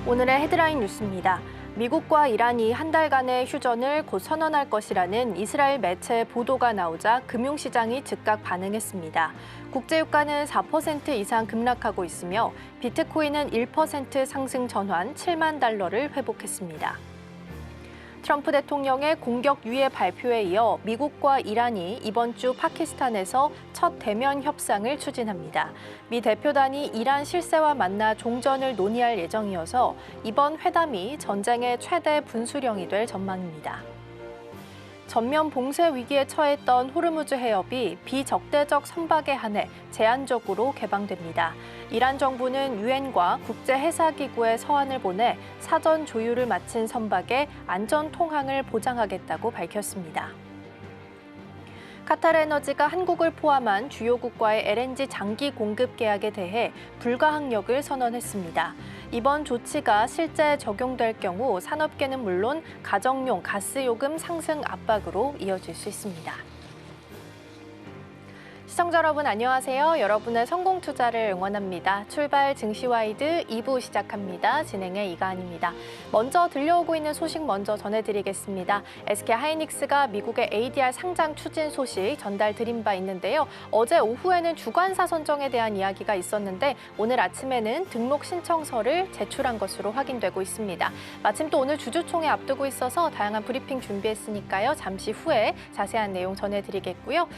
오늘의 헤드라인 뉴스입니다. 미국과 이란이 한 달간의 휴전을 곧 선언할 것이라는 이스라엘 매체 보도가 나오자 금융시장이 즉각 반응했습니다. 국제유가는 4% 이상 급락하고 있으며 비트코인은 1% 상승 전환 7만 달러를 회복했습니다. 트럼프 대통령의 공격 유예 발표에 이어 미국과 이란이 이번 주 파키스탄에서 첫 대면 협상을 추진합니다. 미 대표단이 이란 실세와 만나 종전을 논의할 예정이어서 이번 회담이 전쟁의 최대 분수령이 될 전망입니다. 전면 봉쇄 위기에 처했던 호르무즈 해협이 비적대적 선박에 한해 제한적으로 개방됩니다. 이란 정부는 유엔과 국제해사기구에 서한을 보내 사전 조율을 마친 선박의 안전 통항을 보장하겠다고 밝혔습니다. 카타르에너지가 한국을 포함한 주요국과의 LNG 장기 공급 계약에 대해 불가항력을 선언했습니다. 이번 조치가 실제 적용될 경우 산업계는 물론 가정용 가스요금 상승 압박으로 이어질 수 있습니다. 시청자 여러분 안녕하세요. 여러분의 성공 투자를 응원합니다. 출발 증시와이드 2부 시작합니다. 진행의 이가은입니다. 먼저 들려오고 있는 소식 먼저 전해드리겠습니다. SK하이닉스가 미국의 ADR 상장 추진 소식 전달드린 바 있는데요. 어제 오후에는 주관사 선정에 대한 이야기가 있었는데 오늘 아침에는 등록 신청서를 제출한 것으로 확인되고 있습니다. 마침 또 오늘 주주총회 앞두고 있어서 다양한 브리핑 준비했으니까요. 잠시 후에 자세한 내용 전해드리겠고요.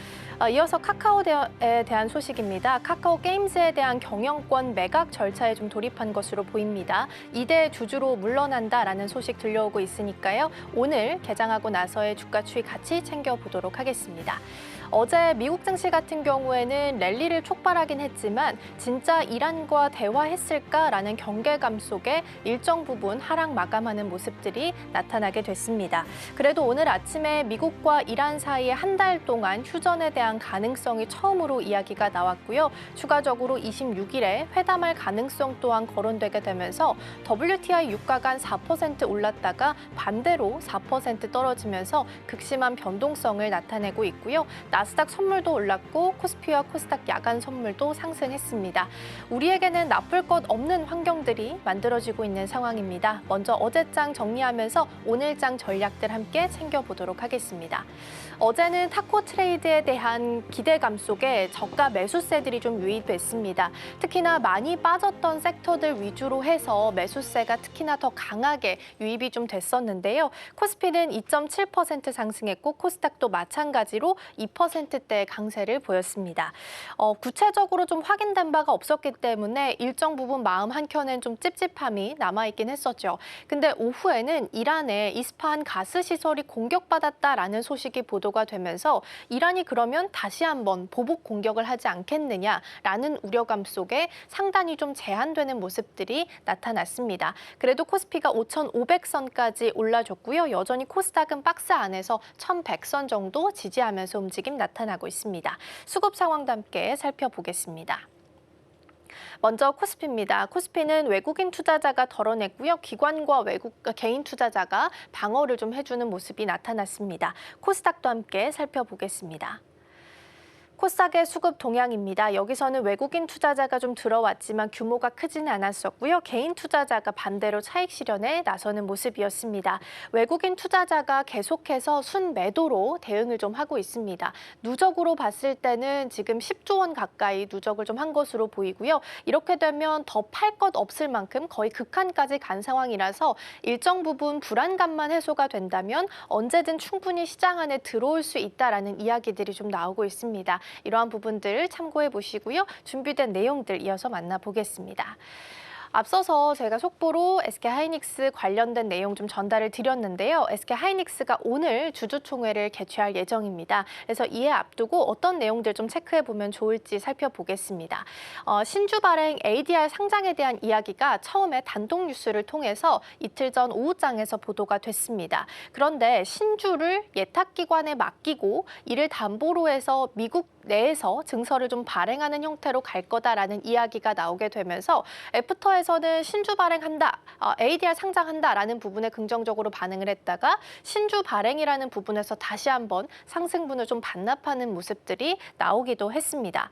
이어서 카카오에 대한 소식입니다. 카카오 게임즈에 대한 경영권 매각 절차에 좀 돌입한 것으로 보입니다. 2대 주주로 물러난다라는 소식 들려오고 있으니까요. 오늘 개장하고 나서의 주가 추이 같이 챙겨보도록 하겠습니다. 어제 미국 증시 같은 경우에는 랠리를 촉발하긴 했지만 진짜 이란과 대화했을까라는 경계감 속에 일정 부분 하락 마감하는 모습들이 나타나게 됐습니다. 그래도 오늘 아침에 미국과 이란 사이에 한 달 동안 휴전에 대한 가능성이 처음으로 이야기가 나왔고요. 추가적으로 26일에 회담할 가능성 또한 거론되게 되면서 WTI 유가가 한 4% 올랐다가 반대로 4% 떨어지면서 극심한 변동성을 나타내고 있고요. 나스닥 선물도 올랐고 코스피와 코스닥 야간 선물도 상승했습니다. 우리에게는 나쁠 것 없는 환경들이 만들어지고 있는 상황입니다. 먼저 어제장 정리하면서 오늘장 전략들 함께 챙겨보도록 하겠습니다. 어제는 타코 트레이드에 대한 기대감 속에 저가 매수세들이 좀 유입됐습니다. 특히나 많이 빠졌던 섹터들 위주로 해서 매수세가 특히나 더 강하게 유입이 좀 됐었는데요. 코스피는 2.7% 상승했고 코스닥도 마찬가지로 2%대의 강세를 보였습니다. 구체적으로 좀 확인된 바가 없었기 때문에 일정 부분 마음 한켠엔 좀 찝찝함이 남아있긴 했었죠. 근데 오후에는 이란의 이스파한 가스 시설이 공격받았다라는 소식이 보도가 되면서 이란이 그러면 다시 한번 보복 공격을 하지 않겠느냐라는 우려감 속에 상당히 좀 제한되는 모습들이 나타났습니다. 그래도 코스피가 5,500선까지 올라줬고요. 여전히 코스닥은 박스 안에서 1,100선 정도 지지하면서 움직임 나타나고 있습니다. 수급 상황도 함께 살펴보겠습니다. 먼저 코스피입니다. 코스피는 외국인 투자자가 덜어냈고요. 기관과 개인 투자자가 방어를 좀 해주는 모습이 나타났습니다. 코스닥도 함께 살펴보겠습니다. 코스닥의 수급 동향입니다. 여기서는 외국인 투자자가 좀 들어왔지만 규모가 크지는 않았었고요. 개인 투자자가 반대로 차익 실현에 나서는 모습이었습니다. 외국인 투자자가 계속해서 순매도로 대응을 좀 하고 있습니다. 누적으로 봤을 때는 지금 10조 원 가까이 누적을 좀 한 것으로 보이고요. 이렇게 되면 더 팔 것 없을 만큼 거의 극한까지 간 상황이라서 일정 부분 불안감만 해소가 된다면 언제든 충분히 시장 안에 들어올 수 있다라는 이야기들이 좀 나오고 있습니다. 이러한 부분들 참고해 보시고요. 준비된 내용들 이어서 만나보겠습니다. 앞서서 제가 속보로 SK하이닉스 관련된 내용 좀 전달을 드렸는데요. SK하이닉스가 오늘 주주총회를 개최할 예정입니다. 그래서 이에 앞두고 어떤 내용들 좀 체크해 보면 좋을지 살펴보겠습니다. 신주 발행 ADR 상장에 대한 이야기가 처음에 단독 뉴스를 통해서 이틀 전 오후장에서 보도가 됐습니다. 그런데 신주를 예탁기관에 맡기고 이를 담보로 해서 미국 내에서 증서를 좀 발행하는 형태로 갈 거다라는 이야기가 나오게 되면서 애프터에서 시장에서는 신주 발행한다, ADR 상장한다라는 부분에 긍정적으로 반응을 했다가 신주 발행이라는 부분에서 다시 한번 상승분을 좀 반납하는 모습들이 나오기도 했습니다.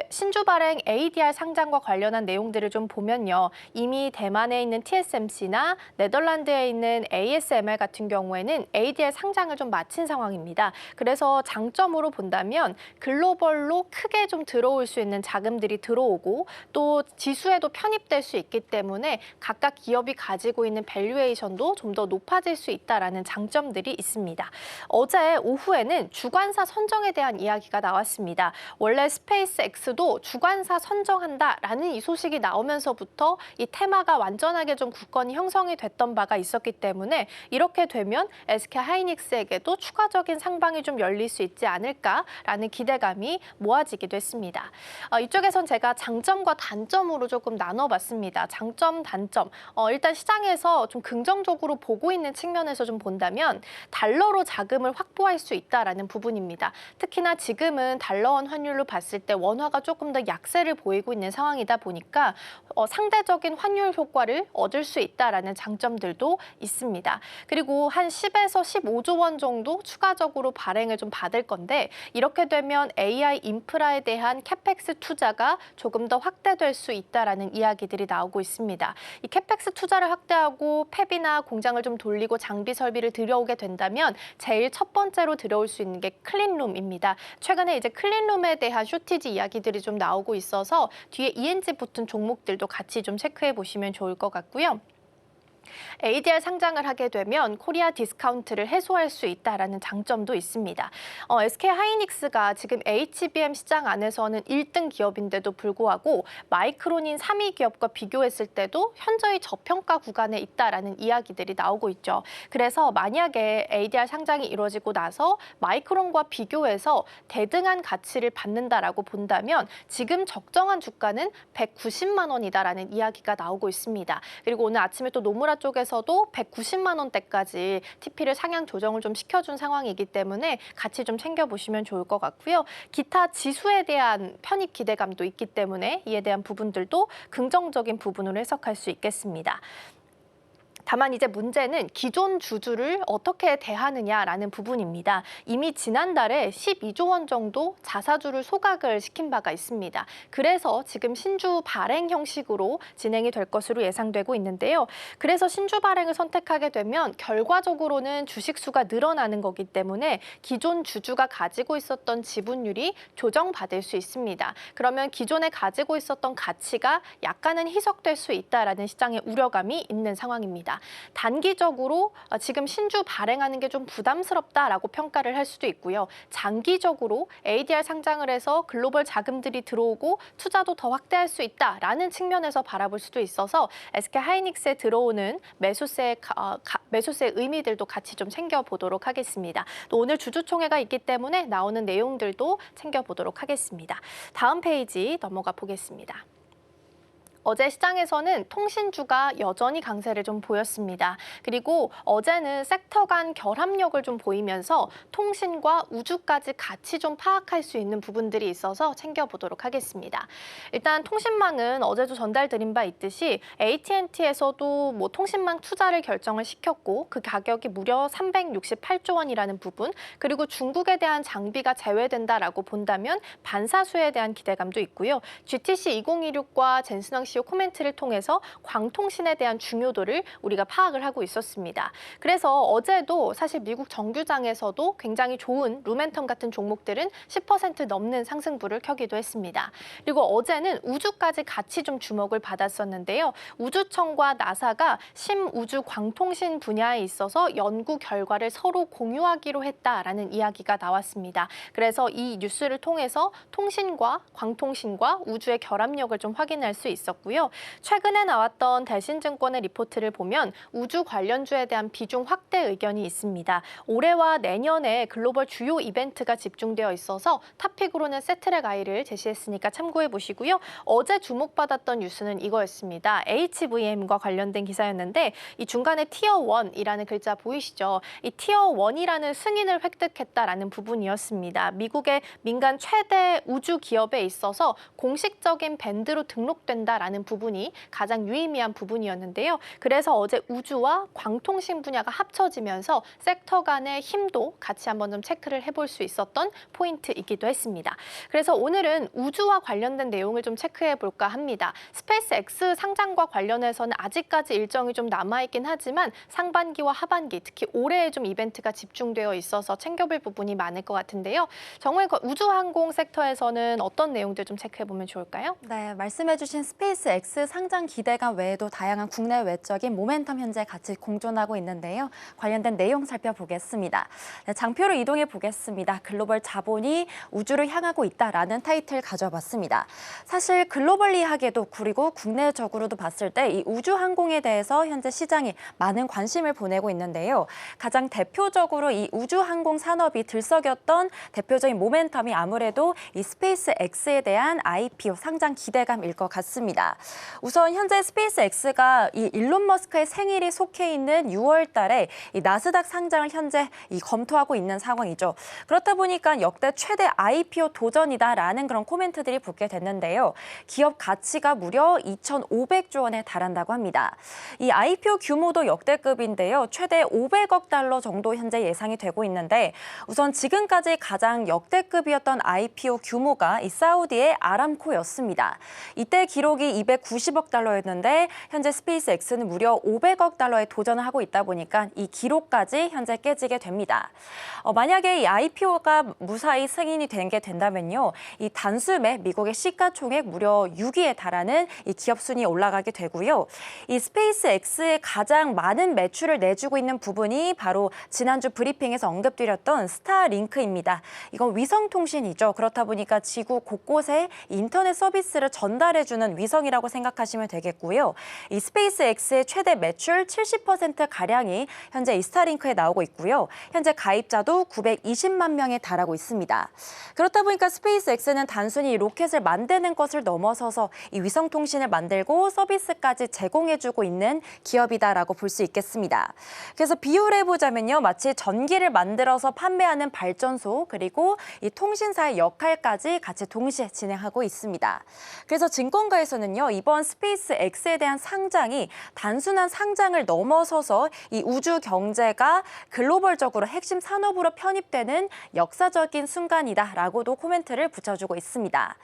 신주 발행 ADR 상장과 관련한 내용들을 좀 보면요. 이미 대만에 있는 TSMC나 네덜란드에 있는 ASML 같은 경우에는 ADR 상장을 좀 마친 상황입니다. 그래서 장점으로 본다면 글로벌로 크게 좀 들어올 수 있는 자금들이 들어오고 또 지수에도 편입될 수 있기 때문에 각각 기업이 가지고 있는 밸류에이션도 좀 더 높아질 수 있다라는 장점들이 있습니다. 어제 오후에는 주관사 선정에 대한 이야기가 나왔습니다. 원래 스페이스X도 주관사 선정한다라는 이 소식이 나오면서부터 이 테마가 완전하게 좀 굳건히 형성이 됐던 바가 있었기 때문에 이렇게 되면 SK 하이닉스에게도 추가적인 상방이 좀 열릴 수 있지 않을까라는 기대감이 모아지기도 했습니다. 이쪽에선 제가 장점과 단점으로 조금 나눠봤습니다. 장점, 단점. 일단 시장에서 좀 긍정적으로 보고 있는 측면에서 좀 본다면 달러로 자금을 확보할 수 있다라는 부분입니다. 특히나 지금은 달러원 환율로 봤을 때 원화가 조금 더 약세를 보이고 있는 상황이다 보니까 상대적인 환율 효과를 얻을 수 있다라는 장점들도 있습니다. 그리고 한 10에서 15조 원 정도 추가적으로 발행을 좀 받을 건데 이렇게 되면 AI 인프라에 대한 캐펙스 투자가 조금 더 확대될 수 있다라는 이야기들이 나오고 있습니다. 이 캐펙스 투자를 확대하고 팹이나 공장을 좀 돌리고 장비 설비를 들여오게 된다면 제일 첫 번째로 들어올 수 있는 게 클린룸입니다. 최근에 이제 클린룸에 대한 쇼티지 이야기들이 좀 나오고 있어서 뒤에 ENG 붙은 종목들도 같이 좀 체크해 보시면 좋을 것 같고요. ADR 상장을 하게 되면 코리아 디스카운트를 해소할 수 있다라는 장점도 있습니다. SK 하이닉스가 지금 HBM 시장 안에서는 1등 기업인데도 불구하고 마이크론인 3위 기업과 비교했을 때도 현저히 저평가 구간에 있다라는 이야기들이 나오고 있죠. 그래서 만약에 ADR 상장이 이루어지고 나서 마이크론과 비교해서 대등한 가치를 받는다라고 본다면 지금 적정한 주가는 190만 원이다라는 이야기가 나오고 있습니다. 그리고 오늘 아침에 또 노무라 쪽에서도 190만 원대까지 TP를 상향 조정을 좀 시켜준 상황이기 때문에 같이 좀 챙겨보시면 좋을 것 같고요. 기타 지수에 대한 편입 기대감도 있기 때문에 이에 대한 부분들도 긍정적인 부분으로 해석할 수 있겠습니다. 다만 이제 문제는 기존 주주를 어떻게 대하느냐라는 부분입니다. 이미 지난달에 12조 원 정도 자사주를 소각을 시킨 바가 있습니다. 그래서 지금 신주 발행 형식으로 진행이 될 것으로 예상되고 있는데요. 그래서 신주 발행을 선택하게 되면 결과적으로는 주식 수가 늘어나는 거기 때문에 기존 주주가 가지고 있었던 지분율이 조정받을 수 있습니다. 그러면 기존에 가지고 있었던 가치가 약간은 희석될 수 있다라는 시장의 우려감이 있는 상황입니다. 단기적으로 지금 신주 발행하는 게 좀 부담스럽다라고 평가를 할 수도 있고요. 장기적으로 ADR 상장을 해서 글로벌 자금들이 들어오고 투자도 더 확대할 수 있다라는 측면에서 바라볼 수도 있어서 SK 하이닉스에 들어오는 매수세의 의미들도 같이 좀 챙겨보도록 하겠습니다. 또 오늘 주주총회가 있기 때문에 나오는 내용들도 챙겨보도록 하겠습니다. 다음 페이지 넘어가 보겠습니다. 어제 시장에서는 통신주가 여전히 강세를 좀 보였습니다. 그리고 어제는 섹터 간 결합력을 좀 보이면서 통신과 우주까지 같이 좀 파악할 수 있는 부분들이 있어서 챙겨보도록 하겠습니다. 일단 통신망은 어제도 전달드린 바 있듯이 AT&T에서도 뭐 통신망 투자를 결정을 시켰고 그 가격이 무려 368조 원이라는 부분, 그리고 중국에 대한 장비가 제외된다라고 본다면 반사수에 대한 기대감도 있고요. GTC 2026과 젠슨왕 CEO 코멘트를 통해서 광통신에 대한 중요도를 우리가 파악을 하고 있었습니다. 그래서 어제도 사실 미국 정규장에서도 굉장히 좋은 루멘텀 같은 종목들은 10% 넘는 상승부를 켜기도 했습니다. 그리고 어제는 우주까지 같이 좀 주목을 받았었는데요. 우주청과 나사가 심우주 광통신 분야에 있어서 연구 결과를 서로 공유하기로 했다라는 이야기가 나왔습니다. 그래서 이 뉴스를 통해서 통신과 광통신과 우주의 결합력을 좀 확인할 수 있었고요. 최근에 나왔던 대신증권의 리포트를 보면 우주 관련주에 대한 비중 확대 의견이 있습니다. 올해와 내년에 글로벌 주요 이벤트가 집중되어 있어서 탑픽으로는 세트랙 I를 제시했으니까 참고해 보시고요. 어제 주목받았던 뉴스는 이거였습니다. HVM과 관련된 기사였는데 이 중간에 티어 1이라는 글자 보이시죠? 이 티어 1이라는 승인을 획득했다라는 부분이었습니다. 미국의 민간 최대 우주 기업에 있어서 공식적인 밴드로 등록된다라는 하는 부분이 가장 유의미한 부분이었는데요. 그래서 어제 우주와 광통신 분야가 합쳐지면서 섹터 간의 힘도 같이 한번 좀 체크를 해볼 수 있었던 포인트이기도 했습니다. 그래서 오늘은 우주와 관련된 내용을 좀 체크해 볼까 합니다. 스페이스 X 상장과 관련해서는 아직까지 일정이 좀 남아있긴 하지만 상반기와 하반기, 특히 올해에 좀 이벤트가 집중되어 있어서 챙겨볼 부분이 많을 것 같은데요. 정말 우주항공 섹터에서는 어떤 내용들 좀 체크해보면 좋을까요? 네, 말씀해주신 스페이스 X 상장 기대감 외에도 다양한 국내 외적인 모멘텀 현재 같이 공존하고 있는데요. 관련된 내용 살펴보겠습니다. 네, 장표로 이동해 보겠습니다. 글로벌 자본이 우주를 향하고 있다라는 타이틀 가져봤습니다. 사실 글로벌리하게도 그리고 국내적으로도 봤을 때 이 우주항공에 대해서 현재 시장이 많은 관심을 보내고 있는데요. 가장 대표적으로 이 우주항공 산업이 들썩였던 대표적인 모멘텀이 아무래도 이 스페이스 X에 대한 IPO 상장 기대감일 것 같습니다. 우선 현재 스페이스 X가 이 일론 머스크의 생일이 속해 있는 6월 달에 이 나스닥 상장을 현재 검토하고 있는 상황이죠. 그렇다 보니까 역대 최대 IPO 도전이다라는 그런 코멘트들이 붙게 됐는데요. 기업 가치가 무려 2,500조 원에 달한다고 합니다. 이 IPO 규모도 역대급인데요. 최대 500억 달러 정도 현재 예상이 되고 있는데 우선 지금까지 가장 역대급이었던 IPO 규모가 이 사우디의 아람코였습니다. 이때 기록이 290억 달러였는데 현재 스페이스 X는 무려 500억 달러에 도전을 하고 있다 보니까 이 기록까지 현재 깨지게 됩니다. 만약에 이 IPO가 무사히 승인이 된 게 된다면요. 이 단숨에 미국의 시가총액 무려 6위에 달하는 이 기업 순위 올라가게 되고요. 이 스페이스 X의 가장 많은 매출을 내주고 있는 부분이 바로 지난주 브리핑에서 언급드렸던 스타링크입니다. 이건 위성통신이죠. 그렇다 보니까 지구 곳곳에 인터넷 서비스를 전달해주는 위성이라고 생각하시면 되겠고요. 이 스페이스 X의 최대 매출 70%가량이 현재 이 스타링크에 나오고 있고요. 현재 가입자도 920만 명에 달하고 있습니다. 그렇다 보니까 스페이스 X는 단순히 로켓을 만드는 것을 넘어서서 이 위성통신을 만들고 서비스까지 제공해주고 있는 기업이다라고 볼 수 있겠습니다. 그래서 비유를 해보자면요. 마치 전기를 만들어서 판매하는 발전소 그리고 이 통신사의 역할까지 같이 동시에 진행하고 있습니다. 그래서 증권가에서는요. 이번 스페이스 X에 대한 상장이 단순한 상장을 넘어서서 이 우주 경제가 글로벌적으로 핵심 산업으로 편입되는 역사적인 순간이다라고도 코멘트를 붙여주고 있습니다.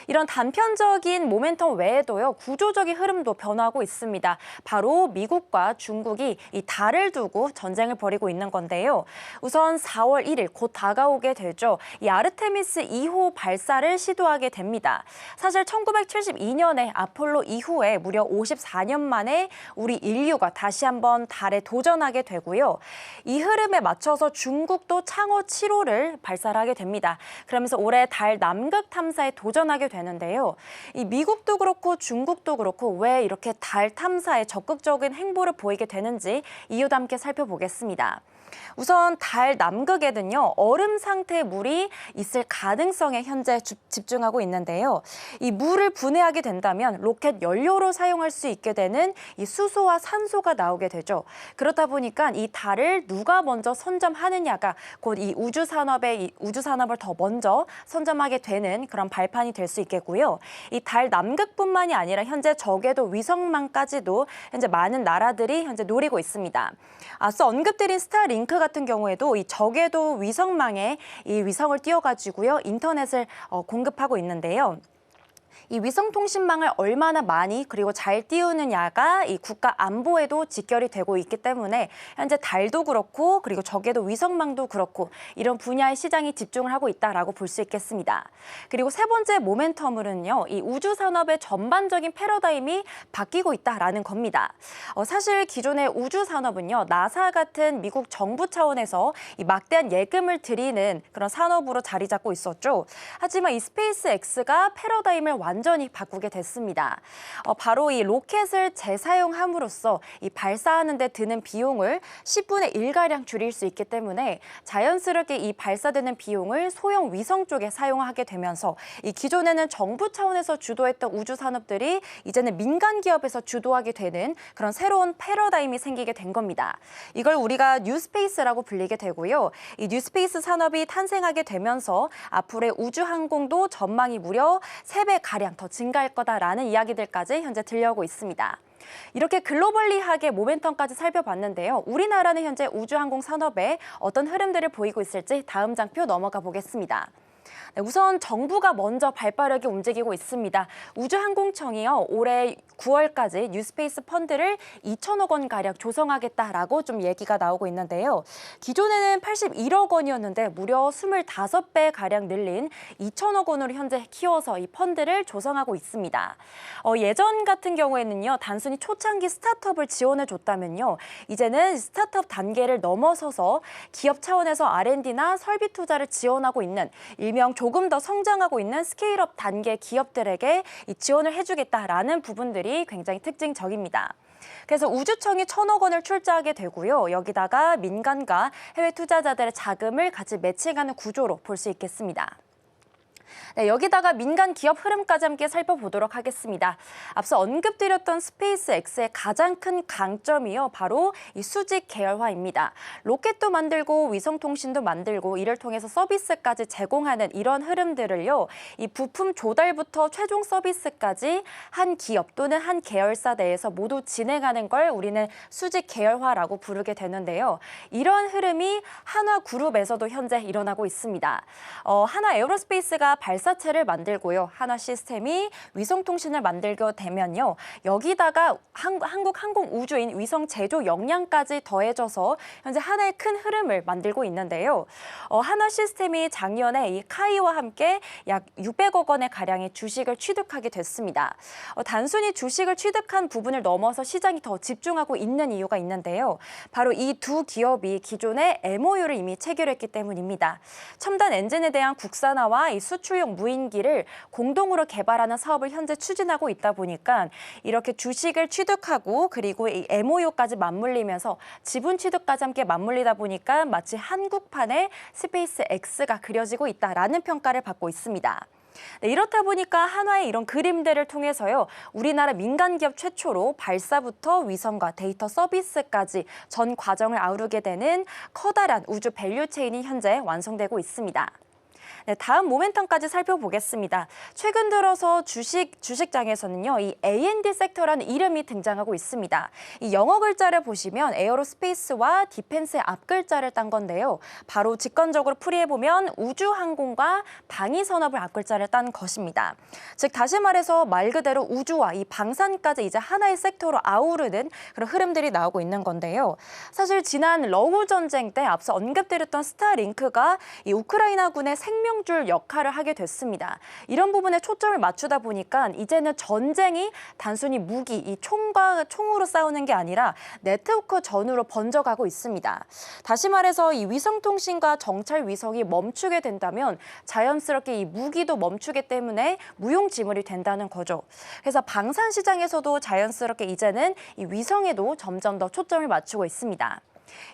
이런 단편적인 모멘텀 외에도요. 구조적인 흐름도 변화하고 있습니다. 바로 미국과 중국이 이 달을 두고 전쟁을 벌이고 있는 건데요. 우선 4월 1일 곧 다가오게 되죠. 이 아르테미스 2호 발사를 시도하게 됩니다. 사실 1972년에 아폴로 이후에 무려 54년 만에 우리 인류가 다시 한번 달에 도전하게 되고요. 이 흐름에 맞춰서 중국도 창어 7호를 발사를 하게 됩니다. 그러면서 올해 달 남극 탐사에 도전하게 되는데요. 이 미국도 그렇고 중국도 그렇고 왜 이렇게 달 탐사에 적극적인 행보를 보이게 되는지 이유도 함께 살펴보겠습니다. 우선 달 남극에는요. 얼음 상태의 물이 있을 가능성에 현재 집중하고 있는데요. 이 물을 분해하게 된다면 로켓 연료로 사용할 수 있게 되는 이 수소와 산소가 나오게 되죠. 그렇다 보니까 이 달을 누가 먼저 선점하느냐가 곧 이 우주 산업을 더 먼저 선점하게 되는 그런 발판이 될 수 있겠고요. 이 달 남극뿐만이 아니라 현재 적외도 위성망까지도 현재 많은 나라들이 현재 노리고 있습니다. 앞서 언급드린 스타링크 같은 경우에도 이 적외도 위성망에 이 위성을 띄워가지고요 인터넷을 공급하고 있는데요. 이 위성통신망을 얼마나 많이 그리고 잘 띄우느냐가 이 국가 안보에도 직결이 되고 있기 때문에 현재 달도 그렇고 그리고 적외도 위성망도 그렇고 이런 분야의 시장이 집중을 하고 있다라고 볼 수 있겠습니다. 그리고 세 번째 모멘텀으로는요. 이 우주 산업의 전반적인 패러다임이 바뀌고 있다라는 겁니다. 사실 기존의 우주 산업은요. 나사 같은 미국 정부 차원에서 이 막대한 예금을 들이는 그런 산업으로 자리 잡고 있었죠. 하지만 이 스페이스 X가 패러다임을 완전히 바꾸게 됐습니다. 바로 이 로켓을 재사용함으로써 이 발사하는 데 드는 비용을 10분의 1가량 줄일 수 있기 때문에 자연스럽게 이 발사되는 비용을 소형 위성 쪽에 사용하게 되면서 이 기존에는 정부 차원에서 주도했던 우주 산업들이 이제는 민간 기업에서 주도하게 되는 그런 새로운 패러다임이 생기게 된 겁니다. 이걸 우리가 뉴스페이스라고 불리게 되고요. 이 뉴스페이스 산업이 탄생하게 되면서 앞으로의 우주 항공도 전망이 무려 3배 가량 더 증가할 거다라는 이야기들까지 현재 들려오고 있습니다. 이렇게 글로벌리하게 모멘텀까지 살펴봤는데요. 우리나라는 현재 우주항공 산업에 어떤 흐름들을 보이고 있을지 다음 장표 넘어가 보겠습니다. 네, 우선 정부가 먼저 발빠르게 움직이고 있습니다. 우주항공청이요, 올해 9월까지 뉴스페이스 펀드를 2천억 원가량 조성하겠다라고 좀 얘기가 나오고 있는데요. 기존에는 81억 원이었는데 무려 25배가량 늘린 2천억 원으로 현재 키워서 이 펀드를 조성하고 있습니다. 예전 같은 경우에는요, 단순히 초창기 스타트업을 지원해줬다면요, 이제는 스타트업 단계를 넘어서서 기업 차원에서 R&D나 설비 투자를 지원하고 있는 일명 조금 더 성장하고 있는 스케일업 단계 기업들에게 이 지원을 해주겠다라는 부분들이 굉장히 특징적입니다. 그래서 우주청이 1,000억 원을 출자하게 되고요. 여기다가 민간과 해외 투자자들의 자금을 같이 매칭하는 구조로 볼 수 있겠습니다. 네, 여기다가 민간 기업 흐름까지 함께 살펴보도록 하겠습니다. 앞서 언급드렸던 스페이스X의 가장 큰 강점이요, 바로 이 수직 계열화입니다. 로켓도 만들고 위성통신도 만들고 이를 통해서 서비스까지 제공하는 이런 흐름들을요, 이 부품 조달부터 최종 서비스까지 한 기업 또는 한 계열사 내에서 모두 진행하는 걸 우리는 수직 계열화라고 부르게 되는데요. 이런 흐름이 한화그룹에서도 현재 일어나고 있습니다. 한화에어로스페이스가 발사체를 만들고요. 한화시스템이 위성통신을 만들게 되면요. 여기다가 한국항공우주인 위성 제조 역량까지 더해져서 현재 하나의 큰 흐름을 만들고 있는데요. 한화시스템이 작년에 이 카이와 함께 약 600억 원의 가량의 주식을 취득하게 됐습니다. 단순히 주식을 취득한 부분을 넘어서 시장이 더 집중하고 있는 이유가 있는데요. 바로 이 두 기업이 기존에 MOU를 이미 체결했기 때문입니다. 첨단 엔진에 대한 국산화와 이 수출용 무인기를 공동으로 개발하는 사업을 현재 추진하고 있다 보니까 이렇게 주식을 취득하고 그리고 이 MOU까지 맞물리면서 지분 취득까지 함께 맞물리다 보니까 마치 한국판의 스페이스X가 그려지고 있다라는 평가를 받고 있습니다. 네, 이렇다 보니까 한화의 이런 그림들을 통해서요, 우리나라 민간 기업 최초로 발사부터 위성과 데이터 서비스까지 전 과정을 아우르게 되는 커다란 우주 밸류체인이 현재 완성되고 있습니다. 네, 다음 모멘텀까지 살펴보겠습니다. 최근 들어서 주식장에서는요, 이 A&D 섹터라는 이름이 등장하고 있습니다. 이 영어 글자를 보시면 에어로스페이스와 디펜스의 앞글자를 딴 건데요. 바로 직관적으로 풀이해보면 우주항공과 방위산업을 앞글자를 딴 것입니다. 즉 다시 말해서 말 그대로 우주와 이 방산까지 이제 하나의 섹터로 아우르는 그런 흐름들이 나오고 있는 건데요. 사실 지난 러우 전쟁 때 앞서 언급드렸던 스타링크가 이 우크라이나군의 생명줄 역할을 하게 됐습니다. 이런 부분에 초점을 맞추다 보니까 이제는 전쟁이 단순히 무기, 이 총으로 싸우는 게 아니라 네트워크 전으로 번져가고 있습니다. 다시 말해서 이 위성통신과 정찰 위성이 멈추게 된다면 자연스럽게 이 무기도 멈추기 때문에 무용지물이 된다는 거죠. 그래서 방산 시장에서도 자연스럽게 이제는 이 위성에도 점점 더 초점을 맞추고 있습니다.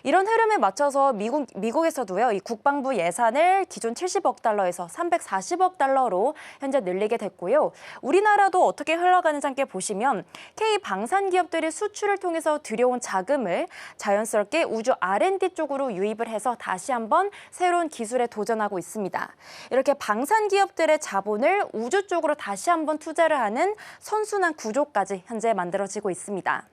이런 흐름에 맞춰서 미국에서도요, 이 국방부 예산을 기존 70억 달러에서 340억 달러로 현재 늘리게 됐고요. 우리나라도 어떻게 흘러가는지 함께 보시면 K 방산 기업들이 수출을 통해서 들여온 자금을 자연스럽게 우주 R&D 쪽으로 유입을 해서 다시 한번 새로운 기술에 도전하고 있습니다. 이렇게 방산 기업들의 자본을 우주 쪽으로 다시 한번 투자를 하는 선순환 구조까지 현재 만들어지고 있습니다.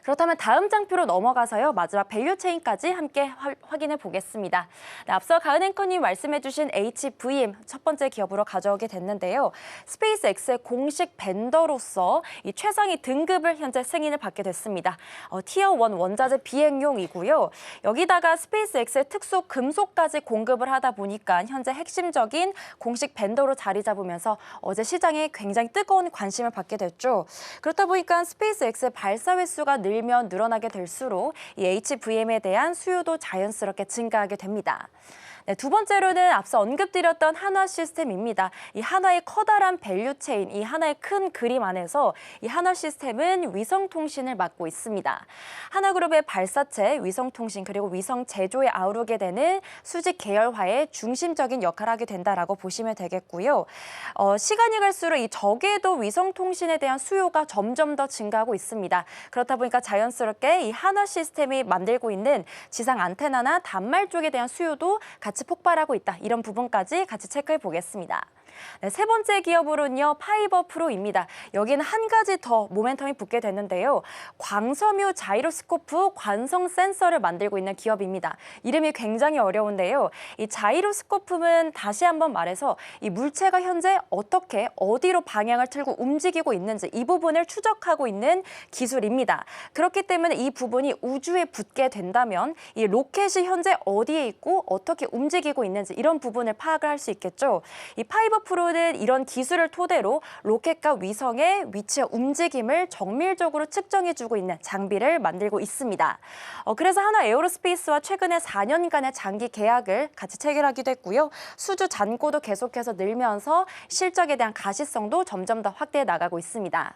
그렇다면 다음 장표로 넘어가서요, 마지막 밸류체인까지 함께 확인해 보겠습니다. 네, 앞서 가은 앵커님 말씀해 주신 HVM 첫 번째 기업으로 가져오게 됐는데요. 스페이스X의 공식 벤더로서 이 최상위 등급을 현재 승인을 받게 됐습니다. 티어 1 원자재 비행용이고요. 여기다가 스페이스X의 특수 금속까지 공급을 하다 보니까 현재 핵심적인 공식 벤더로 자리 잡으면서 어제 시장에 굉장히 뜨거운 관심을 받게 됐죠. 그렇다 보니까 스페이스X의 발사 횟수가 늘어나게 될수록 이 HVM에 대한 수요도 자연스럽게 증가하게 됩니다. 네, 두 번째로는 앞서 언급드렸던 한화시스템입니다. 이 한화의 커다란 밸류체인, 이 하나의 큰 그림 안에서 이 한화시스템은 위성통신을 맡고 있습니다. 한화그룹의 발사체, 위성통신 그리고 위성 제조에 아우르게 되는 수직 계열화의 중심적인 역할을 하게 된다라고 보시면 되겠고요. 시간이 갈수록 이 저궤도 위성통신에 대한 수요가 점점 더 증가하고 있습니다. 그렇다 보니까 자연스럽게 이 한화시스템이 만들고 있는 지상 안테나나 단말 쪽에 대한 수요도 같이 폭발하고 있다. 이런 부분까지 같이 체크해 보겠습니다. 네, 세 번째 기업으로는요, 파이버 프로입니다. 여기는 한 가지 더 모멘텀이 붙게 됐는데요. 광섬유 자이로스코프 관성 센서를 만들고 있는 기업입니다. 이름이 굉장히 어려운데요. 이 자이로스코프는 다시 한번 말해서 이 물체가 현재 어떻게 어디로 방향을 틀고 움직이고 있는지 이 부분을 추적하고 있는 기술입니다. 그렇기 때문에 이 부분이 우주에 붙게 된다면 이 로켓이 현재 어디에 있고 어떻게 움직이고 있는지 이런 부분을 파악을 할 수 있겠죠. 이 파이버 프로는 이런 기술을 토대로 로켓과 위성의 위치와 움직임을 정밀적으로 측정해주고 있는 장비를 만들고 있습니다. 그래서 하나 에어로스페이스와 최근에 4년간의 장기 계약을 같이 체결하기도 했고요. 수주 잔고도 계속해서 늘면서 실적에 대한 가시성도 점점 더 확대해 나가고 있습니다.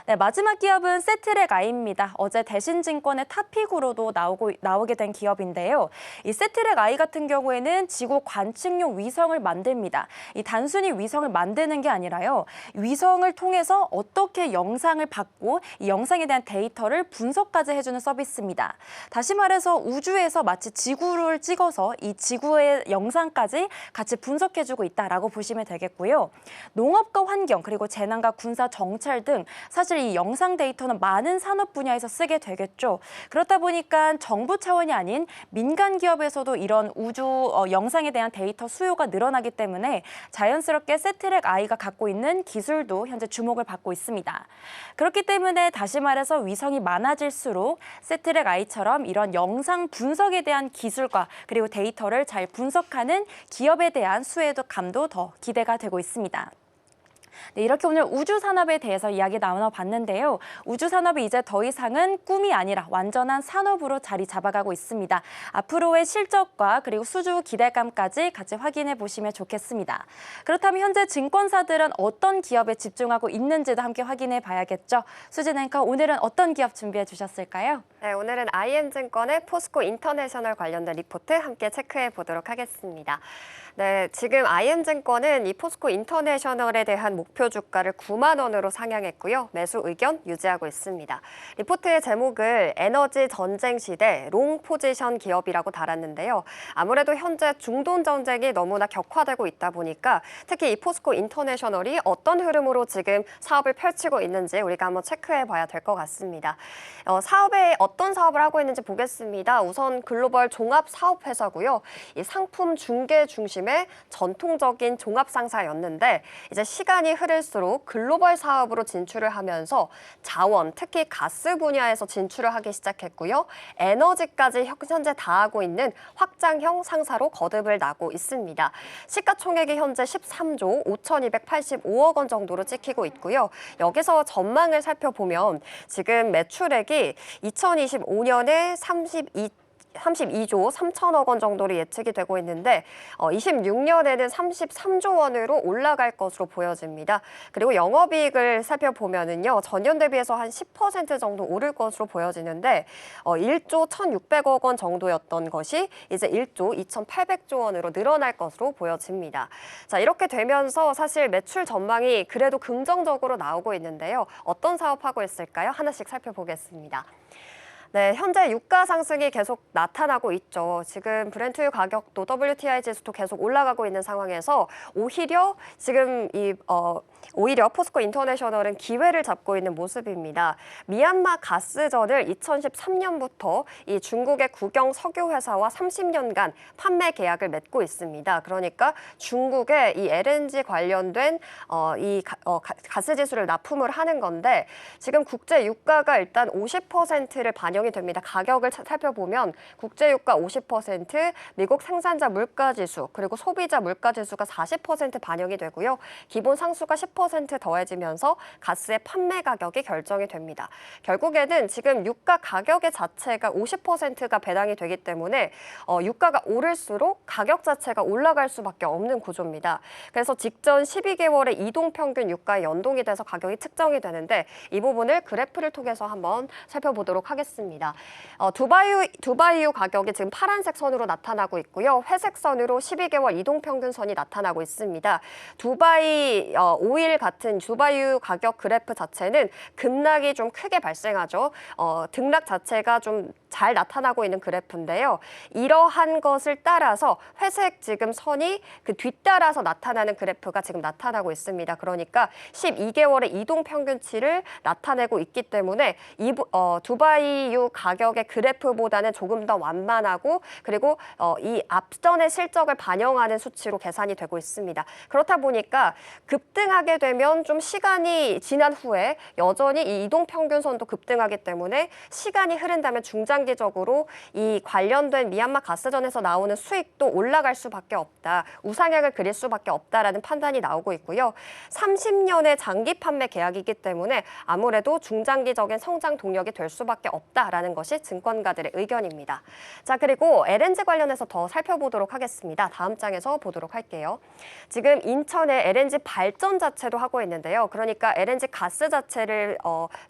네, 마지막 기업은 세트랙 아이입니다. 어제 대신증권의 탑픽으로도 나오게 된 기업인데요. 이 세트랙 아이 같은 경우에는 지구 관측용 위성을 만듭니다. 이 단순히 위성을 만드는 게 아니라요. 위성을 통해서 어떻게 영상을 받고 이 영상에 대한 데이터를 분석까지 해주는 서비스입니다. 다시 말해서 우주에서 마치 지구를 찍어서 이 지구의 영상까지 같이 분석해주고 있다라고 보시면 되겠고요. 농업과 환경 그리고 재난과 군사 정찰 등 사실 이 영상 데이터는 많은 산업 분야에서 쓰게 되겠죠. 그렇다 보니까 정부 차원이 아닌 민간 기업에서도 이런 우주 영상에 대한 데이터 수요가 늘어나기 때문에 자연스럽게 세트랙 아이가 갖고 있는 기술도 현재 주목을 받고 있습니다. 그렇기 때문에 다시 말해서 위성이 많아질수록 세트랙 아이처럼 이런 영상 분석에 대한 기술과 그리고 데이터를 잘 분석하는 기업에 대한 수혜감도 더 기대가 되고 있습니다. 네, 이렇게 오늘 우주 산업에 대해서 이야기 나눠봤는데요. 우주 산업이 이제 더 이상은 꿈이 아니라 완전한 산업으로 자리 잡아가고 있습니다. 앞으로의 실적과 그리고 수주 기대감까지 같이 확인해 보시면 좋겠습니다. 그렇다면 현재 증권사들은 어떤 기업에 집중하고 있는지도 함께 확인해 봐야겠죠. 수진 앵커, 오늘은 어떤 기업 준비해 주셨을까요? 네, 오늘은 IM증권의 포스코 인터내셔널 관련된 리포트 함께 체크해 보도록 하겠습니다. 네, 지금 IM증권은 이 포스코 인터내셔널에 대한 목표 주가를 9만 원으로 상향했고요. 매수 의견 유지하고 있습니다. 리포트의 제목을 에너지 전쟁 시대 롱 포지션 기업이라고 달았는데요. 아무래도 현재 중동 전쟁이 너무나 격화되고 있다 보니까 특히 이 포스코 인터내셔널이 어떤 흐름으로 지금 사업을 펼치고 있는지 우리가 한번 체크해 봐야 될 것 같습니다. 사업에 어떤 사업을 하고 있는지 보겠습니다. 우선 글로벌 종합 사업 회사고요. 이 상품 중개 중심의 전통적인 종합 상사였는데 이제 시간이 흐를수록 글로벌 사업으로 진출을 하면서 자원, 특히 가스 분야에서 진출을 하기 시작했고요. 에너지까지 현재 다하고 있는 확장형 상사로 거듭을 나고 있습니다. 시가총액이 현재 13조 5,285억 원 정도로 찍히고 있고요. 여기서 전망을 살펴보면 지금 매출액이 2025년에 32조 3천억 원 정도로 예측이 되고 있는데 26년에는 33조 원으로 올라갈 것으로 보여집니다. 그리고 영업이익을 살펴보면은요. 전년 대비해서 한 10% 정도 오를 것으로 보여지는데 1조 1,600억 원 정도였던 것이 이제 1조 2,800조 원으로 늘어날 것으로 보여집니다. 자, 이렇게 되면서 사실 매출 전망이 그래도 긍정적으로 나오고 있는데요. 어떤 사업하고 있을까요? 하나씩 살펴보겠습니다. 네, 현재 유가 상승이 계속 나타나고 있죠. 지금 브렌트유 가격도 WTI 지수도 계속 올라가고 있는 상황에서 오히려 지금 오히려 포스코 인터내셔널은 기회를 잡고 있는 모습입니다. 미얀마 가스전을 2013년부터 이 중국의 국영 석유 회사와 30년간 판매 계약을 맺고 있습니다. 그러니까 중국의 이 LNG 관련된 가스 지수를 납품을 하는 건데 지금 국제 유가가 일단 50%를 반영이 됩니다. 가격을 살펴보면 국제 유가 50%, 미국 생산자 물가 지수, 그리고 소비자 물가 지수가 40% 반영이 되고요. 기본 상수가 10% 더해지면서 가스의 판매 가격이 결정이 됩니다. 결국에는 지금 유가 가격의 자체가 50%가 배당이 되기 때문에 유가가 오를수록 가격 자체가 올라갈 수밖에 없는 구조입니다. 그래서 직전 12개월의 이동평균 유가에 연동이 돼서 가격이 측정이 되는데 이 부분을 그래프를 통해서 한번 살펴보도록 하겠습니다. 두바이유 가격이 지금 파란색 선으로 나타나고 있고요. 회색 선으로 12개월 이동평균선이 나타나고 있습니다. 두바이 오일 같은 두바이유 가격 그래프 자체는 급락이 좀 크게 발생하죠. 등락 자체가 좀 잘 나타나고 있는 그래프인데요. 이러한 것을 따라서 회색 지금 선이 그 뒤따라서 나타나는 그래프가 지금 나타나고 있습니다. 그러니까 12개월의 이동 평균치를 나타내고 있기 때문에 두바이유 가격의 그래프보다는 조금 더 완만하고 그리고 이 앞전의 실적을 반영하는 수치로 계산이 되고 있습니다. 그렇다 보니까 급등하게 되면 좀 시간이 지난 후에 여전히 이 이동 평균선도 급등하기 때문에 시간이 흐른다면 중장기적으로 이 관련된 미얀마 가스전에서 나오는 수익도 올라갈 수밖에 없다. 우상향을 그릴 수밖에 없다라는 판단이 나오고 있고요. 30년의 장기 판매 계약이기 때문에 아무래도 중장기적인 성장 동력이 될 수밖에 없다라는 것이 증권가들의 의견입니다. 자, 그리고 LNG 관련해서 더 살펴보도록 하겠습니다. 다음 장에서 보도록 할게요. 지금 인천에 LNG 발전 자체도 하고 있는데요. 그러니까 LNG 가스 자체를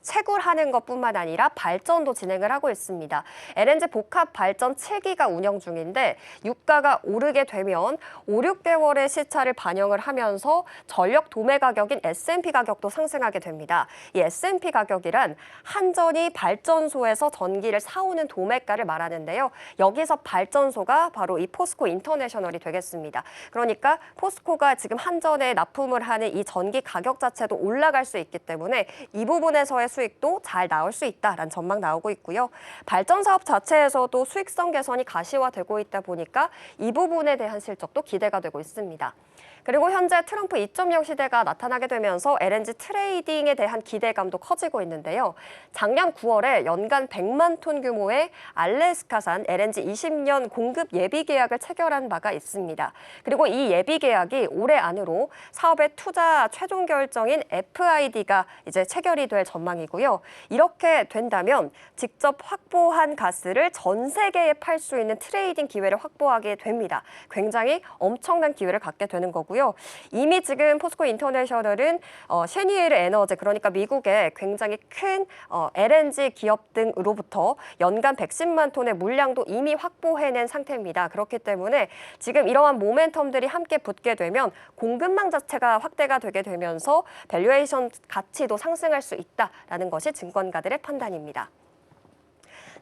채굴하는 것뿐만 아니라 발전도 진행을 하고 있습니다. LNG 복합 발전 7기가 운영 중인데 유가가 오르게 되면 5, 6개월의 시차를 반영을 하면서 전력 도매 가격인 SMP 가격도 상승하게 됩니다. 이 SMP 가격이란 한전이 발전소에서 전기를 사오는 도매가를 말하는데요. 여기서 발전소가 바로 이 포스코 인터내셔널이 되겠습니다. 그러니까 포스코가 지금 한전에 납품을 하는 이 전기 가격 자체도 올라갈 수 있기 때문에 이 부분에서의 수익도 잘 나올 수 있다라는 전망 나오고 있고요. 발전 사업 자체에서도 수익성 개선이 가시화되고 있다 보니까 이 부분에 대한 실적도 기대가 되고 있습니다. 그리고 현재 트럼프 2.0 시대가 나타나게 되면서 LNG 트레이딩에 대한 기대감도 커지고 있는데요. 작년 9월에 연간 100만 톤 규모의 알래스카산 LNG 20년 공급 예비 계약을 체결한 바가 있습니다. 그리고 이 예비 계약이 올해 안으로 사업의 투자 최종 결정인 FID가 이제 체결이 될 전망이고요. 이렇게 된다면 직접 확보한 가스를 전 세계에 팔 수 있는 트레이딩 기회를 확보하게 됩니다. 굉장히 엄청난 기회를 갖게 되는 거고요. 이미 지금 포스코 인터내셔널은 셰니에르 에너지, 그러니까 미국의 굉장히 큰 LNG 기업 등으로부터 연간 110만 톤의 물량도 이미 확보해낸 상태입니다. 그렇기 때문에 지금 이러한 모멘텀들이 함께 붙게 되면 공급망 자체가 확대가 되게 되면서 밸류에이션 가치도 상승할 수 있다라는 것이 증권가들의 판단입니다.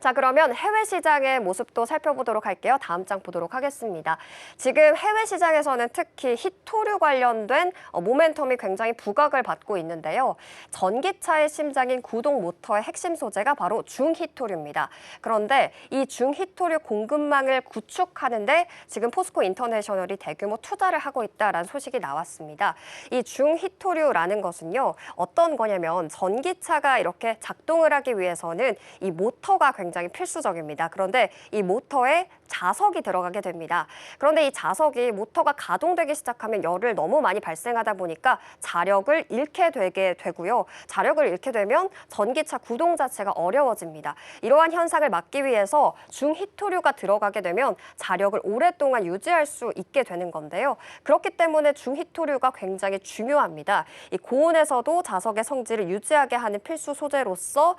자, 그러면 해외 시장의 모습도 살펴보도록 할게요. 다음 장 보도록 하겠습니다. 지금 해외 시장에서는 특히 히토류 관련된 모멘텀이 굉장히 부각을 받고 있는데요. 전기차의 심장인 구동 모터의 핵심 소재가 바로 중히토류입니다. 그런데 이 중히토류 공급망을 구축하는데 지금 포스코 인터내셔널이 대규모 투자를 하고 있다라는 소식이 나왔습니다. 이 중히토류라는 것은요, 어떤 거냐면 전기차가 이렇게 작동을 하기 위해서는 이 모터가 굉장히 필수적입니다. 그런데 이 모터에 자석이 들어가게 됩니다. 그런데 이 자석이 모터가 가동되기 시작하면 열을 너무 많이 발생하다 보니까 자력을 잃게 되게 되고요. 자력을 잃게 되면 전기차 구동 자체가 어려워집니다. 이러한 현상을 막기 위해서 중히토류가 들어가게 되면 자력을 오랫동안 유지할 수 있게 되는 건데요. 그렇기 때문에 중히토류가 굉장히 중요합니다. 이 고온에서도 자석의 성질을 유지하게 하는 필수 소재로서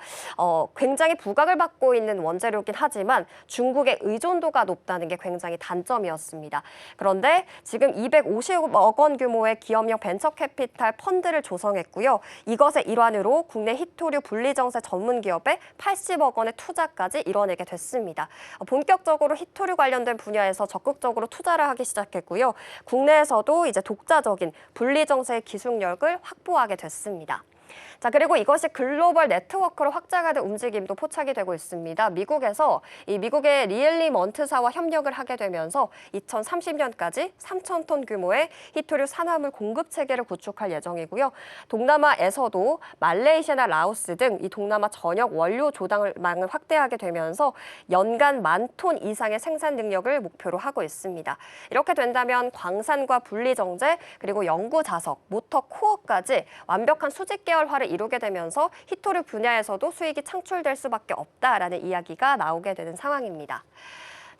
굉장히 부각을 받고 있는 원재료긴 하지만 중국의 의존도가 높다는 게 굉장히 단점이었습니다. 그런데 지금 250억 원 규모의 기업형 벤처 캐피탈 펀드를 조성했고요. 이것의 일환으로 국내 히토류 분리정세 전문 기업에 80억 원의 투자까지 이뤄내게 됐습니다. 본격적으로 히토류 관련된 분야에서 적극적으로 투자를 하기 시작했고요. 국내에서도 이제 독자적인 분리정세 기술력을 확보하게 됐습니다. 자, 그리고 이것이 글로벌 네트워크로 확장하는 움직임도 포착이 되고 있습니다. 미국에서 이 미국의 리엘리먼트사와 협력을 하게 되면서 2030년까지 3,000톤 규모의 히토류 산화물 공급 체계를 구축할 예정이고요. 동남아에서도 말레이시아나 라오스 등 이 동남아 전역 원료 조달망을 확대하게 되면서 연간 10,000톤 이상의 생산 능력을 목표로 하고 있습니다. 이렇게 된다면 광산과 분리정제 그리고 연구 자석, 모터 코어까지 완벽한 수직 계열화를 이루게 되면서 히토류 분야에서도 수익이 창출될 수밖에 없다라는 이야기가 나오게 되는 상황입니다.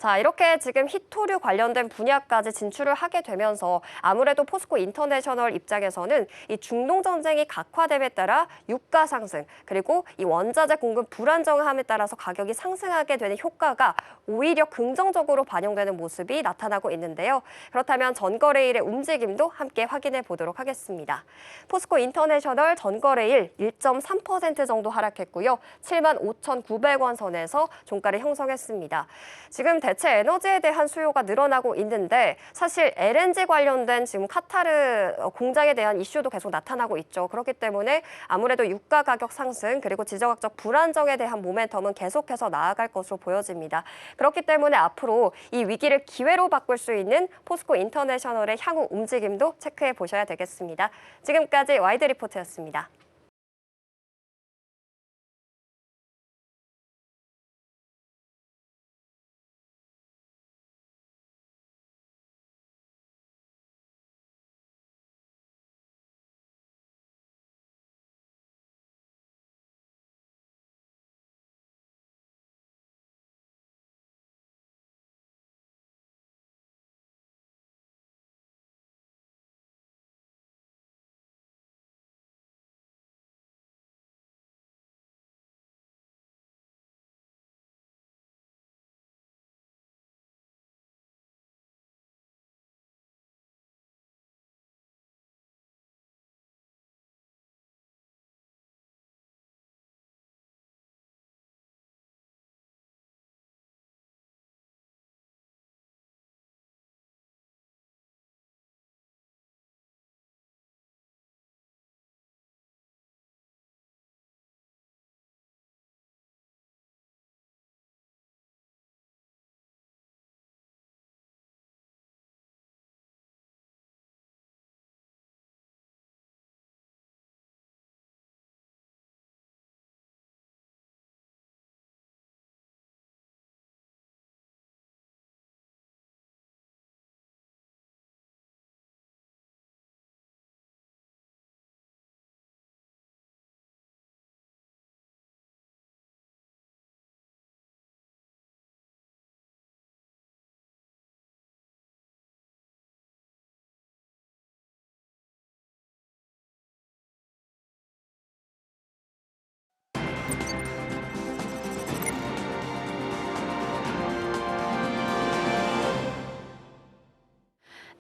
자, 이렇게 지금 히토류 관련된 분야까지 진출을 하게 되면서 아무래도 포스코 인터내셔널 입장에서는 이 중동 전쟁이 각화됨에 따라 유가 상승, 그리고 이 원자재 공급 불안정함에 따라서 가격이 상승하게 되는 효과가 오히려 긍정적으로 반영되는 모습이 나타나고 있는데요. 그렇다면 전거래일의 움직임도 함께 확인해 보도록 하겠습니다. 포스코 인터내셔널 전거래일 1.3% 정도 하락했고요. 75,900원 선에서 종가를 형성했습니다. 지금 대체 에너지에 대한 수요가 늘어나고 있는데 사실 LNG 관련된 지금 카타르 공장에 대한 이슈도 계속 나타나고 있죠. 그렇기 때문에 아무래도 유가 가격 상승 그리고 지정학적 불안정에 대한 모멘텀은 계속해서 나아갈 것으로 보여집니다. 그렇기 때문에 앞으로 이 위기를 기회로 바꿀 수 있는 포스코 인터내셔널의 향후 움직임도 체크해 보셔야 되겠습니다. 지금까지 와이드 리포트였습니다.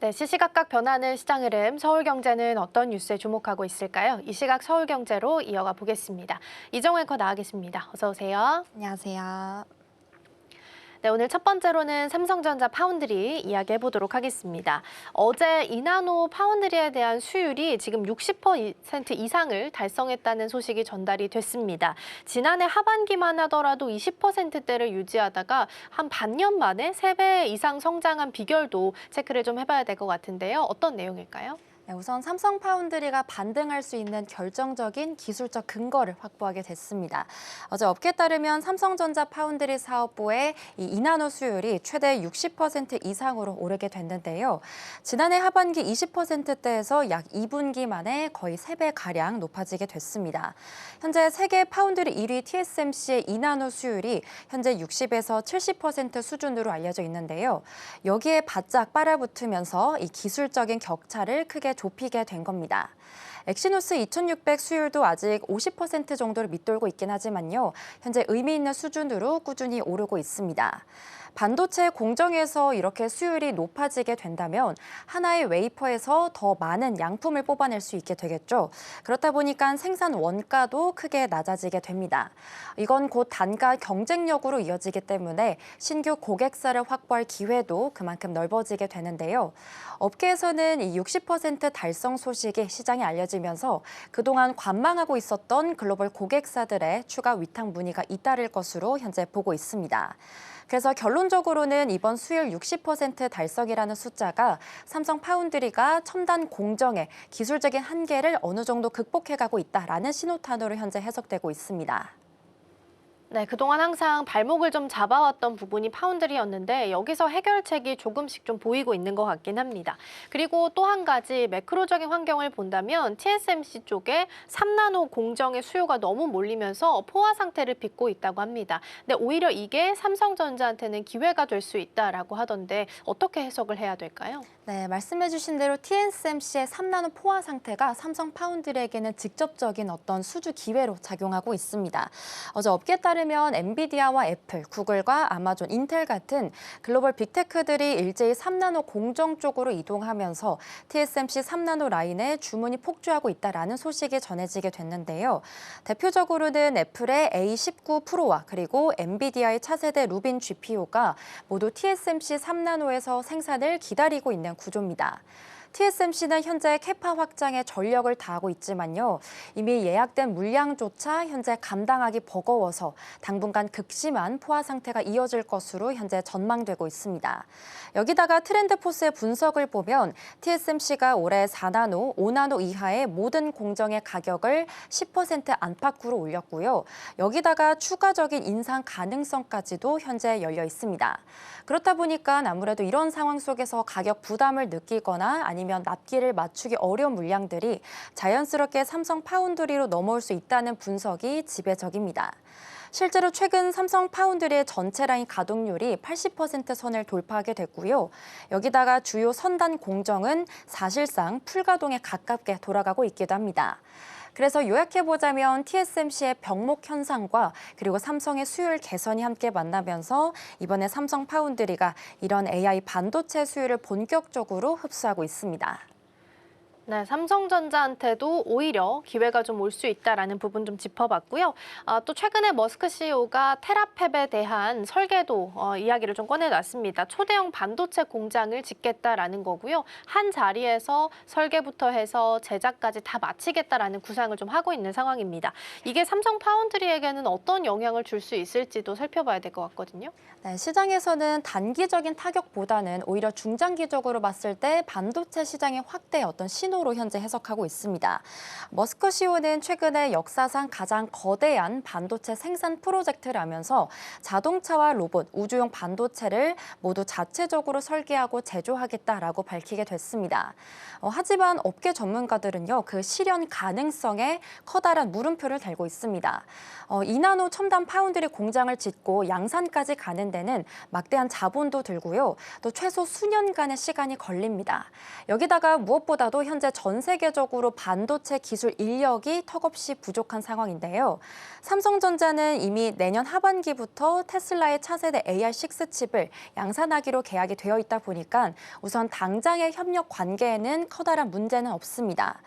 네, 시시각각 변하는 시장 흐름, 서울경제는 어떤 뉴스에 주목하고 있을까요? 이 시각 서울경제로 이어가 보겠습니다. 이정우 앵커 나와 계십니다. 어서 오세요. 안녕하세요. 네, 오늘 첫 번째로는 삼성전자 파운드리 이야기해 보도록 하겠습니다. 어제 이나노 파운드리에 대한 수율이 지금 60% 이상을 달성했다는 소식이 전달이 됐습니다. 지난해 하반기만 하더라도 20%대를 유지하다가 한 반년 만에 3배 이상 성장한 비결도 체크를 좀 해봐야 될 것 같은데요. 어떤 내용일까요? 우선 삼성 파운드리가 반등할 수 있는 결정적인 기술적 근거를 확보하게 됐습니다. 어제 업계에 따르면 삼성전자 파운드리 사업부의 이 이나노 수율이 최대 60% 이상으로 오르게 됐는데요. 지난해 하반기 20%대에서 약 2분기 만에 거의 3배가량 높아지게 됐습니다. 현재 세계 파운드리 1위 TSMC의 이나노 수율이 현재 60에서 70% 수준으로 알려져 있는데요. 여기에 바짝 빨아붙으면서 이 기술적인 격차를 크게 좁히게 된 겁니다. 엑시노스 2600 수율도 아직 50% 정도를 밑돌고 있긴 하지만요. 현재 의미 있는 수준으로 꾸준히 오르고 있습니다. 반도체 공정에서 이렇게 수율이 높아지게 된다면 하나의 웨이퍼에서 더 많은 양품을 뽑아낼 수 있게 되겠죠. 그렇다 보니까 생산 원가도 크게 낮아지게 됩니다. 이건 곧 단가 경쟁력으로 이어지기 때문에 신규 고객사를 확보할 기회도 그만큼 넓어지게 되는데요. 업계에서는 이 60% 달성 소식이 시장에 알려지면서 그동안 관망하고 있었던 글로벌 고객사들의 추가 위탁 문의가 잇따를 것으로 현재 보고 있습니다. 그래서 결론적으로는 이번 수율 60% 달성이라는 숫자가 삼성 파운드리가 첨단 공정의 기술적인 한계를 어느 정도 극복해가고 있다라는 신호탄으로 현재 해석되고 있습니다. 네, 그동안 항상 발목을 좀 잡아왔던 부분이 파운드리였는데 여기서 해결책이 조금씩 좀 보이고 있는 것 같긴 합니다. 그리고 또 한 가지 매크로적인 환경을 본다면 TSMC 쪽에 3나노 공정의 수요가 너무 몰리면서 포화 상태를 빚고 있다고 합니다. 근데 오히려 이게 삼성전자한테는 기회가 될 수 있다라고 하던데 어떻게 해석을 해야 될까요? 네, 말씀해주신 대로 TSMC의 3나노 포화 상태가 삼성 파운드리에게는 직접적인 어떤 수주 기회로 작용하고 있습니다. 어제 업계에 따르면 엔비디아와 애플, 구글과 아마존, 인텔 같은 글로벌 빅테크들이 일제히 3나노 공정 쪽으로 이동하면서 TSMC 3나노 라인에 주문이 폭주하고 있다라는 소식이 전해지게 됐는데요. 대표적으로는 애플의 A19 프로와 그리고 엔비디아의 차세대 루빈 GPU가 모두 TSMC 3나노에서 생산을 기다리고 있는 구조입니다. TSMC는 현재 캐파 확장에 전력을 다하고 있지만요. 이미 예약된 물량조차 현재 감당하기 버거워서 당분간 극심한 포화 상태가 이어질 것으로 현재 전망되고 있습니다. 여기다가 트렌드포스의 분석을 보면 TSMC가 올해 4나노, 5나노 이하의 모든 공정의 가격을 10% 안팎으로 올렸고요. 여기다가 추가적인 인상 가능성까지도 현재 열려 있습니다. 그렇다 보니까 아무래도 이런 상황 속에서 가격 부담을 느끼거나 아니면 납기를 맞추기 어려운 물량들이 자연스럽게 삼성 파운드리로 넘어올 수 있다는 분석이 지배적입니다. 실제로 최근 삼성 파운드리의 전체 라인 가동률이 80% 선을 돌파하게 됐고요. 여기다가 주요 선단 공정은 사실상 풀가동에 가깝게 돌아가고 있기도 합니다. 그래서 요약해보자면 TSMC의 병목 현상과 그리고 삼성의 수요율 개선이 함께 만나면서 이번에 삼성 파운드리가 이런 AI 반도체 수요를 본격적으로 흡수하고 있습니다. 네, 삼성전자한테도 오히려 기회가 좀 올 수 있다라는 부분 좀 짚어봤고요. 또 최근에 머스크 CEO가 테라팹에 대한 설계도 이야기를 좀 꺼내놨습니다. 초대형 반도체 공장을 짓겠다라는 거고요. 한 자리에서 설계부터 해서 제작까지 다 마치겠다라는 구상을 좀 하고 있는 상황입니다. 이게 삼성 파운드리에게는 어떤 영향을 줄 수 있을지도 살펴봐야 될 것 같거든요. 네, 시장에서는 단기적인 타격보다는 오히려 중장기적으로 봤을 때 반도체 시장의 확대의 어떤 신호로 현재 해석하고 있습니다. 머스크 CEO는 최근에 역사상 가장 거대한 반도체 생산 프로젝트를 하면서 자동차와 로봇, 우주용 반도체를 모두 자체적으로 설계하고 제조하겠다라고 밝히게 됐습니다. 하지만 업계 전문가들은요, 그 실현 가능성에 커다란 물음표를 달고 있습니다. 2나노 첨단 파운드리 공장을 짓고 양산까지 가는 데는 막대한 자본도 들고요. 또 최소 수년간의 시간이 걸립니다. 여기다가 무엇보다도 현재 전 세계적으로 반도체 기술 인력이 턱없이 부족한 상황인데요. 삼성전자는 이미 내년 하반기부터 테슬라의 차세대 AR6 칩을 양산하기로 계약이 되어 있다 보니까 우선 당장의 협력 관계에는 커다란 문제는 없습니다.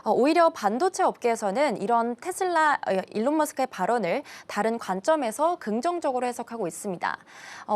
오히려 반도체 업계에서는 이런 테슬라 일론 머스크의 발언을 다른 관점에서 긍정적으로 해석하고 있습니다.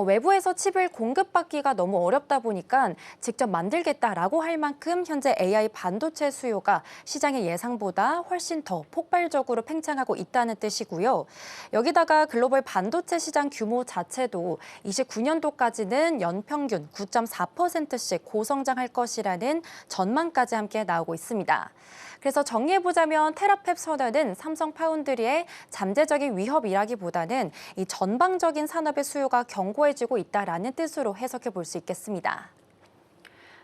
외부에서 칩을 공급받기가 너무 어렵다 보니까 직접 만들겠다라고 할 만큼 현재 AI 반도체 수요가 시장의 예상보다 훨씬 더 폭발적으로 팽창하고 있다는 뜻이고요. 여기다가 글로벌 반도체 시장 규모 자체도 29년도까지는 연평균 9.4%씩 고성장할 것이라는 전망까지 함께 나오고 있습니다. 그래서 정리해보자면 테라팹 선언은 삼성 파운드리의 잠재적인 위협이라기보다는 이 전방적인 산업의 수요가 견고해지고 있다라는 뜻으로 해석해 볼 수 있겠습니다.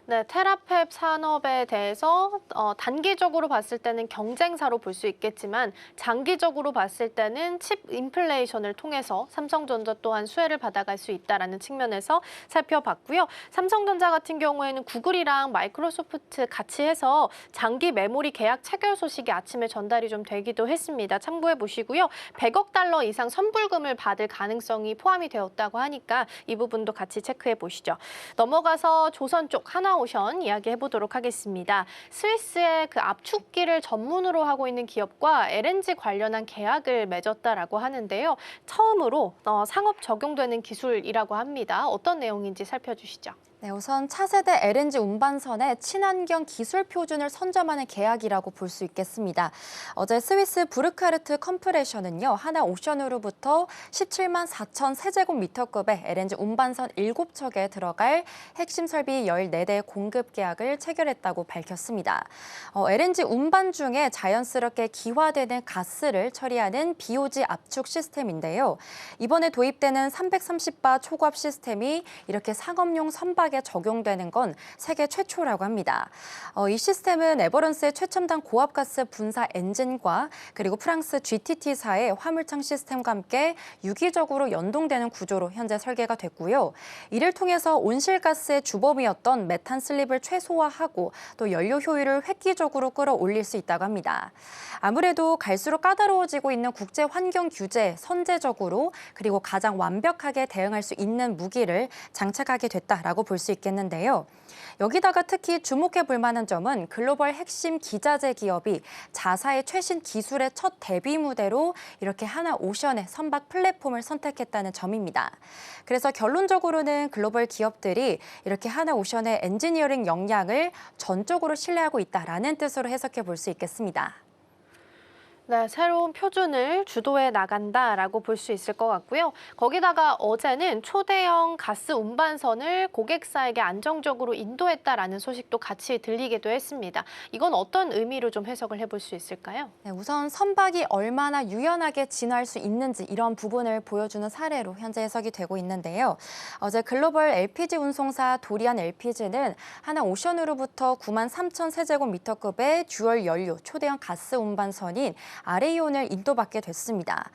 네, 테라팹 산업에 대해서 단기적으로 봤을 때는 경쟁사로 볼 수 있겠지만 장기적으로 봤을 때는 칩 인플레이션을 통해서 삼성전자 또한 수혜를 받아갈 수 있다는 측면에서 살펴봤고요. 삼성전자 같은 경우에는 구글이랑 마이크로소프트 같이 해서 장기 메모리 계약 체결 소식이 아침에 전달이 좀 되기도 했습니다. 참고해 보시고요. 100억 달러 이상 선불금을 받을 가능성이 포함이 되었다고 하니까 이 부분도 같이 체크해 보시죠. 넘어가서 조선 쪽 하나오션 이야기해 보도록 하겠습니다. 스위스의 그 압축기를 전문으로 하고 있는 기업과 LNG 관련한 계약을 맺었다라고 하는데요. 처음으로 상업 적용되는 기술이라고 합니다. 어떤 내용인지 살펴주시죠. 네, 우선 차세대 LNG 운반선의 친환경 기술 표준을 선점하는 계약이라고 볼 수 있겠습니다. 어제 스위스 부르카르트 컴프레션은요, 하나오션으로부터 17만 4천 세제곱미터급의 LNG 운반선 7척에 들어갈 핵심 설비 14대 공급 계약을 체결했다고 밝혔습니다. LNG 운반 중에 자연스럽게 기화되는 가스를 처리하는 BOG 압축 시스템인데요. 이번에 도입되는 330바 초고압 시스템이 이렇게 상업용 선박에 적용되는 건 세계 최초라고 합니다. 이 시스템은 에버런스의 최첨단 고압가스 분사 엔진과 그리고 프랑스 GTT사의 화물창 시스템과 함께 유기적으로 연동되는 구조로 현재 설계가 됐고요. 이를 통해서 온실가스의 주범이었던 메탄 슬립을 최소화하고 또 연료 효율을 획기적으로 끌어올릴 수 있다고 합니다. 아무래도 갈수록 까다로워지고 있는 국제 환경 규제에 선제적으로 그리고 가장 완벽하게 대응할 수 있는 무기를 장착하게 됐다라고 볼 수 있겠는데요. 여기다가 특히 주목해 볼 만한 점은 글로벌 핵심 기자재 기업이 자사의 최신 기술의 첫 데뷔 무대로 이렇게 하나오션의 선박 플랫폼을 선택했다는 점입니다. 그래서 결론적으로는 글로벌 기업들이 이렇게 하나오션의 엔지니어링 역량을 전적으로 신뢰하고 있다라는 뜻으로 해석해 볼 수 있겠습니다. 네, 새로운 표준을 주도해 나간다라고 볼 수 있을 것 같고요. 거기다가 어제는 초대형 가스 운반선을 고객사에게 안정적으로 인도했다라는 소식도 같이 들리기도 했습니다. 이건 어떤 의미로 좀 해석을 해볼 수 있을까요? 네, 우선 선박이 얼마나 유연하게 진화할 수 있는지 이런 부분을 보여주는 사례로 현재 해석이 되고 있는데요. 어제 글로벌 LPG 운송사 도리안 LPG는 하나오션으로부터 9만 3천 세제곱미터급의 듀얼 연료 초대형 가스 운반선인 아레이온을 인도받게 됐습니다.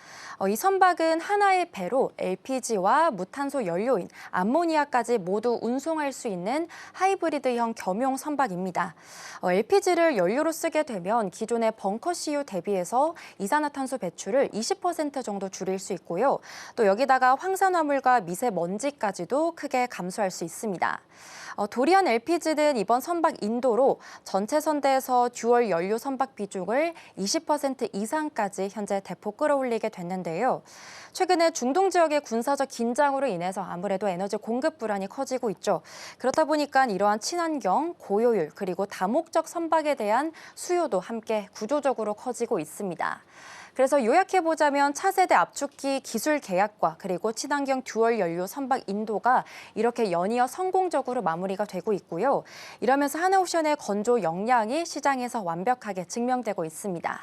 이 선박은 하나의 배로 LPG와 무탄소 연료인 암모니아까지 모두 운송할 수 있는 하이브리드형 겸용 선박입니다. LPG를 연료로 쓰게 되면 기존의 벙커 CU 대비해서 이산화탄소 배출을 20% 정도 줄일 수 있고요. 또 여기다가 황산화물과 미세먼지까지도 크게 감소할 수 있습니다. 도리안 LPG는 이번 선박 인도로 전체 선대에서 듀얼 연료 선박 비중을 20% 이상까지 현재 대폭 끌어올리게 됐는데요. 최근에 중동 지역의 군사적 긴장으로 인해서 아무래도 에너지 공급 불안이 커지고 있죠. 그렇다 보니까 이러한 친환경, 고효율, 그리고 다목적 선박에 대한 수요도 함께 구조적으로 커지고 있습니다. 그래서 요약해보자면 차세대 압축기 기술 계약과 그리고 친환경 듀얼 연료 선박 인도가 이렇게 연이어 성공적으로 마무리가 되고 있고요. 이러면서 하나오션의 건조 역량이 시장에서 완벽하게 증명되고 있습니다.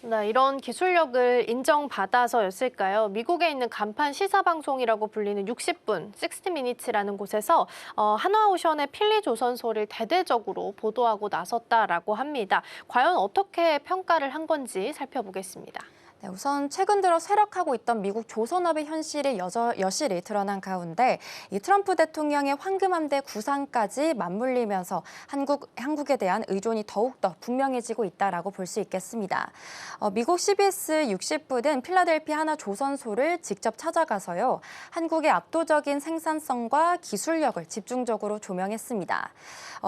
네, 이런 기술력을 인정받아서였을까요? 미국에 있는 간판 시사방송이라고 불리는 60분, 60minutes라는 곳에서 하나오션의 필리 조선소를 대대적으로 보도하고 나섰다라고 합니다. 과연 어떻게 평가를 한 건지 살펴보겠습니다. 네, 우선 최근 들어 쇠락하고 있던 미국 조선업의 현실이 여실히 드러난 가운데 이 트럼프 대통령의 황금함대 구상까지 맞물리면서 한국에 대한 의존이 더욱더 분명해지고 있다라고 볼 수 있겠습니다. 미국 CBS 60분은 필라델피아 하나조선소를 직접 찾아가서요. 한국의 압도적인 생산성과 기술력을 집중적으로 조명했습니다.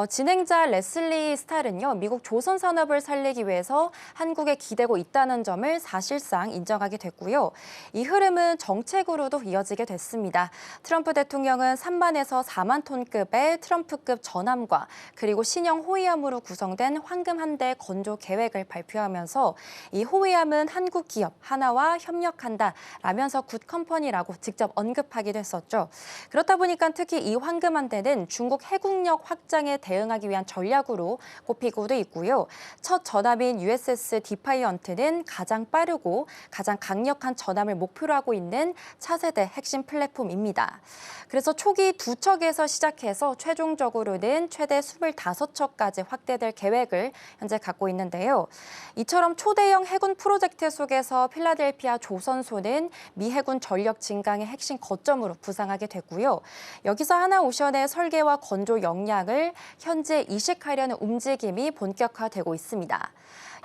진행자 레슬리 스탈은요. 미국 조선 산업을 살리기 위해서 한국에 기대고 있다는 점을 사실상 인정하게 됐고요. 이 흐름은 정책으로도 이어지게 됐습니다. 트럼프 대통령은 3만에서 4만 톤급의 트럼프급 전함과 그리고 신형 호위함으로 구성된 황금 한 대 건조 계획을 발표하면서 이 호위함은 한국 기업 하나와 협력한다라면서 굿컴퍼니라고 직접 언급하기도 했었죠. 그렇다 보니까 특히 이 황금 한 대는 중국 해군력 확장에 대응하기 위한 전략으로 꼽히고도 있고요. 첫 전함인 USS 디파이언트는 가장 빠르고 가장 강력한 전함을 목표로 하고 있는 차세대 핵심 플랫폼입니다. 그래서 초기 2척에서 시작해서 최종적으로는 최대 25척까지 확대될 계획을 현재 갖고 있는데요. 이처럼 초대형 해군 프로젝트 속에서 필라델피아 조선소는 미 해군 전력 증강의 핵심 거점으로 부상하게 됐고요. 여기서 하나오션의 설계와 건조 역량을 현재 이식하려는 움직임이 본격화되고 있습니다.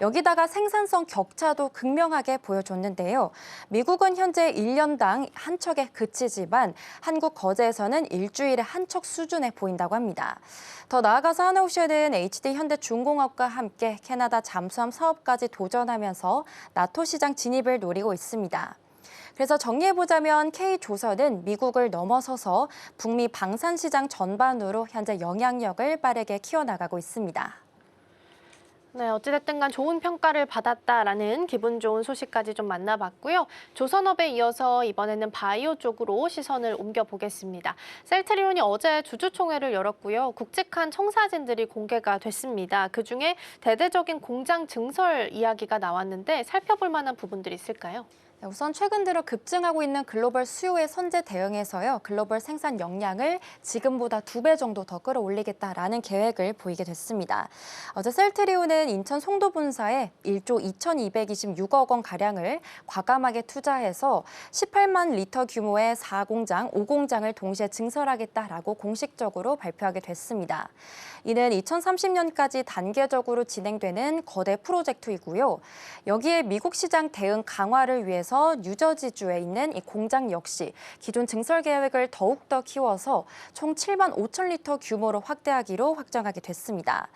여기다가 생산성 격차도 극명하게 보여줬는데요. 미국은 현재 1년당 한 척에 그치지만 한국 거제에서는 일주일에 한 척 수준에 보인다고 합니다. 더 나아가서 하나오션은 HD 현대중공업과 함께 캐나다 잠수함 사업까지 도전하면서 나토 시장 진입을 노리고 있습니다. 그래서 정리해보자면 K조선은 미국을 넘어서서 북미 방산시장 전반으로 현재 영향력을 빠르게 키워나가고 있습니다. 네, 어찌됐든 간 좋은 평가를 받았다라는 기분 좋은 소식까지 좀 만나봤고요. 조선업에 이어서 이번에는 바이오 쪽으로 시선을 옮겨보겠습니다. 셀트리온이 어제 주주총회를 열었고요. 굵직한 청사진들이 공개가 됐습니다. 그중에 대대적인 공장 증설 이야기가 나왔는데 살펴볼 만한 부분들이 있을까요? 우선 최근 들어 급증하고 있는 글로벌 수요에 선제 대응해서요. 글로벌 생산 역량을 지금보다 2배 정도 더 끌어올리겠다라는 계획을 보이게 됐습니다. 어제 셀트리온은 인천 송도 본사에 1조 2,226억 원 가량을 과감하게 투자해서 18만 리터 규모의 4공장, 5공장을 동시에 증설하겠다라고 공식적으로 발표하게 됐습니다. 이는 2030년까지 단계적으로 진행되는 거대 프로젝트이고요. 여기에 미국 시장 대응 강화를 위해서 뉴저지주에 있는 이 공장 역시 기존 증설 계획을 더욱더 키워서 총 7만 5천 리터 규모로 확대하기로 확정하게 됐습니다.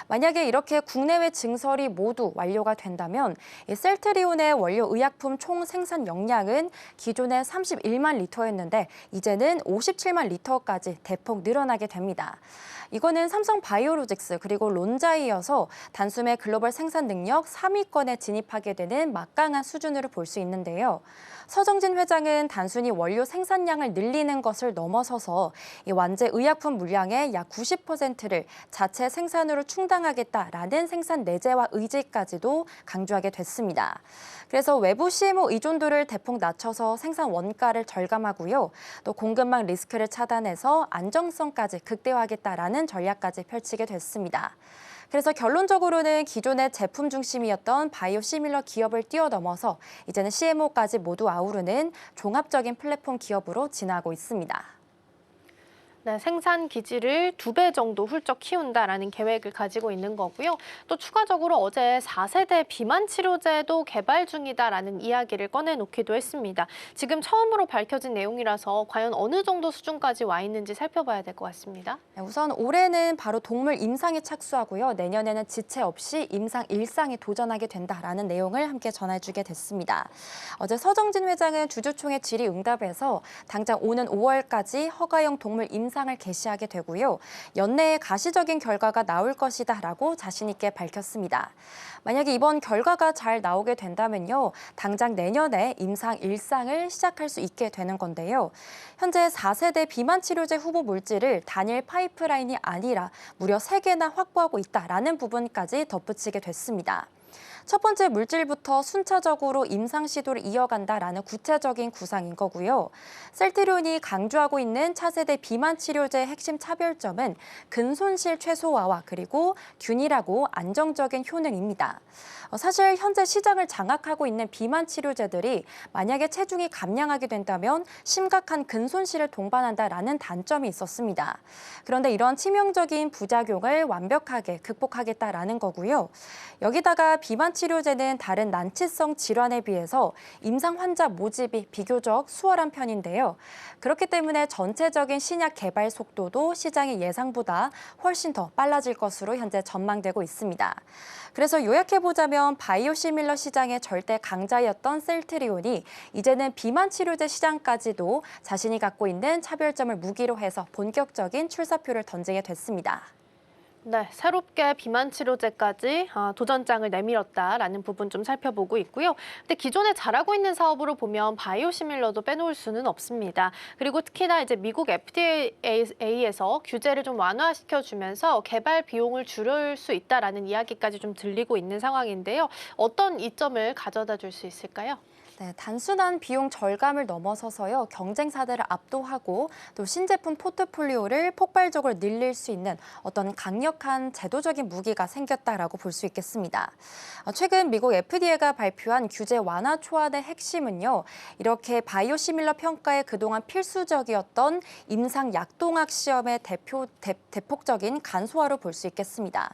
만약에 이렇게 국내외 증설이 모두 완료가 된다면 이 셀트리온의 원료 의약품 총 생산 역량은 기존에 31만 리터였는데 이제는 57만 리터까지 대폭 늘어나게 됩니다. 이거는 삼성 바이오로직스 그리고 론자에 이어서 단숨에 글로벌 생산 능력 3위권에 진입하게 되는 막강한 수준으로 볼 수 있는데요. 서정진 회장은 단순히 원료 생산량을 늘리는 것을 넘어서서 이 완제 의약품 물량의 약 90%를 자체 생산으로 충당하겠다라는 생산 내재와 의지까지도 강조하게 됐습니다. 그래서 외부 CMO 의존도를 대폭 낮춰서 생산 원가를 절감하고요. 또 공급망 리스크를 차단해서 안정성까지 극대화하겠다라는 전략까지 펼치게 됐습니다. 그래서 결론적으로는 기존의 제품 중심이었던 바이오 시밀러 기업을 뛰어넘어서 이제는 CMO까지 모두 아우르는 종합적인 플랫폼 기업으로 진화하고 있습니다. 네, 생산 기지를 2배 정도 훌쩍 키운다라는 계획을 가지고 있는 거고요. 또 추가적으로 어제 4세대 비만 치료제도 개발 중이다라는 이야기를 꺼내놓기도 했습니다. 지금 처음으로 밝혀진 내용이라서 과연 어느 정도 수준까지 와 있는지 살펴봐야 될 것 같습니다. 우선 올해는 바로 동물 임상에 착수하고요. 내년에는 지체 없이 임상 1상에 도전하게 된다라는 내용을 함께 전해주게 됐습니다. 어제 서정진 회장은 주주총회 질의응답에서 당장 오는 5월까지 허가용 동물 임상을 개시하게 되고요. 연내에 가시적인 결과가 나올 것이다라고 자신 있게 밝혔습니다. 만약에 이번 결과가 잘 나오게 된다면요. 당장 내년에 임상 1상을 시작할 수 있게 되는 건데요. 현재 4세대 비만 치료제 후보 물질을 단일 파이프라인이 아니라 무려 3개나 확보하고 있다라는 부분까지 덧붙이게 됐습니다. 첫 번째 물질부터 순차적으로 임상 시도를 이어간다라는 구체적인 구상인 거고요. 셀트리온이 강조하고 있는 차세대 비만 치료제의 핵심 차별점은 근손실 최소화와 그리고 균일하고 안정적인 효능입니다. 사실 현재 시장을 장악하고 있는 비만 치료제들이 만약에 체중이 감량하게 된다면 심각한 근손실을 동반한다라는 단점이 있었습니다. 그런데 이런 치명적인 부작용을 완벽하게 극복하겠다라는 거고요. 여기다가 비만 치료제는 다른 난치성 질환에 비해서 임상 환자 모집이 비교적 수월한 편인데요. 그렇기 때문에 전체적인 신약 개발 속도도 시장의 예상보다 훨씬 더 빨라질 것으로 현재 전망되고 있습니다. 그래서 요약해보자면 바이오시밀러 시장의 절대 강자였던 셀트리온이 이제는 비만 치료제 시장까지도 자신이 갖고 있는 차별점을 무기로 해서 본격적인 출사표를 던지게 됐습니다. 네, 새롭게 비만 치료제까지 도전장을 내밀었다라는 부분 좀 살펴보고 있고요. 근데 기존에 잘하고 있는 사업으로 보면 바이오시밀러도 빼놓을 수는 없습니다. 그리고 특히나 이제 미국 FDA에서 규제를 좀 완화시켜주면서 개발 비용을 줄일 수 있다라는 이야기까지 좀 들리고 있는 상황인데요. 어떤 이점을 가져다 줄 수 있을까요? 네, 단순한 비용 절감을 넘어서서요, 경쟁사들을 압도하고 또 신제품 포트폴리오를 폭발적으로 늘릴 수 있는 어떤 강력한 제도적인 무기가 생겼다라고 볼 수 있겠습니다. 최근 미국 FDA가 발표한 규제 완화 초안의 핵심은요, 이렇게 바이오시밀러 평가에 그동안 필수적이었던 임상 약동학 시험의 대폭적인 간소화로 볼 수 있겠습니다.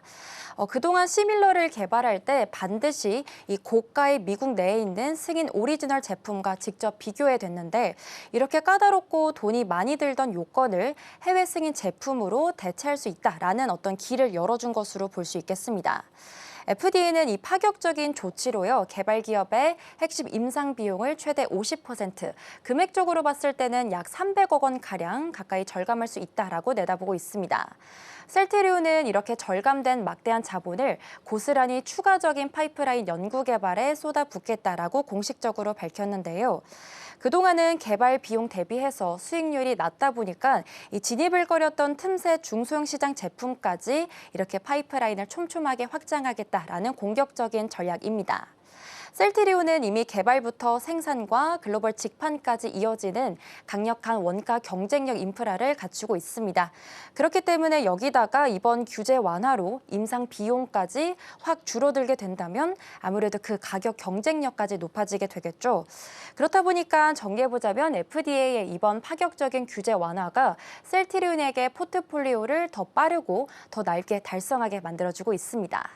그동안 시밀러를 개발할 때 반드시 이 고가의 미국 내에 있는 승인 오리지널 제품과 직접 비교해 됐는데 이렇게 까다롭고 돈이 많이 들던 요건을 해외 승인 제품으로 대체할 수 있다라는 어떤 길을 열어준 것으로 볼 수 있겠습니다. FDA는 이 파격적인 조치로요, 개발 기업의 핵심 임상 비용을 최대 50%, 금액적으로 봤을 때는 약 300억 원 가량 가까이 절감할 수 있다라고 내다보고 있습니다. 셀트리온은 이렇게 절감된 막대한 자본을 고스란히 추가적인 파이프라인 연구 개발에 쏟아붓겠다라고 공식적으로 밝혔는데요. 그동안은 개발 비용 대비해서 수익률이 낮다 보니까 이 진입을 꺼렸던 틈새 중소형 시장 제품까지 이렇게 파이프라인을 촘촘하게 확장하겠다라는 공격적인 전략입니다. 셀트리온은 이미 개발부터 생산과 글로벌 직판까지 이어지는 강력한 원가 경쟁력 인프라를 갖추고 있습니다. 그렇기 때문에 여기다가 이번 규제 완화로 임상 비용까지 확 줄어들게 된다면 아무래도 그 가격 경쟁력까지 높아지게 되겠죠. 그렇다 보니까 정리해보자면 FDA의 이번 파격적인 규제 완화가 셀트리온에게 포트폴리오를 더 빠르고 더 넓게 달성하게 만들어주고 있습니다.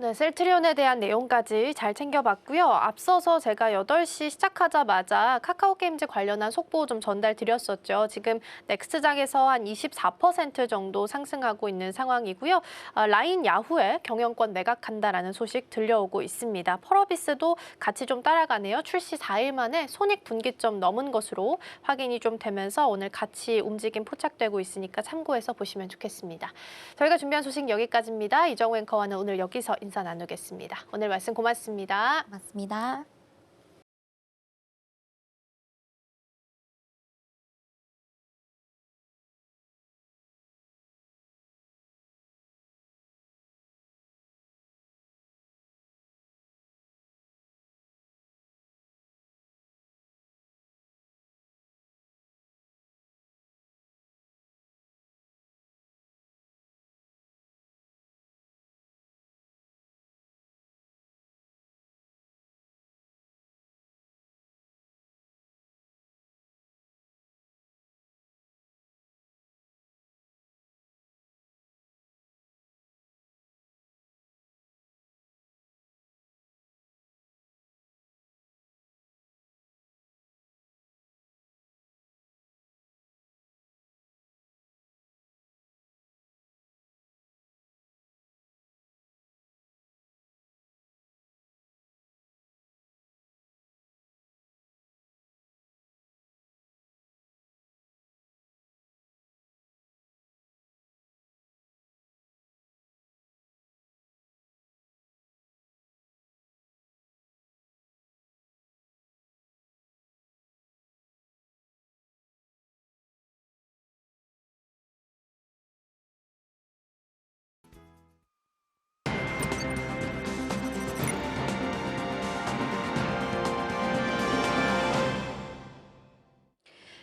네, 셀트리온에 대한 내용까지 잘 챙겨봤고요. 앞서서 제가 8시 시작하자마자 카카오게임즈 관련한 속보 좀 전달드렸었죠. 지금 넥스트장에서 한 24% 정도 상승하고 있는 상황이고요. 라인 야후에 경영권 매각한다라는 소식 들려오고 있습니다. 펄어비스도 같이 좀 따라가네요. 출시 4일 만에 손익 분기점 넘은 것으로 확인이 좀 되면서 오늘 같이 움직임 포착되고 있으니까 참고해서 보시면 좋겠습니다. 저희가 준비한 소식 여기까지입니다. 이정우 앵커와는 오늘 여기서 인사 나누겠습니다. 오늘 말씀 고맙습니다. 맞습니다.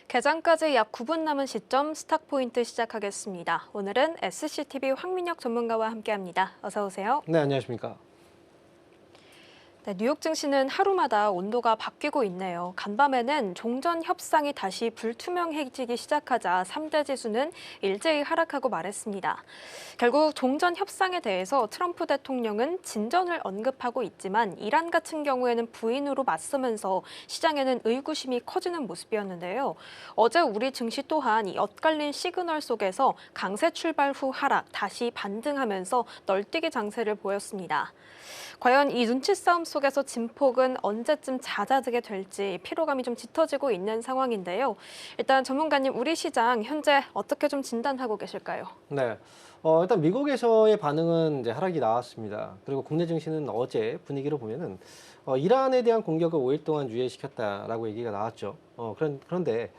개장까지 약 9분 남은 시점 스탁포인트 시작하겠습니다. 오늘은 SCTV 황민혁 전문가와 함께합니다. 어서 오세요. 네, 안녕하십니까. 네, 뉴욕 증시는 하루마다 온도가 바뀌고 있네요. 간밤에는 종전 협상이 다시 불투명해지기 시작하자 3대 지수는 일제히 하락하고 말했습니다. 결국 종전 협상에 대해서 트럼프 대통령은 진전을 언급하고 있지만 이란 같은 경우에는 부인으로 맞서면서 시장에는 의구심이 커지는 모습이었는데요. 어제 우리 증시 또한 이 엇갈린 시그널 속에서 강세 출발 후 하락, 다시 반등하면서 널뛰기 장세를 보였습니다. 과연 이 눈치 싸움 속에서 진폭은 언제쯤 잦아들게 될지 피로감이 좀 짙어지고 있는 상황인데요. 일단 전문가님, 우리 시장 현재 어떻게 좀 진단하고 계실까요? 네, 일단 미국에서의 반응은 이제 하락이 나왔습니다. 그리고 국내 증시는 어제 분위기로 보면은 이란에 대한 공격을 5일 동안 유예시켰다라고 얘기가 나왔죠. 그런데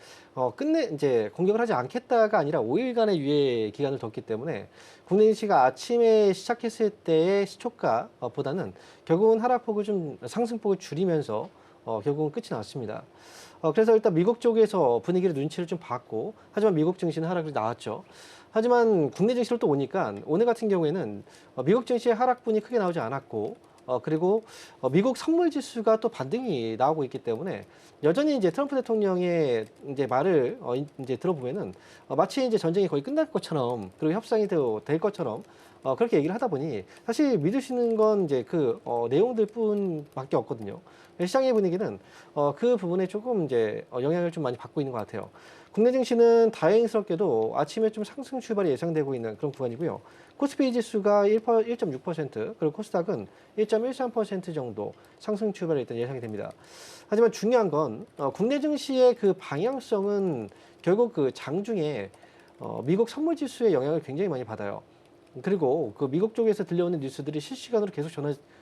끝내 이제 공격을 하지 않겠다가 아니라 5일간의 유예 기간을 뒀기 때문에 국내 증시가 아침에 시작했을 때의 시초가보다는 결국은 하락폭을 좀 상승폭을 줄이면서 결국은 끝이 났습니다. 그래서 일단 미국 쪽에서 분위기를 눈치를 좀 봤고, 하지만 미국 증시는 하락이 나왔죠. 하지만 국내 증시로 또 오니까 오늘 같은 경우에는 미국 증시의 하락분이 크게 나오지 않았고, 그리고 미국 선물 지수가 또 반등이 나오고 있기 때문에 여전히 이제 트럼프 대통령의 이제 말을 이제 들어보면은 마치 이제 전쟁이 거의 끝날 것처럼, 그리고 협상이 될 것처럼 그렇게 얘기를 하다 보니 사실 믿으시는 건 이제 그 내용들뿐밖에 없거든요. 시장의 분위기는 그 부분에 조금 이제 영향을 좀 많이 받고 있는 것 같아요. 국내 증시는 다행스럽게도 아침에 좀 상승 출발이 예상되고 있는 그런 구간이고요. 코스피 지수가 1.6%, 그리고 코스닥은 1.13% 정도 상승 출발이 일단 예상이 됩니다. 하지만 중요한 건 국내 증시의 그 방향성은 결국 그 장중에 미국 선물 지수의 영향을 굉장히 많이 받아요. 그리고 그 미국 쪽에서 들려오는 뉴스들이 실시간으로 계속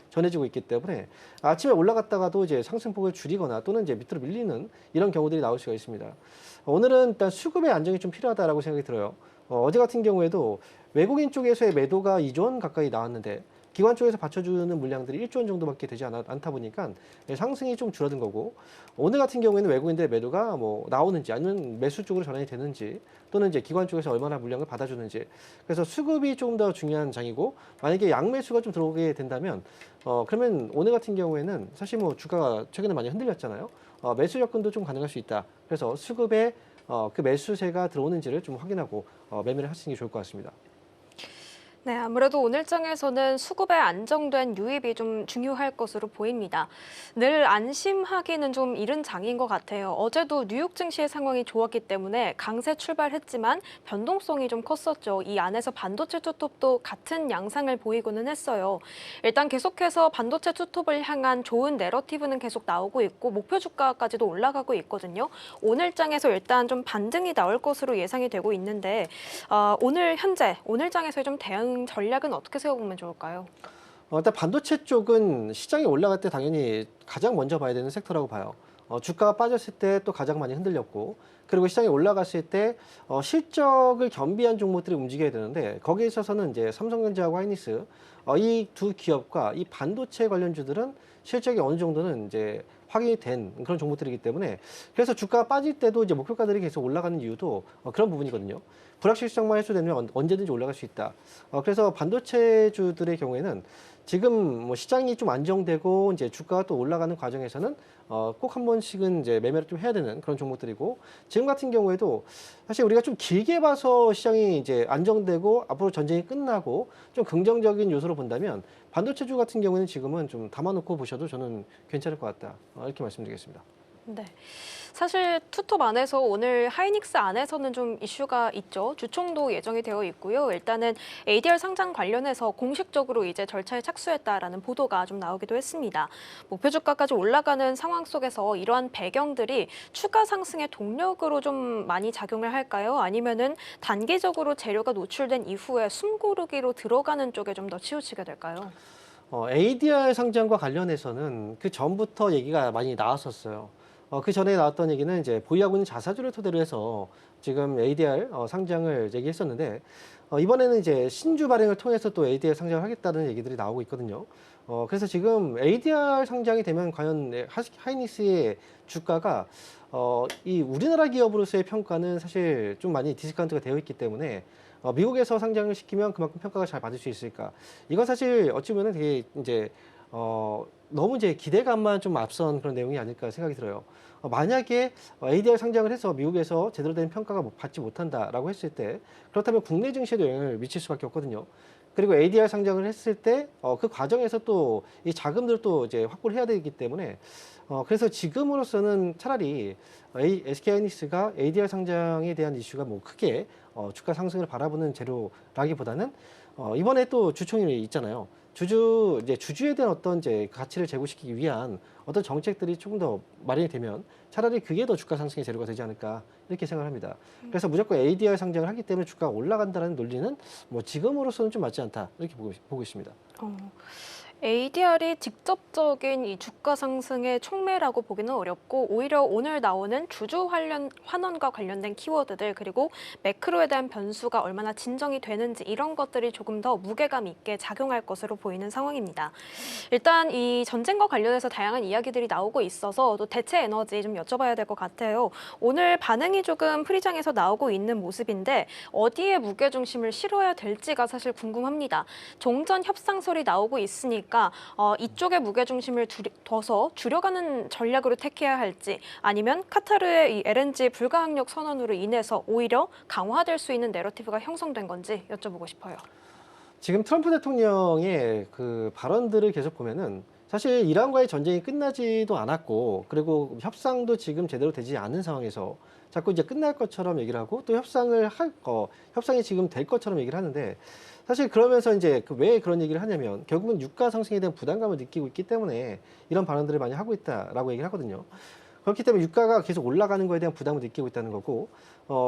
전해지고 있기 때문에 아침에 올라갔다가도 이제 상승폭을 줄이거나 또는 이제 밑으로 밀리는 이런 경우들이 나올 수가 있습니다. 오늘은 일단 수급의 안정이 좀 필요하다라고 생각이 들어요. 어제 같은 경우에도 외국인 쪽에서의 매도가 2조 원 가까이 나왔는데 기관 쪽에서 받쳐주는 물량들이 1조 원 정도밖에 되지 않다 보니까 상승이 좀 줄어든 거고, 오늘 같은 경우에는 외국인들의 매도가 뭐 나오는지 아니면 매수 쪽으로 전환이 되는지 또는 이제 기관 쪽에서 얼마나 물량을 받아주는지, 그래서 수급이 좀 더 중요한 장이고, 만약에 양매수가 좀 들어오게 된다면 그러면 오늘 같은 경우에는 사실 뭐 주가가 최근에 많이 흔들렸잖아요. 매수 접근도 좀 가능할 수 있다. 그래서 수급에 그 매수세가 들어오는지를 좀 확인하고 매매를 하시는 게 좋을 것 같습니다. 네, 아무래도 오늘장에서는 수급에 안정된 유입이 좀 중요할 것으로 보입니다. 늘 안심하기는 좀 이른 장인 것 같아요. 어제도 뉴욕 증시의 상황이 좋았기 때문에 강세 출발했지만 변동성이 좀 컸었죠. 이 안에서 반도체 투톱도 같은 양상을 보이고는 했어요. 일단 계속해서 반도체 투톱을 향한 좋은 내러티브는 계속 나오고 있고 목표 주가까지도 올라가고 있거든요. 오늘장에서 일단 좀 반등이 나올 것으로 예상이 되고 있는데 오늘장에서의 좀 대응 전략은 어떻게 세워보면 좋을까요? 일단 반도체 쪽은 시장이 올라갈 때 당연히 가장 먼저 봐야 되는 섹터라고 봐요. 주가가 빠졌을 때 또 가장 많이 흔들렸고, 그리고 시장이 올라갔을 때 실적을 겸비한 종목들이 움직여야 되는데, 거기에 있어서는 이제 삼성전자하고 하이닉스 이 두 기업과 이 반도체 관련주들은 실적이 어느 정도는 이제 확인이 된 그런 종목들이기 때문에, 그래서 주가가 빠질 때도 이제 목표가들이 계속 올라가는 이유도 그런 부분이거든요. 불확실성만 해소되면 언제든지 올라갈 수 있다. 그래서 반도체주들의 경우에는 지금 뭐 시장이 좀 안정되고 이제 주가가 또 올라가는 과정에서는 꼭 한 번씩은 이제 매매를 좀 해야 되는 그런 종목들이고, 지금 같은 경우에도 사실 우리가 좀 길게 봐서 시장이 이제 안정되고 앞으로 전쟁이 끝나고 좀 긍정적인 요소로 본다면, 반도체주 같은 경우는 지금은 좀 담아놓고 보셔도 저는 괜찮을 것 같다. 이렇게 말씀드리겠습니다. 네. 사실 투톱 안에서 오늘 하이닉스 안에서는 좀 이슈가 있죠. 주총도 예정이 되어 있고요. 일단은 ADR 상장 관련해서 공식적으로 이제 절차에 착수했다라는 보도가 좀 나오기도 했습니다. 목표 주가까지 올라가는 상황 속에서 이러한 배경들이 추가 상승의 동력으로 좀 많이 작용을 할까요? 아니면은 단기적으로 재료가 노출된 이후에 숨고르기로 들어가는 쪽에 좀 더 치우치게 될까요? ADR 상장과 관련해서는 그 전부터 얘기가 많이 나왔었어요. 그 전에 나왔던 얘기는 이제 보유하고 있는 자사주를 토대로 해서 지금 ADR 상장을 얘기했었는데, 이번에는 이제 신주 발행을 통해서 또 ADR 상장을 하겠다는 얘기들이 나오고 있거든요. 그래서 지금 ADR 상장이 되면 과연 하이닉스의 주가가 이 우리나라 기업으로서의 평가는 사실 좀 많이 디스카운트가 되어 있기 때문에 미국에서 상장을 시키면 그만큼 평가가 잘 받을 수 있을까? 이건 사실 어찌 보면 되게 이제 너무 이제 기대감만 좀 앞선 그런 내용이 아닐까 생각이 들어요. 만약에 ADR 상장을 해서 미국에서 제대로 된 평가가 받지 못한다라고 했을 때, 그렇다면 국내 증시에도 영향을 미칠 수밖에 없거든요. 그리고 ADR 상장을 했을 때 그 과정에서 또 이 자금들을 또 이제 확보를 해야 되기 때문에 그래서 지금으로서는 차라리 SK하이닉스가 ADR 상장에 대한 이슈가 뭐 크게 주가 상승을 바라보는 재료라기보다는 이번에 또 주총이 있잖아요. 주주에 대한 어떤 이제 가치를 제고시키기 위한 어떤 정책들이 조금 더 마련이 되면 차라리 그게 더 주가 상승의 재료가 되지 않을까 이렇게 생각합니다. 그래서 무조건 ADR 상장을 하기 때문에 주가가 올라간다는 논리는 뭐 지금으로서는 좀 맞지 않다 이렇게 보고 있습니다. ADR이 직접적인 이 주가 상승의 촉매라고 보기는 어렵고, 오히려 오늘 나오는 주주 환원과 관련된 키워드들, 그리고 매크로에 대한 변수가 얼마나 진정이 되는지 이런 것들이 조금 더 무게감 있게 작용할 것으로 보이는 상황입니다. 일단 이 전쟁과 관련해서 다양한 이야기들이 나오고 있어서 또 대체 에너지 좀 여쭤봐야 될 것 같아요. 오늘 반응이 조금 프리장에서 나오고 있는 모습인데 어디에 무게중심을 실어야 될지가 사실 궁금합니다. 종전 협상설이 나오고 있으니까 이쪽에 무게중심을 둬서 줄여가는 전략으로 택해야 할지, 아니면 카타르의 이 LNG 불가항력 선언으로 인해서 오히려 강화될 수 있는 내러티브가 형성된 건지 여쭤보고 싶어요. 지금 트럼프 대통령의 그 발언들을 계속 보면은 사실 이란과의 전쟁이 끝나지도 않았고 그리고 협상도 지금 제대로 되지 않은 상황에서 자꾸 이제 끝날 것처럼 얘기를 하고 또 협상이 지금 될 것처럼 얘기를 하는데 사실 그러면서 이제 왜 그런 얘기를 하냐면 결국은 유가 상승에 대한 부담감을 느끼고 있기 때문에 이런 발언들을 많이 하고 있다라고 얘기를 하거든요. 그렇기 때문에 유가가 계속 올라가는 거에 대한 부담을 느끼고 있다는 거고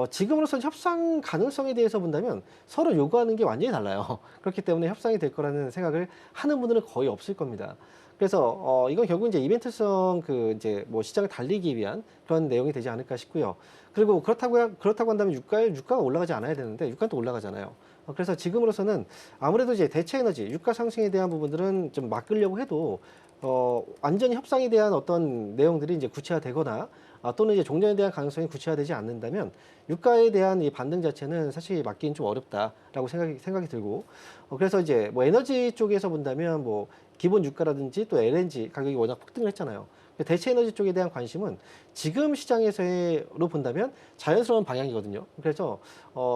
지금으로선 협상 가능성에 대해서 본다면 서로 요구하는 게 완전히 달라요. 그렇기 때문에 협상이 될 거라는 생각을 하는 분들은 거의 없을 겁니다. 그래서 이건 결국 이제 이벤트성 이제 뭐 시장을 달리기 위한 그런 내용이 되지 않을까 싶고요. 그리고 그렇다고 한다면 유가가 올라가지 않아야 되는데 유가는 또 올라가잖아요. 그래서 지금으로서는 아무래도 이제 대체 에너지, 유가 상승에 대한 부분들은 좀 막으려고 해도 완전히 협상에 대한 어떤 내용들이 이제 구체화되거나 또는 이제 종전에 대한 가능성이 구체화되지 않는다면 유가에 대한 이 반등 자체는 사실 막기는 좀 어렵다라고 생각이 들고 그래서 이제 뭐 에너지 쪽에서 본다면 뭐 기본 유가라든지 또 LNG 가격이 워낙 폭등을 했잖아요. 대체 에너지 쪽에 대한 관심은 지금 시장에서로 본다면 자연스러운 방향이거든요. 그래서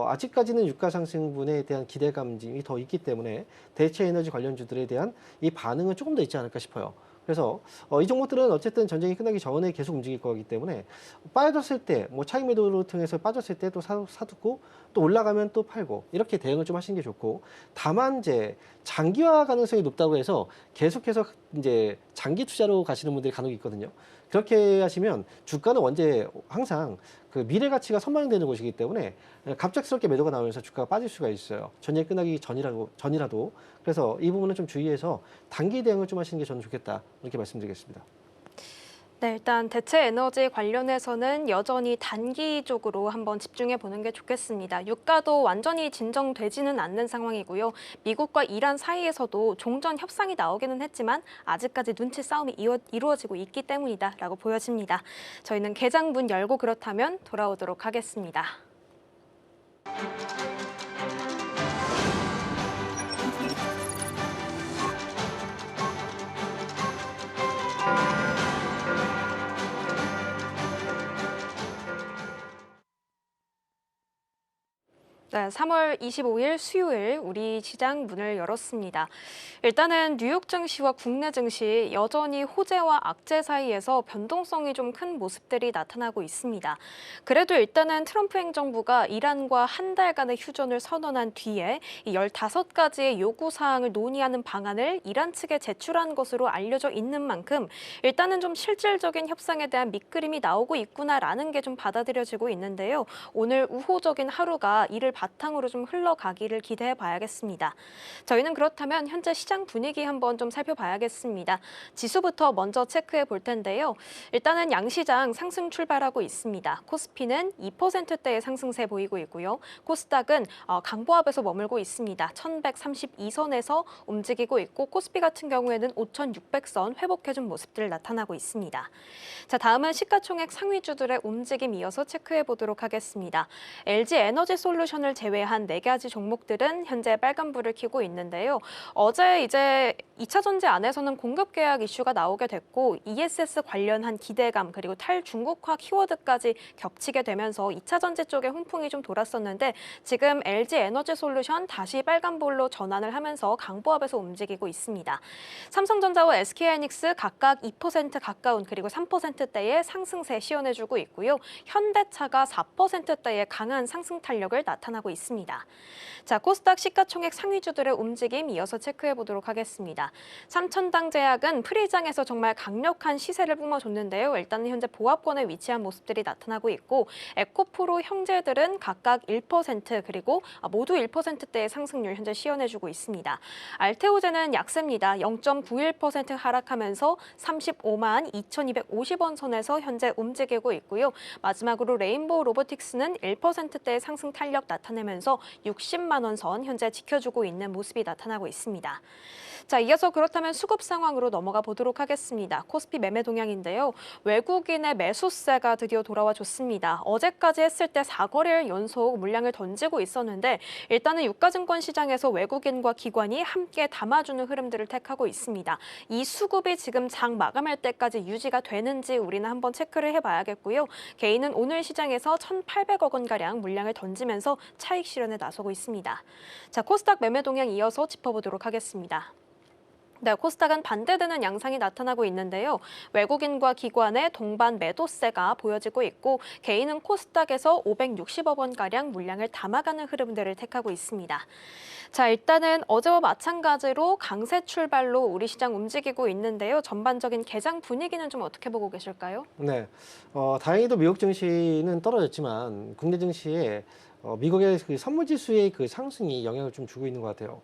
아직까지는 유가 상승분에 대한 기대감이 더 있기 때문에 대체 에너지 관련주들에 대한 이 반응은 조금 더 있지 않을까 싶어요. 그래서 이 종목들은 어쨌든 전쟁이 끝나기 전에 계속 움직일 거기 때문에 빠졌을 때 뭐 차익 매도를 통해서 빠졌을 때 또 사두고 또 올라가면 또 팔고 이렇게 대응을 좀 하시는 게 좋고 다만 이제 장기화 가능성이 높다고 해서 계속해서 이제 장기 투자로 가시는 분들이 간혹 있거든요. 그렇게 하시면 주가는 항상 그 미래 가치가 선반영되는 곳이기 때문에 갑작스럽게 매도가 나오면서 주가가 빠질 수가 있어요. 전쟁이 끝나기 전이라도. 그래서 이 부분은 좀 주의해서 단기 대응을 좀 하시는 게 저는 좋겠다. 이렇게 말씀드리겠습니다. 네, 일단 대체 에너지 관련해서는 여전히 단기적으로 한번 집중해 보는 게 좋겠습니다. 유가도 완전히 진정되지는 않는 상황이고요. 미국과 이란 사이에서도 종전 협상이 나오기는 했지만 아직까지 눈치 싸움이 이루어지고 있기 때문이다라고 보여집니다. 저희는 개장 문 열고 그렇다면 돌아오도록 하겠습니다. 네, 3월 25일 수요일 우리 시장 문을 열었습니다. 일단은 뉴욕 증시와 국내 증시 여전히 호재와 악재 사이에서 변동성이 좀 큰 모습들이 나타나고 있습니다. 그래도 일단은 트럼프 행정부가 이란과 한 달간의 휴전을 선언한 뒤에 이 15가지의 요구사항을 논의하는 방안을 이란 측에 제출한 것으로 알려져 있는 만큼 일단은 좀 실질적인 협상에 대한 밑그림이 나오고 있구나라는 게 좀 받아들여지고 있는데요. 오늘 우호적인 하루가 이를 바탕으로 좀 흘러가기를 기대해 봐야겠습니다. 저희는 그렇다면 현재 시장 분위기 한번 좀 살펴봐야겠습니다. 지수부터 먼저 체크해 볼 텐데요. 일단은 양시장 상승 출발하고 있습니다. 코스피는 2%대의 상승세 보이고 있고요. 코스닥은 강보합에서 머물고 있습니다. 1132선에서 움직이고 있고 코스피 같은 경우에는 5600선 회복해준 모습들 나타나고 있습니다. 자, 다음은 시가총액 상위주들의 움직임 이어서 체크해 보도록 하겠습니다. LG 에너지 솔루션을 제외한 4가지 종목들은 현재 빨간불을 켜고 있는데요. 어제 이제 2차 전지 안에서는 공급 계약 이슈가 나오게 됐고 ESS 관련한 기대감 그리고 탈중국화 키워드까지 겹치게 되면서 2차 전지 쪽에 훈풍이 좀 돌았었는데 지금 LG 에너지 솔루션 다시 빨간불로 전환을 하면서 강보합에서 움직이고 있습니다. 삼성전자와 SK하이닉스 각각 2% 가까운 그리고 3%대의 상승세 시연해주고 있고요. 현대차가 4%대의 강한 상승 탄력을 나타나고 있습니다. 자, 코스닥 시가총액 상위주들의 움직임 이어서 체크해 보도록 하겠습니다. 삼천당제약은 프리장에서 정말 강력한 시세를 뿜어줬는데요. 일단은 현재 보합권에 위치한 모습들이 나타나고 있고 에코프로 형제들은 각각 1% 그리고 모두 1%대의 상승률 현재 시연해주고 있습니다. 알테오제는 약세입니다. 0.91% 하락하면서 35만 2,250원 선에서 현재 움직이고 있고요. 마지막으로 레인보우 로보틱스는 1%대의 상승 탄력 나타내면서 60만 원 선 현재 지켜주고 있는 모습이 나타나고 있습니다. 자, 이어서 그렇다면 수급 상황으로 넘어가 보도록 하겠습니다. 코스피 매매 동향인데요. 외국인의 매수세가 드디어 돌아와 줬습니다. 어제까지 했을 때 4거래일 연속 물량을 던지고 있었는데 일단은 유가증권 시장에서 외국인과 기관이 함께 담아주는 흐름들을 택하고 있습니다. 이 수급이 지금 장 마감할 때까지 유지가 되는지 우리는 한번 체크를 해봐야겠고요. 개인은 오늘 시장에서 1,800억 원가량 물량을 던지면서 차익 실현에 나서고 있습니다. 자, 코스닥 매매 동향 이어서 짚어보도록 하겠습니다. 네, 코스닥은 반대되는 양상이 나타나고 있는데요. 외국인과 기관의 동반 매도세가 보여지고 있고 개인은 코스닥에서 560억 원가량 물량을 담아가는 흐름들을 택하고 있습니다. 자, 일단은 어제와 마찬가지로 강세 출발로 우리 시장 움직이고 있는데요. 전반적인 개장 분위기는 좀 어떻게 보고 계실까요? 네, 다행히도 미국 증시는 떨어졌지만 국내 증시에 미국의 그 선물지수의 그 상승이 영향을 좀 주고 있는 것 같아요.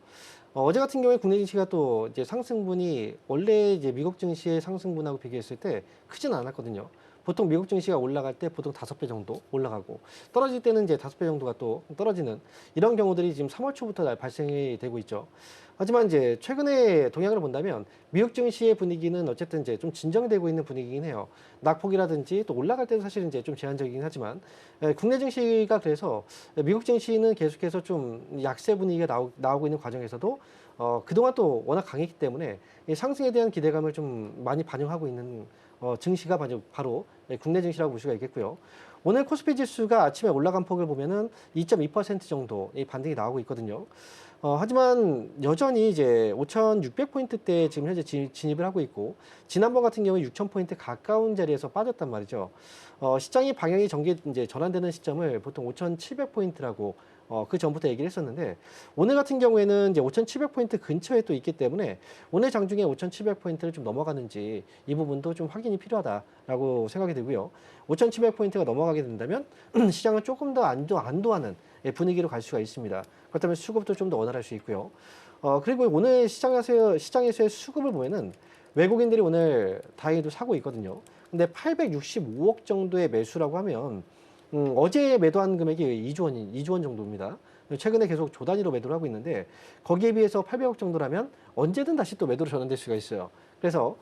어제 같은 경우에 국내 증시가 또 이제 상승분이 원래 이제 미국 증시의 상승분하고 비교했을 때 크지는 않았거든요. 보통 미국 증시가 올라갈 때 보통 5배 정도 올라가고 떨어질 때는 이제 5배 정도가 또 떨어지는 이런 경우들이 지금 3월 초부터 발생이 되고 있죠. 하지만 이제 최근에 동향을 본다면 미국 증시의 분위기는 어쨌든 이제 좀 진정되고 있는 분위기긴 해요. 낙폭이라든지 또 올라갈 때도 사실은 이제 좀 제한적이긴 하지만 국내 증시가 그래서 미국 증시는 계속해서 좀 약세 분위기가 나오고 있는 과정에서도 그동안 또 워낙 강했기 때문에 이 상승에 대한 기대감을 좀 많이 반영하고 있는 증시가 바로 국내 증시라고 볼 수가 있겠고요. 오늘 코스피 지수가 아침에 올라간 폭을 보면은 2.2% 정도 의 반등이 나오고 있거든요. 하지만 여전히 이제 5,600포인트대 지금 현재 진입을 하고 있고 지난번 같은 경우에 6,000포인트 가까운 자리에서 빠졌단 말이죠. 시장의 방향이 이제 전환되는 시점을 보통 5,700포인트라고 그 전부터 얘기를 했었는데 오늘 같은 경우에는 이제 5,700포인트 근처에 또 있기 때문에 오늘 장중에 5,700포인트를 좀 넘어가는지 이 부분도 좀 확인이 필요하다라고 생각이 들고요. 5,700포인트가 넘어가게 된다면 시장은 조금 더 안도하는 분위기로 갈 수가 있습니다. 그렇다면 수급도 좀 더 원활할 수 있고요. 그리고 오늘 시장에서의 수급을 보면은 외국인들이 오늘 다행히도 사고 있거든요. 근데 865억 정도의 매수라고 하면 어제 매도한 금액이 2조 원 정도입니다. 최근에 계속 조 단위로 매도를 하고 있는데 거기에 비해서 800억 정도라면 언제든 다시 또 매도로 전환될 수가 있어요. 그래서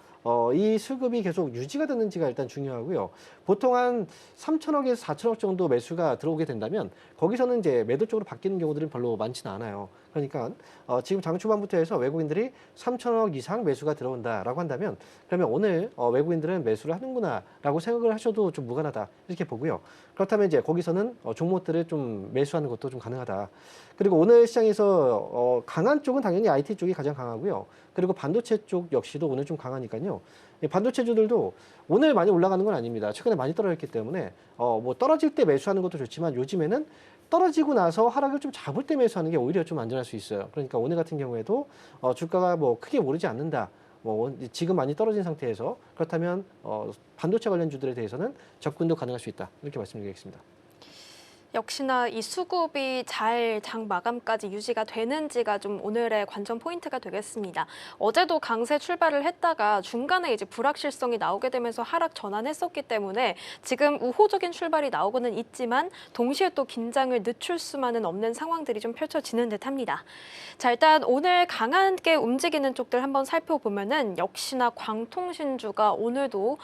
이 수급이 계속 유지가 되는지가 일단 중요하고요. 보통 한 3천억에서 4천억 정도 매수가 들어오게 된다면 거기서는 이제 매도 쪽으로 바뀌는 경우들은 별로 많지는 않아요. 그러니까 지금 장 초반부터 해서 외국인들이 3천억 이상 매수가 들어온다라고 한다면 그러면 오늘 외국인들은 매수를 하는구나라고 생각을 하셔도 좀 무관하다 이렇게 보고요. 그렇다면 이제 거기서는 종목들을 좀 매수하는 것도 좀 가능하다. 그리고 오늘 시장에서 강한 쪽은 당연히 IT 쪽이 가장 강하고요. 그리고 반도체 쪽 역시도 오늘 좀 강하니까요. 반도체주들도 오늘 많이 올라가는 건 아닙니다. 최근에 많이 떨어졌기 때문에 뭐 떨어질 때 매수하는 것도 좋지만 요즘에는 떨어지고 나서 하락을 좀 잡을 때 매수하는 게 오히려 좀 안전할 수 있어요. 그러니까 오늘 같은 경우에도 주가가 뭐 크게 오르지 않는다. 뭐 지금 많이 떨어진 상태에서 그렇다면 반도체 관련 주들에 대해서는 접근도 가능할 수 있다. 이렇게 말씀드리겠습니다. 역시나 이 수급이 잘 장 마감까지 유지가 되는지가 좀 오늘의 관전 포인트가 되겠습니다. 어제도 강세 출발을 했다가 중간에 이제 불확실성이 나오게 되면서 하락 전환했었기 때문에 지금 우호적인 출발이 나오고는 있지만 동시에 또 긴장을 늦출 수만은 없는 상황들이 좀 펼쳐지는 듯합니다. 자, 일단 오늘 강하게 움직이는 쪽들 한번 살펴보면은 역시나 광통신주가 오늘도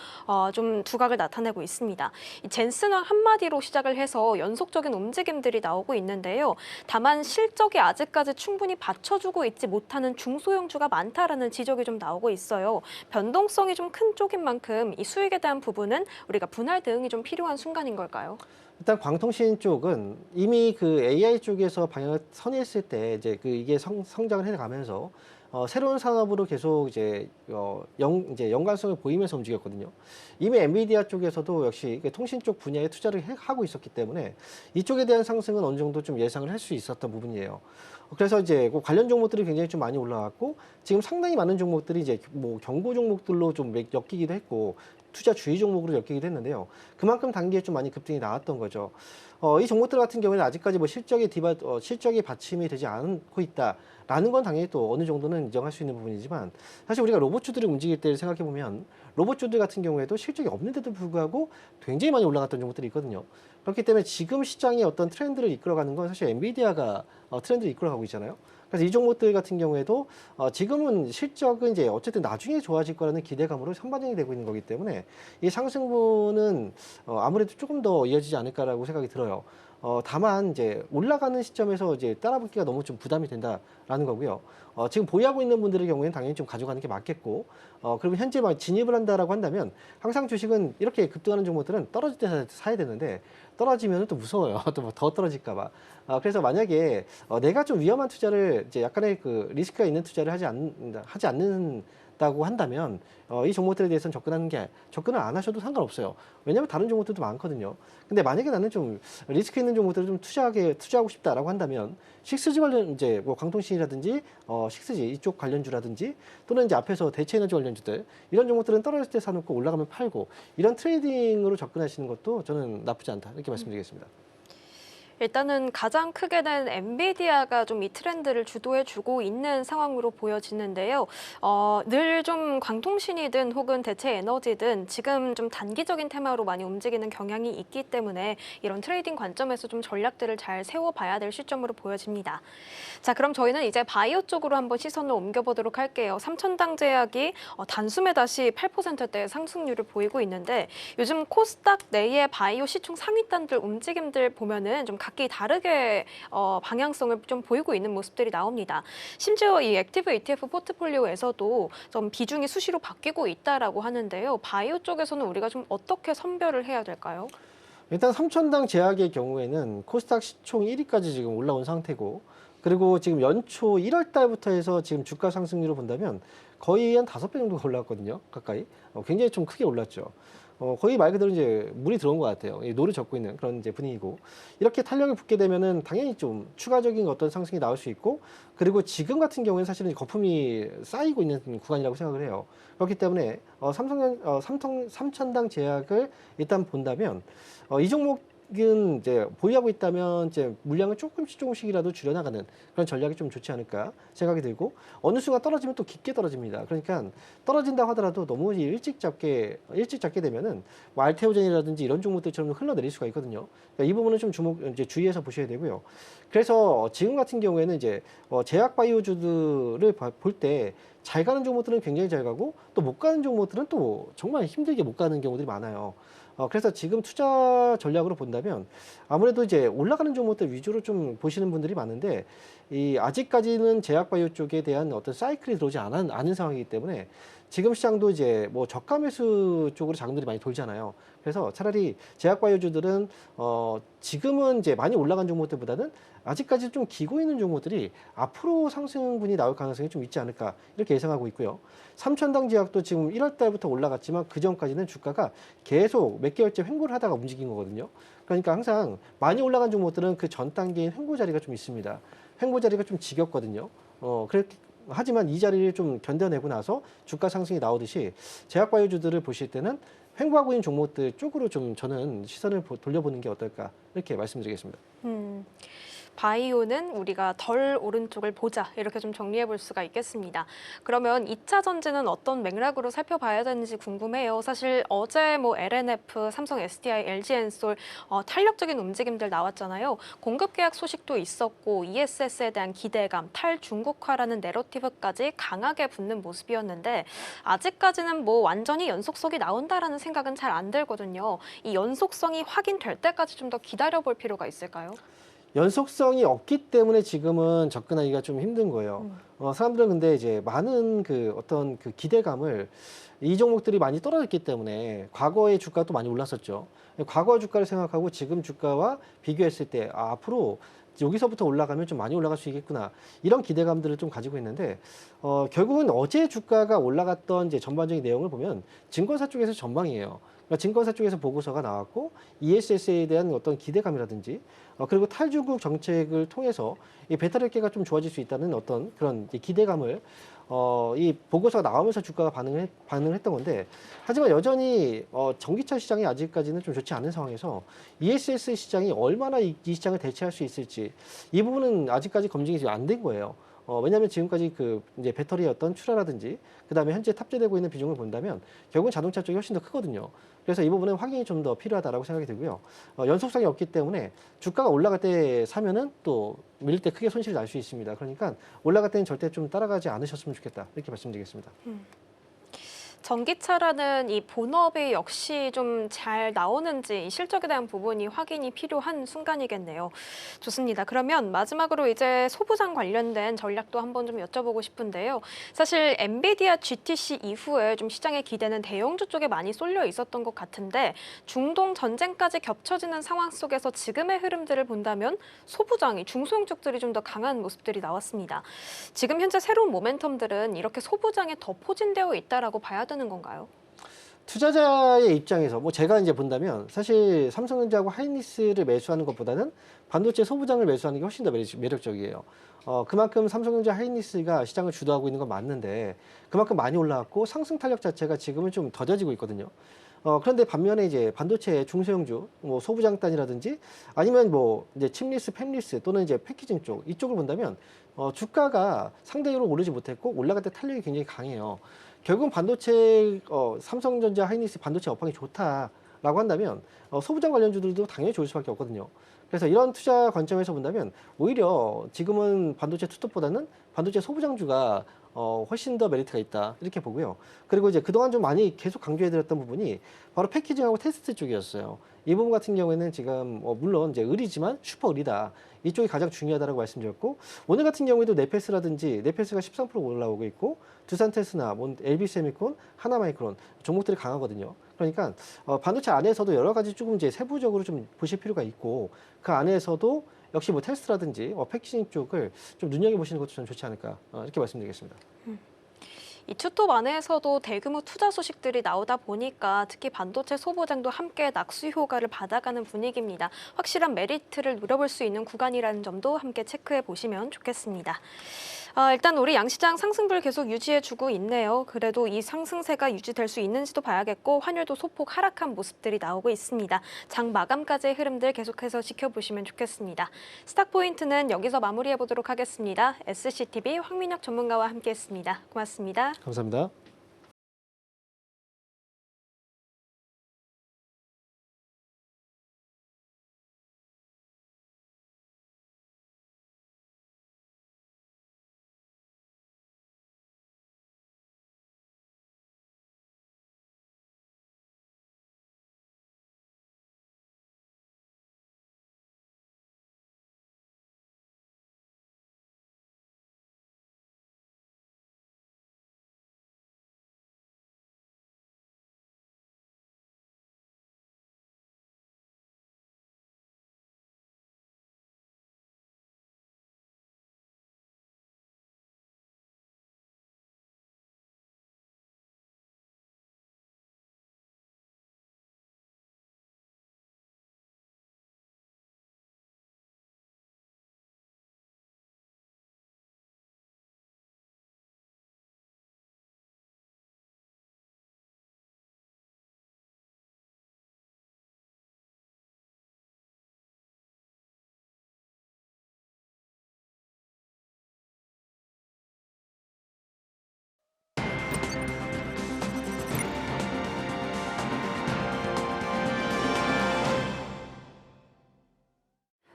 좀 두각을 나타내고 있습니다. 이 젠슨왕 한마디로 시작을 해서 연속적인 움직임들이 나오고 있는데요. 다만 실적이 아직까지 충분히 받쳐주고 있지 못하는 중소형주가 많다라는 지적이 좀 나오고 있어요. 변동성이 좀 큰 쪽인 만큼 이 수익에 대한 부분은 우리가 분할 대응이 좀 필요한 순간인 걸까요? 일단 광통신 쪽은 이미 그 AI 쪽에서 방향을 선회했을 때 이제 이게 성장을 해가면서 새로운 산업으로 계속 이제 연관성을 보이면서 움직였거든요. 이미 엔비디아 쪽에서도 역시 통신 쪽 분야에 투자를 하고 있었기 때문에 이쪽에 대한 상승은 어느 정도 좀 예상을 할 수 있었던 부분이에요. 그래서 이제 그 관련 종목들이 굉장히 좀 많이 올라왔고 지금 상당히 많은 종목들이 이제 뭐 경고 종목들로 좀 엮이기도 했고 투자 주의 종목으로 엮이기도 했는데요. 그만큼 단기에 좀 많이 급등이 나왔던 거죠. 이 종목들 같은 경우에는 아직까지 뭐 실적이 받침이 되지 않고 있다. 라는 건 당연히 또 어느 정도는 인정할 수 있는 부분이지만 사실 우리가 로봇주들이 움직일 때를 생각해 보면 로봇주들 같은 경우에도 실적이 없는데도 불구하고 굉장히 많이 올라갔던 종목들이 있거든요. 그렇기 때문에 지금 시장의 어떤 트렌드를 이끌어가는 건 사실 엔비디아가 트렌드를 이끌어가고 있잖아요. 그래서 이 종목들 같은 경우에도 지금은 실적은 이제 어쨌든 나중에 좋아질 거라는 기대감으로 선반영이 되고 있는 거기 때문에 이 상승분은 아무래도 조금 더 이어지지 않을까라고 생각이 들어요. 다만 이제 올라가는 시점에서 이제 따라붙기가 너무 좀 부담이 된다라는 거고요. 지금 보유하고 있는 분들의 경우에는 당연히 좀 가져가는 게 맞겠고, 그리고 현재 막 진입을 한다라고 한다면 항상 주식은 이렇게 급등하는 종목들은 떨어질 때 사야 되는데 떨어지면 또 무서워요. 또 더 떨어질까봐. 그래서 만약에 내가 좀 위험한 투자를 이제 약간의 그 리스크가 있는 투자를 하지 않는다고 한다면 이 종목들에 대해서는 접근을 안 하셔도 상관없어요. 왜냐하면 다른 종목들도 많거든요. 근데 만약에 나는 좀 리스크 있는 종목들을 좀 투자하고 싶다라고 한다면 식스지 관련 이제 뭐 광통신이라든지 식스지 이쪽 관련주라든지 또는 이제 앞에서 대체에너지 관련주들 이런 종목들은 떨어질 때 사놓고 올라가면 팔고 이런 트레이딩으로 접근하시는 것도 저는 나쁘지 않다 이렇게 말씀드리겠습니다. 일단은 가장 크게는 엔비디아가 좀 이 트렌드를 주도해주고 있는 상황으로 보여지는데요. 늘 좀 광통신이든 혹은 대체 에너지든 지금 좀 단기적인 테마로 많이 움직이는 경향이 있기 때문에 이런 트레이딩 관점에서 좀 전략들을 잘 세워봐야 될 시점으로 보여집니다. 자, 그럼 저희는 이제 바이오 쪽으로 한번 시선을 옮겨보도록 할게요. 삼천당 제약이 단숨에 다시 8%대 상승률을 보이고 있는데 요즘 코스닥 내의 바이오 시총 상위단들 움직임들 보면은 좀 각기 다르게 방향성을 좀 보이고 있는 모습들이 나옵니다. 심지어 이 액티브 ETF 포트폴리오에서도 좀 비중이 수시로 바뀌고 있다라고 하는데요. 바이오 쪽에서는 우리가 좀 어떻게 선별을 해야 될까요? 일단 삼천당 제약의 경우에는 코스닥 시총 1위까지 지금 올라온 상태고 그리고 지금 연초 1월 달부터 해서 지금 주가 상승률을 본다면 거의 한 5배 정도가 올랐거든요. 가까이. 굉장히 좀 크게 올랐죠. 거의 말 그대로 이제 물이 들어온 것 같아요. 노를 젓고 있는 그런 이제 분위기고 이렇게 탄력이 붙게 되면은 당연히 좀 추가적인 어떤 상승이 나올 수 있고 그리고 지금 같은 경우에는 사실은 거품이 쌓이고 있는 구간이라고 생각을 해요. 그렇기 때문에 삼천당 제약을 일단 본다면 이 종목은 이제 보유하고 있다면 이제 물량을 조금씩이라도 줄여나가는 그런 전략이 좀 좋지 않을까 생각이 들고 어느 순간 떨어지면 또 깊게 떨어집니다. 그러니까 떨어진다고 하더라도 너무 일찍 잡게 되면은 뭐 알테오젠이라든지 이런 종목들처럼 흘러내릴 수가 있거든요. 그러니까 이 부분은 좀 이제 주의해서 보셔야 되고요. 그래서 지금 같은 경우에는 이제 제약 바이오주들을 볼 때 잘 가는 종목들은 굉장히 잘 가고 또 못 가는 종목들은 또 정말 힘들게 못 가는 경우들이 많아요. 그래서 지금 투자 전략으로 본다면 아무래도 이제 올라가는 종목들 위주로 좀 보시는 분들이 많은데 아직까지는 제약바이오 쪽에 대한 어떤 사이클이 들어오지 않은 상황이기 때문에 지금 시장도 이제 뭐 저가 매수 쪽으로 자금들이 많이 돌잖아요. 그래서 차라리 제약바이오주들은 지금은 이제 많이 올라간 종목들보다는 아직까지 좀 기고 있는 종목들이 앞으로 상승분이 나올 가능성이 좀 있지 않을까 이렇게 예상하고 있고요. 삼천당 제약도 지금 1월 달부터 올라갔지만 그 전까지는 주가가 계속 몇 개월째 횡보를 하다가 움직인 거거든요. 그러니까 항상 많이 올라간 종목들은 그 전 단계인 횡보 자리가 좀 있습니다. 횡보 자리가 좀 지겹거든요. 하지만 이 자리를 좀 견뎌내고 나서 주가 상승이 나오듯이 제약바이오주들을 보실 때는 횡보하고 있는 종목들 쪽으로 좀 저는 시선을 돌려보는 게 어떨까 이렇게 말씀드리겠습니다. 바이오는 우리가 덜 오른쪽을 보자 이렇게 좀 정리해 볼 수가 있겠습니다. 그러면 2차 전지는 어떤 맥락으로 살펴봐야 되는지 궁금해요. 사실 어제 뭐 LNF, 삼성 SDI, LG엔솔 탄력적인 움직임들 나왔잖아요. 공급 계약 소식도 있었고 ESS에 대한 기대감, 탈중국화라는 내러티브까지 강하게 붙는 모습이었는데 아직까지는 뭐 완전히 연속성이 나온다라는 생각은 잘 안 들거든요. 이 연속성이 확인될 때까지 좀 더 기다려 볼 필요가 있을까요? 연속성이 없기 때문에 지금은 접근하기가 좀 힘든 거예요. 사람들은 근데 이제 많은 그 어떤 그 기대감을 이 종목들이 많이 떨어졌기 때문에 과거의 주가도 많이 올랐었죠. 과거 주가를 생각하고 지금 주가와 비교했을 때 앞으로 여기서부터 올라가면 좀 많이 올라갈 수 있겠구나 이런 기대감들을 좀 가지고 있는데 결국은 어제 주가가 올라갔던 이제 전반적인 내용을 보면 증권사 쪽에서 전망이에요. 그러니까 증권사 쪽에서 보고서가 나왔고 ESS에 대한 어떤 기대감이라든지 그리고 탈중국 정책을 통해서 이 배터리계가 좀 좋아질 수 있다는 어떤 그런 기대감을 이 보고서가 나오면서 주가가 반응을 했던 건데 하지만 여전히 전기차 시장이 아직까지는 좀 좋지 않은 상황에서 ESS 시장이 얼마나 이 시장을 대체할 수 있을지 이 부분은 아직까지 검증이 안 된 거예요. 왜냐하면 지금까지 그 이제 배터리의 어떤 출하라든지 그다음에 현재 탑재되고 있는 비중을 본다면 결국은 자동차 쪽이 훨씬 더 크거든요. 그래서 이 부분은 확인이 좀 더 필요하다라고 생각이 들고요. 연속성이 없기 때문에 주가가 올라갈 때 사면은 또 밀릴 때 크게 손실이 날 수 있습니다. 그러니까 올라갈 때는 절대 좀 따라가지 않으셨으면 좋겠다. 이렇게 말씀드리겠습니다. 전기차라는 이 본업이 역시 좀 잘 나오는지 이 실적에 대한 부분이 확인이 필요한 순간이겠네요. 좋습니다. 그러면 마지막으로 이제 소부장 관련된 전략도 한번 좀 여쭤보고 싶은데요. 사실 엔비디아 GTC 이후에 좀 시장의 기대는 대형주 쪽에 많이 쏠려 있었던 것 같은데 중동 전쟁까지 겹쳐지는 상황 속에서 지금의 흐름들을 본다면 소부장이 중소형 쪽들이 좀 더 강한 모습들이 나왔습니다. 지금 현재 새로운 모멘텀들은 이렇게 소부장에 더 포진되어 있다라고 봐야 되는 건가요? 투자자의 입장에서 뭐 제가 이제 본다면 사실 삼성전자하고 하이닉스를 매수하는 것보다는 반도체 소부장을 매수하는 게 훨씬 더 매력적이에요. 그만큼 삼성전자 하이닉스가 시장을 주도하고 있는 건 맞는데 그만큼 많이 올라왔고 상승 탄력 자체가 지금은 좀 더뎌지고 있거든요. 그런데 반면에 이제 반도체 중소형주, 뭐 소부장단이라든지 아니면 뭐 이제 칩리스, 팹리스 또는 이제 패키징 쪽 이쪽을 본다면 주가가 상대적으로 오르지 못했고 올라갈 때 탄력이 굉장히 강해요. 결국은 반도체 삼성전자, 하이닉스 반도체 업황이 좋다라고 한다면 소부장 관련주들도 당연히 좋을 수밖에 없거든요. 그래서 이런 투자 관점에서 본다면 오히려 지금은 반도체 투톱보다는 반도체 소부장주가 훨씬 더 메리트가 있다 이렇게 보고요. 그리고 이제 그동안 좀 많이 계속 강조해드렸던 부분이 바로 패키징하고 테스트 쪽이었어요. 이 부분 같은 경우에는 지금 물론 이제 을이지만 슈퍼 을이다. 이쪽이 가장 중요하다고 말씀드렸고 오늘 같은 경우에도 네페스라든지 네페스가 13% 올라오고 있고 두산테스나 LB세미콘, 하나마이크론 종목들이 강하거든요. 그러니까 반도체 안에서도 여러 가지 조금 이제 세부적으로 좀 보실 필요가 있고 그 안에서도 역시 뭐 테스트라든지 패키징 쪽을 좀 눈여겨보시는 것도 좀 좋지 않을까 이렇게 말씀드리겠습니다. 이 투톱 안에서도 대규모 투자 소식들이 나오다 보니까 특히 반도체 소부장도 함께 낙수 효과를 받아가는 분위기입니다. 확실한 메리트를 누려볼 수 있는 구간이라는 점도 함께 체크해 보시면 좋겠습니다. 일단 우리 양시장 상승불 계속 유지해주고 있네요. 그래도 이 상승세가 유지될 수 있는지도 봐야겠고 환율도 소폭 하락한 모습들이 나오고 있습니다. 장 마감까지의 흐름들 계속해서 지켜보시면 좋겠습니다. 스탁 포인트는 여기서 마무리해 보도록 하겠습니다. SCTV 황민혁 전문가와 함께했습니다. 고맙습니다. 감사합니다.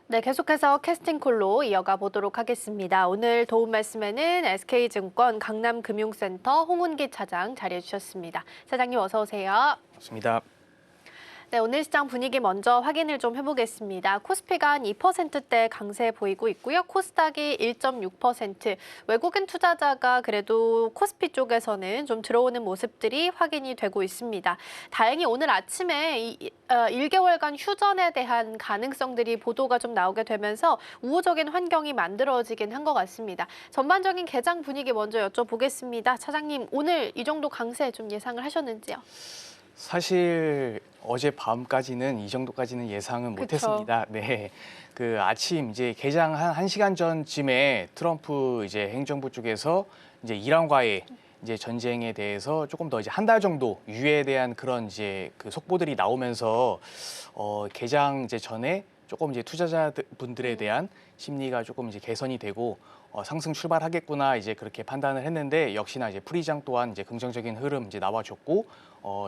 네, 계속해서 캐스팅콜로 이어가 보도록 하겠습니다. 오늘 도움 말씀에는 SK증권 강남금융센터 홍은기 차장 자리해 주셨습니다. 차장님 어서 오세요. 맞습니다. 네, 오늘 시장 분위기 먼저 확인을 좀 해보겠습니다. 코스피가 한 2%대 강세 보이고 있고요. 코스닥이 1.6%. 외국인 투자자가 그래도 코스피 쪽에서는 좀 들어오는 모습들이 확인이 되고 있습니다. 다행히 오늘 아침에 1개월간 휴전에 대한 가능성들이 보도가 좀 나오게 되면서 우호적인 환경이 만들어지긴 한 것 같습니다. 전반적인 개장 분위기 먼저 여쭤보겠습니다. 차장님, 오늘 이 정도 강세 좀 예상을 하셨는지요? 사실 어제 밤까지는 이 정도까지는 예상은 못했습니다. 네, 그 아침 이제 개장 한 1시간 전쯤에 트럼프 이제 행정부 쪽에서 이제 이란과의 이제 전쟁에 대해서 조금 더 이제 한 달 정도 유예에 대한 그런 이제 그 속보들이 나오면서 개장 이제 전에 조금 이제 투자자분들에 대한 심리가 조금 이제 개선이 되고 상승 출발하겠구나 이제 그렇게 판단을 했는데 역시나 이제 프리장 또한 이제 긍정적인 흐름 이제 나와줬고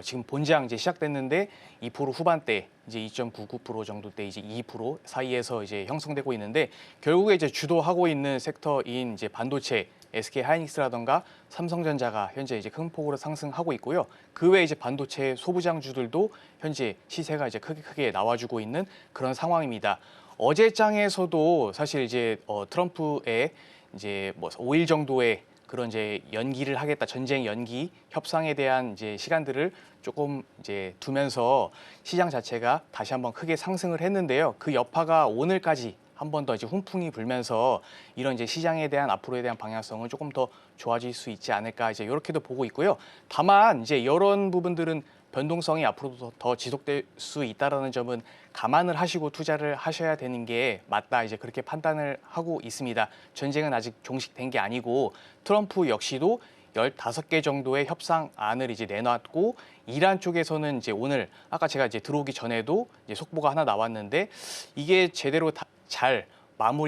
지금 본장 이제 시작됐는데 2% 후반대 이제 2.99% 정도대 이제 2% 사이에서 이제 형성되고 있는데 결국에 이제 주도하고 있는 sek터인 이제 반도체 SK 하이닉스라던가 삼성전자가 현재 이제 큰 폭으로 상승하고 있고요. 그 외에 이제 반도체 소부장주들도 현재 시세가 이제 크게 나와주고 있는 그런 상황입니다. 어제 장에서도 사실 이제 트럼프의 이제 뭐 5일 정도의 그런 이제 연기를 하겠다, 전쟁 연기 협상에 대한 이제 시간들을 조금 이제 두면서 시장 자체가 다시 한번 크게 상승을 했는데요. 그 여파가 오늘까지 한 번 더 이제 훈풍이 불면서 이런 이제 시장에 대한 앞으로에 대한 방향성은 조금 더 좋아질 수 있지 않을까 이제 이렇게도 보고 있고요. 다만 이제 이런 부분들은 변동성이 앞으로도 더 지속될 수 있다라는 점은 감안을 하시고 투자를 하셔야 되는 게 맞다 이제 그렇게 판단을 하고 있습니다. 전쟁은 아직 종식된 게 아니고 트럼프 역시도 15개 정도의 협상안을 이제 내놨고 이란 쪽에서는 이제 오늘 아까 제가 이제 들어오기 전에도 이제 속보가 하나 나왔는데 이게 제대로 잘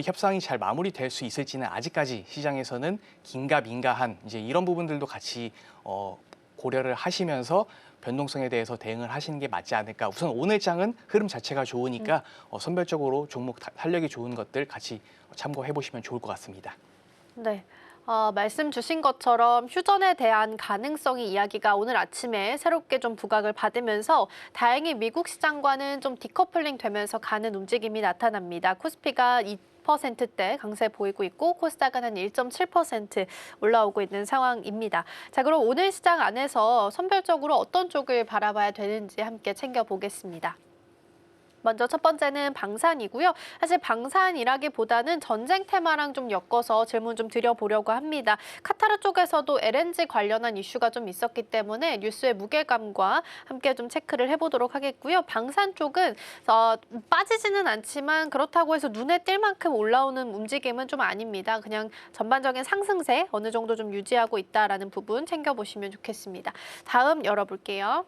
협상이 잘 마무리될 수 있을지는 아직까지 시장에서는 긴가민가한 이제 이런 부분들도 같이 고려를 하시면서 변동성에 대해서 대응을 하시는 게 맞지 않을까. 우선 오늘 장은 흐름 자체가 좋으니까 선별적으로 종목 탄력이 좋은 것들 같이 참고해 보시면 좋을 것 같습니다. 네. 말씀 주신 것처럼 휴전에 대한 가능성이 이야기가 오늘 아침에 새롭게 좀 부각을 받으면서 다행히 미국 시장과는 좀 디커플링 되면서 가는 움직임이 나타납니다. 코스피가 2%대 강세 보이고 있고 코스닥은 한 1.7% 올라오고 있는 상황입니다. 자, 그럼 오늘 시장 안에서 선별적으로 어떤 쪽을 바라봐야 되는지 함께 챙겨보겠습니다. 먼저 첫 번째는 방산이고요. 사실 방산이라기보다는 전쟁 테마랑 좀 엮어서 질문 좀 드려보려고 합니다. 카타르 쪽에서도 LNG 관련한 이슈가 좀 있었기 때문에 뉴스의 무게감과 함께 좀 체크를 해보도록 하겠고요. 방산 쪽은 빠지지는 않지만 그렇다고 해서 눈에 띌 만큼 올라오는 움직임은 좀 아닙니다. 그냥 전반적인 상승세 어느 정도 좀 유지하고 있다라는 부분 챙겨보시면 좋겠습니다. 다음 열어볼게요.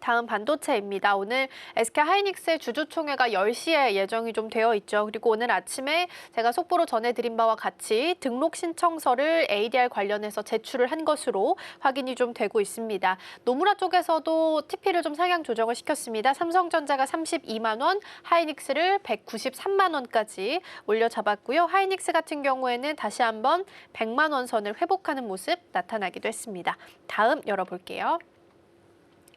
다음 반도체입니다. 오늘 SK 하이닉스의 주주총회가 10시에 예정이 좀 되어 있죠. 그리고 오늘 아침에 제가 속보로 전해드린 바와 같이 등록 신청서를 ADR 관련해서 제출을 한 것으로 확인이 좀 되고 있습니다. 노무라 쪽에서도 TP를 좀 상향 조정을 시켰습니다. 삼성전자가 32만 원, 하이닉스를 193만 원까지 올려잡았고요. 하이닉스 같은 경우에는 다시 한번 100만 원 선을 회복하는 모습 나타나기도 했습니다. 다음 열어볼게요.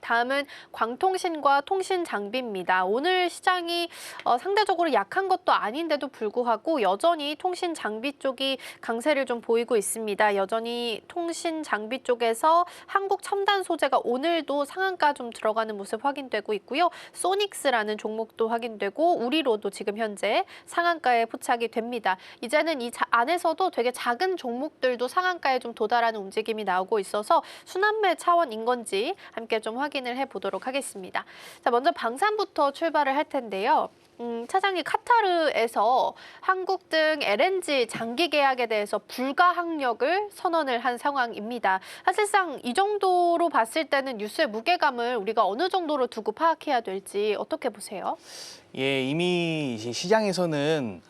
다음은 광통신과 통신장비입니다. 오늘 시장이 상대적으로 약한 것도 아닌데도 불구하고 여전히 통신장비 쪽이 강세를 좀 보이고 있습니다. 여전히 통신장비 쪽에서 한국 첨단 소재가 오늘도 상한가 좀 들어가는 모습 확인되고 있고요. 소닉스라는 종목도 확인되고 우리로도 지금 현재 상한가에 포착이 됩니다. 이제는 이 안에서도 되게 작은 종목들도 상한가에 좀 도달하는 움직임이 나오고 있어서 순환매 차원인 건지 함께 좀 확인을 해보도록 하겠습니다. 자, 먼저 방산부터 출발을 할 텐데요. 차장님, 카타르에서 한국 등 LNG 장기 계약에 대해서 불가항력을 선언을 한 상황입니다. 사실상 이 정도로 봤을 때는 뉴스의 무게감을 우리가 어느 정도로 두고 파악해야 될지 어떻게 보세요? 예, 이미 시장에서는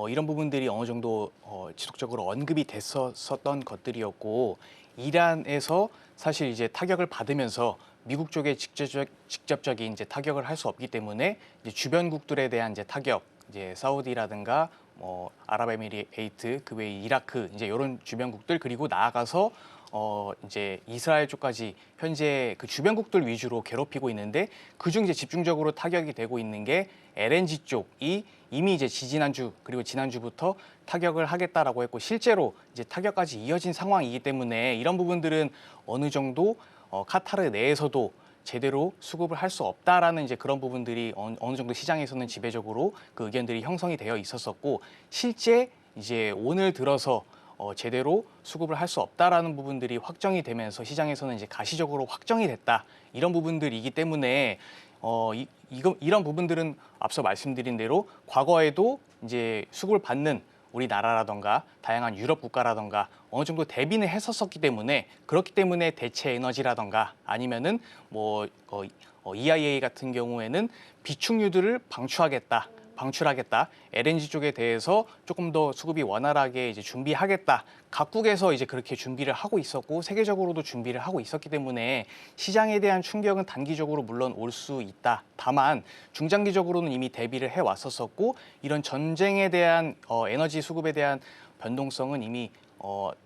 이런 부분들이 어느 정도 지속적으로 언급이 됐었던 것들이었고 이란에서 사실 이제 타격을 받으면서 미국 쪽에 직접적인 이제 타격을 할 수 없기 때문에 이제 주변국들에 대한 이제 타격, 이제 사우디라든가 아랍에미레이트, 그 외에 이라크 이제 이런 주변국들 그리고 나아가서 이제 이스라엘 쪽까지 현재 그 주변국들 위주로 괴롭히고 있는데 그중 이제 집중적으로 타격이 되고 있는 게 LNG 쪽이 이미 이제 지지난주 그리고 지난주부터 타격을 하겠다라고 했고 실제로 이제 타격까지 이어진 상황이기 때문에 이런 부분들은 어느 정도 카타르 내에서도 제대로 수급을 할 수 없다라는 이제 그런 부분들이 어느 정도 시장에서는 지배적으로 그 의견들이 형성이 되어 있었었고 실제 이제 오늘 들어서 제대로 수급을 할 수 없다라는 부분들이 확정이 되면서 시장에서는 이제 가시적으로 확정이 됐다 이런 부분들이기 때문에 이런 부분들은 앞서 말씀드린 대로 과거에도 이제 수급을 받는 우리나라라던가 다양한 유럽 국가라던가 어느 정도 대비는 했었기 때문에 그렇기 때문에 대체 에너지라던가 아니면은 EIA 같은 경우에는 비축유들을 방출하겠다. 방출하겠다. LNG 쪽에 대해서 조금 더 수급이 원활하게 이제 준비하겠다. 각국에서 이제 그렇게 준비를 하고 있었고 세계적으로도 준비를 하고 있었기 때문에 시장에 대한 충격은 단기적으로 물론 올 수 있다. 다만 중장기적으로는 이미 대비를 해 왔었었고 이런 전쟁에 대한 에너지 수급에 대한 변동성은 이미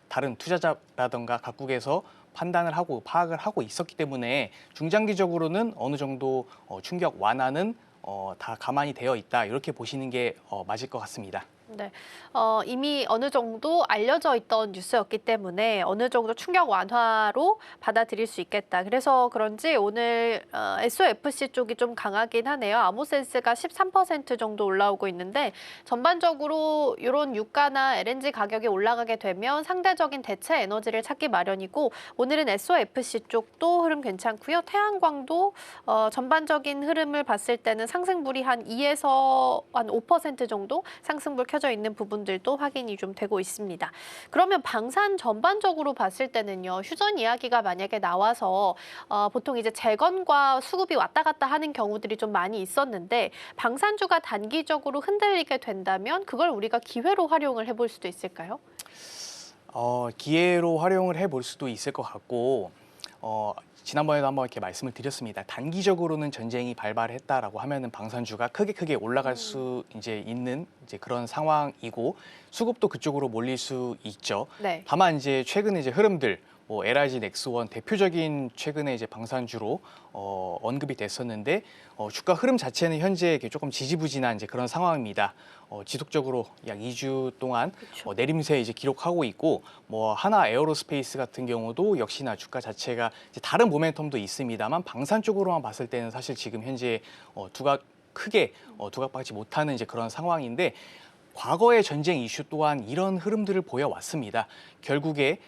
다른 투자자라든가 각국에서 판단을 하고 파악을 하고 있었기 때문에 중장기적으로는 어느 정도 충격 완화는 다 가만히 되어 있다. 이렇게 보시는 게 맞을 것 같습니다. 네, 이미 어느 정도 알려져 있던 뉴스였기 때문에 어느 정도 충격 완화로 받아들일 수 있겠다. 그래서 그런지 오늘 SOFC 쪽이 좀 강하긴 하네요. 아모센스가 13% 정도 올라오고 있는데 전반적으로 이런 유가나 LNG 가격이 올라가게 되면 상대적인 대체 에너지를 찾기 마련이고 오늘은 SOFC 쪽도 흐름 괜찮고요. 태양광도 전반적인 흐름을 봤을 때는 상승분이 한 2에서 한 5% 정도 상승분 켜져 있는 부분들도 확인이 좀 되고 있습니다. 그러면 방산 전반적으로 봤을 때는요. 휴전 이야기가 만약에 나와서 보통 이제 재건과 수급이 왔다 갔다 하는 경우들이 좀 많이 있었는데 방산주가 단기적으로 흔들리게 된다면 그걸 우리가 기회로 활용을 해볼 수도 있을까요? 기회로 활용을 해볼 수도 있을 것 같고 지난번에도 한번 이렇게 말씀을 드렸습니다. 단기적으로는 전쟁이 발발했다라고 하면은 방산주가 크게 올라갈 수 이제 있는 이제 그런 상황이고 수급도 그쪽으로 몰릴 수 있죠. 네. 다만 이제 최근에 이제 흐름들 뭐 LIG 넥스원 대표적인 최근에 이제 방산주로 언급이 됐었는데 주가 흐름 자체는 현재 이렇게 조금 지지부진한 이제 그런 상황입니다. 지속적으로 약 2주 동안 내림세 이제 기록하고 있고 뭐 하나 에어로스페이스 같은 경우도 역시나 주가 자체가 이제 다른 모멘텀도 있습니다만 방산 쪽으로만 봤을 때는 사실 지금 현재 크게 두각받지 못하는 이제 그런 상황인데 과거의 전쟁 이슈 또한 이런 흐름들을 보여왔습니다. 결국에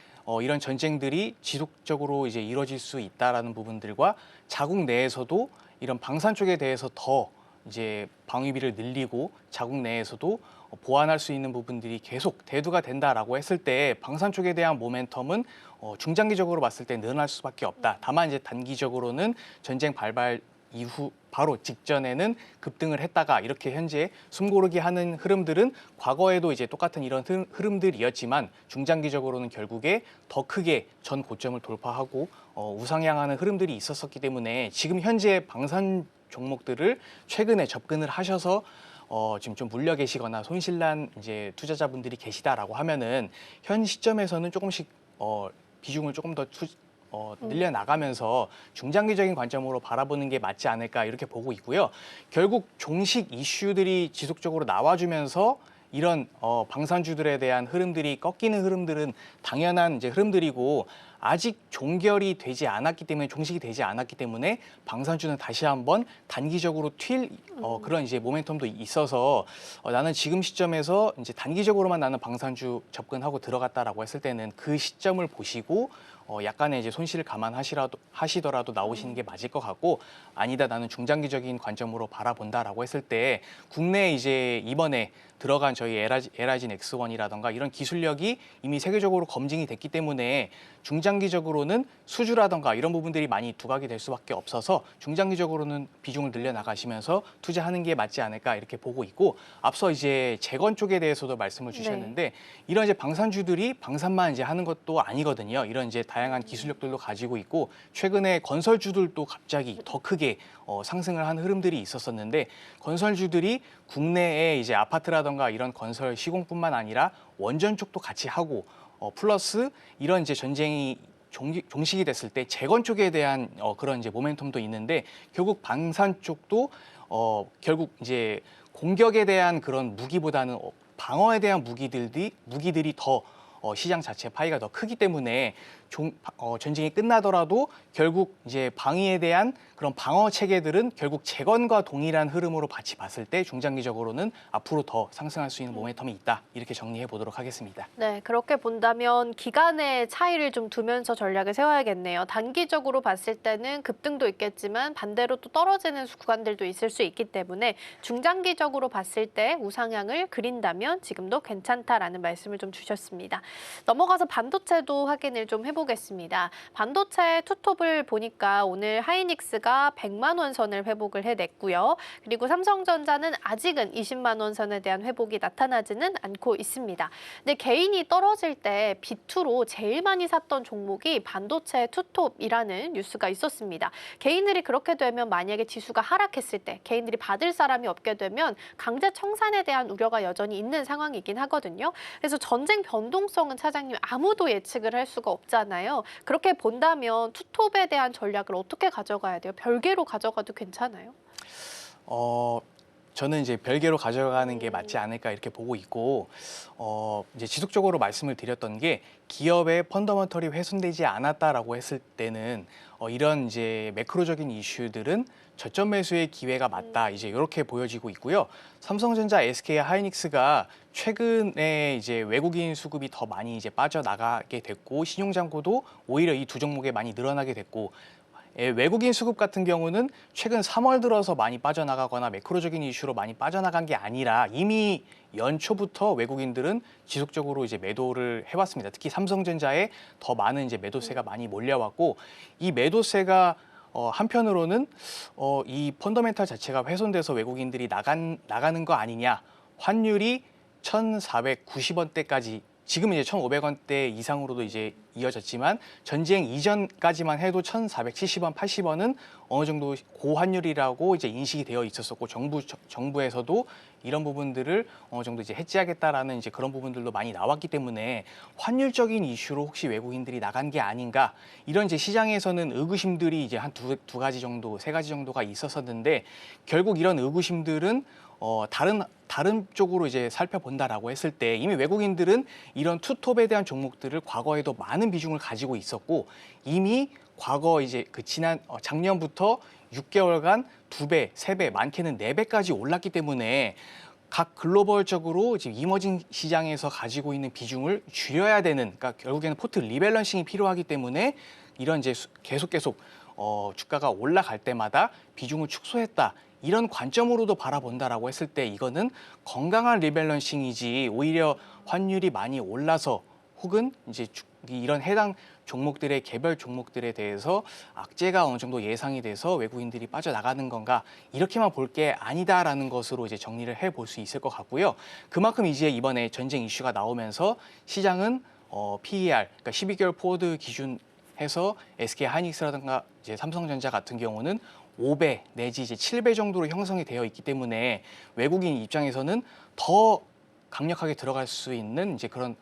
이런 전쟁들이 지속적으로 이제 이뤄질 수 있다라는 부분들과 자국 내에서도 이런 방산 쪽에 대해서 더 이제 방위비를 늘리고 자국 내에서도 보완할 수 있는 부분들이 계속 대두가 된다라고 했을 때 방산 쪽에 대한 모멘텀은 중장기적으로 봤을 때 늘어날 수밖에 없다. 다만 이제 단기적으로는 전쟁 발발 이후 바로 직전에는 급등을 했다가 이렇게 현재 숨고르기 하는 흐름들은 과거에도 이제 똑같은 이런 흐름들이었지만 중장기적으로는 결국에 더 크게 전 고점을 돌파하고 우상향하는 흐름들이 있었기 때문에 지금 현재 방산 종목들을 최근에 접근을 하셔서 지금 좀 물려 계시거나 손실난 이제 투자자분들이 계시다라고 하면은 현 시점에서는 조금씩 비중을 조금 더 늘려나가면서 중장기적인 관점으로 바라보는 게 맞지 않을까 이렇게 보고 있고요. 결국 종식 이슈들이 지속적으로 나와주면서 이런 방산주들에 대한 흐름들이 꺾이는 흐름들은 당연한 이제 흐름들이고 아직 종식이 되지 않았기 때문에 방산주는 다시 한번 단기적으로 튈 그런 이제 모멘텀도 있어서 나는 지금 시점에서 이제 단기적으로만 나는 방산주 접근하고 들어갔다라고 했을 때는 그 시점을 보시고 약간의 이제 손실을 감안하시더라도 나오시는 게 맞을 것 같고 아니다 나는 중장기적인 관점으로 바라본다라고 했을 때 국내에 이제 이번에 들어간 저희 LIG 넥스원이라던가 이런 기술력이 이미 세계적으로 검증이 됐기 때문에 중장기적으로는 수주라던가 이런 부분들이 많이 두각이 될 수밖에 없어서 중장기적으로는 비중을 늘려나가시면서 투자하는 게 맞지 않을까 이렇게 보고 있고 앞서 이제 재건 쪽에 대해서도 말씀을 주셨는데 이런 이제 방산주들이 방산만 이제 하는 것도 아니거든요. 이런 이제 다양한 기술력들도 가지고 있고 최근에 건설주들도 갑자기 더 크게 상승을 한 흐름들이 있었었는데 건설주들이 국내에 이제 아파트라던가 이런 건설 시공뿐만 아니라 원전 쪽도 같이 하고 플러스 이런 이제 전쟁이 종식이 됐을 때 재건 쪽에 대한 그런 이제 모멘텀도 있는데 결국 방산 쪽도 결국 이제 공격에 대한 그런 무기보다는 방어에 대한 무기들이 더 시장 자체 파이가 더 크기 때문에 전쟁이 끝나더라도 결국 이제 방위에 대한 그런 방어 체계들은 결국 재건과 동일한 흐름으로 같이 봤을 때 중장기적으로는 앞으로 더 상승할 수 있는 모멘텀이 있다. 이렇게 정리해 보도록 하겠습니다. 네, 그렇게 본다면 기간의 차이를 좀 두면서 전략을 세워야겠네요. 단기적으로 봤을 때는 급등도 있겠지만 반대로 또 떨어지는 구간들도 있을 수 있기 때문에 중장기적으로 봤을 때 우상향을 그린다면 지금도 괜찮다라는 말씀을 좀 주셨습니다. 넘어가서 반도체도 확인을 좀 해보겠습니다. 반도체 투톱을 보니까 오늘 하이닉스가 100만 원 선을 회복을 해냈고요. 그리고 삼성전자는 아직은 20만 원 선에 대한 회복이 나타나지는 않고 있습니다. 근데 개인이 떨어질 때 비투로 제일 많이 샀던 종목이 반도체 투톱이라는 뉴스가 있었습니다. 개인들이 그렇게 되면 만약에 지수가 하락했을 때 개인들이 받을 사람이 없게 되면 강제 청산에 대한 우려가 여전히 있는 상황이긴 하거든요. 그래서 전쟁 변동성은 차장님 아무도 예측을 할 수가 없잖아요. 그렇게 본다면 투톱에 대한 전략을 어떻게 가져가야 돼요? 별개로 가져가도 괜찮아요? 저는 이제 별개로 가져가는 게 맞지 않을까 이렇게 보고 있고, 이제 지속적으로 말씀을 드렸던 게 기업의 펀더먼털이 훼손되지 않았다라고 했을 때는 이런 이제 매크로적인 이슈들은 저점 매수의 기회가 맞다, 이제 이렇게 보여지고 있고요. 삼성전자, SK 하이닉스가 최근에 이제 외국인 수급이 더 많이 이제 빠져나가게 됐고, 신용잔고도 오히려 이 두 종목에 많이 늘어나게 됐고, 외국인 수급 같은 경우는 최근 3월 들어서 많이 빠져나가거나 매크로적인 이슈로 많이 빠져나간 게 아니라 이미 연초부터 외국인들은 지속적으로 이제 매도를 해왔습니다. 특히 삼성전자에 더 많은 이제 매도세가 많이 몰려왔고, 이 매도세가 한편으로는 이 펀더멘탈 자체가 훼손돼서 외국인들이 나가는 거 아니냐, 환율이 1,490원대까지, 지금 이제 1,500원대 이상으로도 이제 이어졌지만 전쟁 이전까지만 해도 1,470원, 80원은 어느 정도 고환율이라고 이제 인식이 되어 있었었고, 정부에서도 이런 부분들을 어느 정도 이제 해지하겠다라는 이제 그런 부분들도 많이 나왔기 때문에 환율적인 이슈로 혹시 외국인들이 나간 게 아닌가, 이런 이제 시장에서는 의구심들이 이제 한 두 가지 정도, 세 가지 정도가 있었었는데, 결국 이런 의구심들은 다른 쪽으로 이제 살펴본다라고 했을 때 이미 외국인들은 이런 투톱에 대한 종목들을 과거에도 많은 비중을 가지고 있었고, 이미 과거 이제 그 작년부터 6개월간 2배, 3배, 많게는 4배까지 올랐기 때문에 각 글로벌적으로 지금 이머징 시장에서 가지고 있는 비중을 줄여야 되는, 그러니까 결국에는 포트 리밸런싱이 필요하기 때문에 이런 이제 계속 주가가 올라갈 때마다 비중을 축소했다, 이런 관점으로도 바라본다라고 했을 때 이거는 건강한 리밸런싱이지, 오히려 환율이 많이 올라서 혹은 이제 이런 해당 종목들의 개별 종목들에 대해서 악재가 어느 정도 예상이 돼서 외국인들이 빠져나가는 건가, 이렇게만 볼 게 아니다라는 것으로 이제 정리를 해볼 수 있을 것 같고요. 그만큼 이제 이번에 전쟁 이슈가 나오면서 시장은 PER, 그러니까 12개월 포워드 기준해서 SK 하이닉스라든가 이제 삼성전자 같은 경우는 5배 내지 이제 7배 정도로 형성이 되어 있기 때문에 외국인 입장에서는 더 강력하게 들어갈 수 있는 이제 그런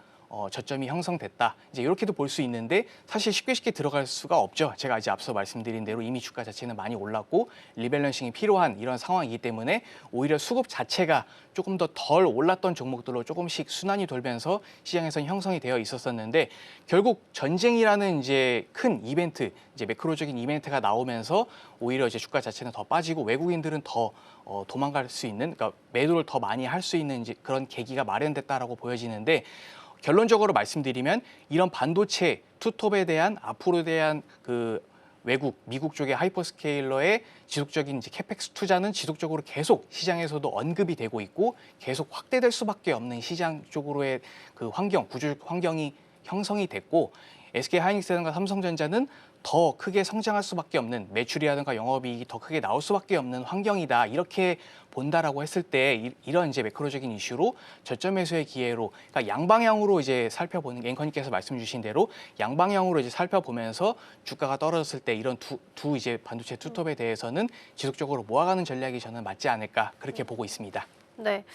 저점이 형성됐다, 이제 이렇게도 볼 수 있는데, 사실 쉽게 들어갈 수가 없죠. 제가 이제 앞서 말씀드린 대로 이미 주가 자체는 많이 올랐고 리밸런싱이 필요한 이런 상황이기 때문에 오히려 수급 자체가 조금 더 덜 올랐던 종목들로 조금씩 순환이 돌면서 시장에서는 형성이 되어 있었었는데, 결국 전쟁이라는 이제 큰 이벤트, 이제 매크로적인 이벤트가 나오면서 오히려 이제 주가 자체는 더 빠지고 외국인들은 더 도망갈 수 있는, 그러니까 매도를 더 많이 할 수 있는 이제 그런 계기가 마련됐다라고 보여지는데, 결론적으로 말씀드리면 이런 반도체 투톱에 대한 앞으로에 대한 그 미국 쪽의 하이퍼스케일러의 지속적인 이제 캐펙스 투자는 지속적으로 계속 시장에서도 언급이 되고 있고 계속 확대될 수밖에 없는 시장 쪽으로의 그 구조 환경이 형성이 됐고, SK 하이닉스라든가 삼성전자는 더 크게 성장할 수밖에 없는, 매출이라든가 영업이익이 더 크게 나올 수밖에 없는 환경이다, 이렇게 본다라고 했을 때 이런 이제 매크로적인 이슈로 저점 매수의 기회로, 그러니까 양방향으로 이제 살펴보는, 앵커님께서 말씀 주신 대로 양방향으로 이제 살펴보면서 주가가 떨어졌을 때 이런 두 이제 반도체 투톱에 대해서는 지속적으로 모아가는 전략이 저는 맞지 않을까, 그렇게 보고 있습니다. 네,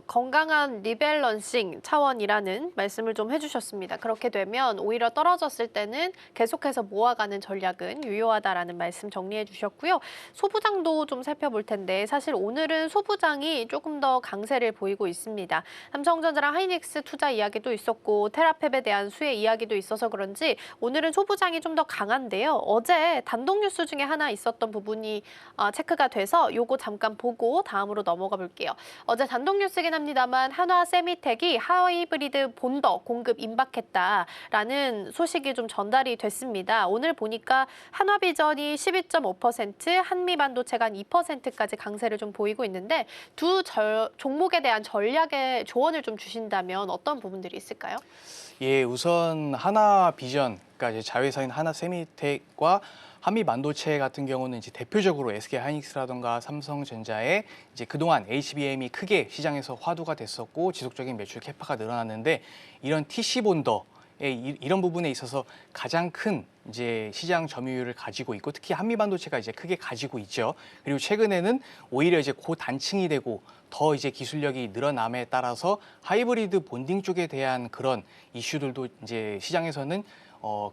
건강한 리밸런싱 차원이라는 말씀을 좀 해주셨습니다. 그렇게 되면 오히려 떨어졌을 때는 계속해서 모아가는 전략은 유효하다라는 말씀 정리해 주셨고요. 소부장도 좀 살펴볼 텐데, 사실 오늘은 소부장이 조금 더 강세를 보이고 있습니다. 삼성전자랑 하이닉스 투자 이야기도 있었고 테라펩에 대한 수혜 이야기도 있어서 그런지 오늘은 소부장이 좀 더 강한데요. 어제 단독 뉴스 중에 하나 있었던 부분이 체크가 돼서 요거 잠깐 보고 다음으로 넘어가 볼게요. 어제 단독 뉴스긴 합니다만 한화 세미텍이 하이브리드 본더 공급 임박했다라는 소식이 좀 전달이 됐습니다. 오늘 보니까 한화비전이 12.5%, 한미반도체가 한 2%까지 강세를 좀 보이고 있는데, 두 종목에 대한 전략의 조언을 좀 주신다면 어떤 부분들이 있을까요? 예, 우선 한화비전, 그러니까 그러니까 이제 자회사인 하나세미텍과 한미반도체 같은 경우는 이제 대표적으로 SK하이닉스라던가 삼성전자의 이제 그동안 HBM이 크게 시장에서 화두가 됐었고 지속적인 매출 캐파가 늘어났는데 이런 TC본더 이런 부분에 있어서 가장 큰 이제 시장 점유율을 가지고 있고 특히 한미반도체가 이제 크게 가지고 있죠. 그리고 최근에는 오히려 이제 고단층이 되고 더 이제 기술력이 늘어남에 따라서 하이브리드 본딩 쪽에 대한 그런 이슈들도 이제 시장에서는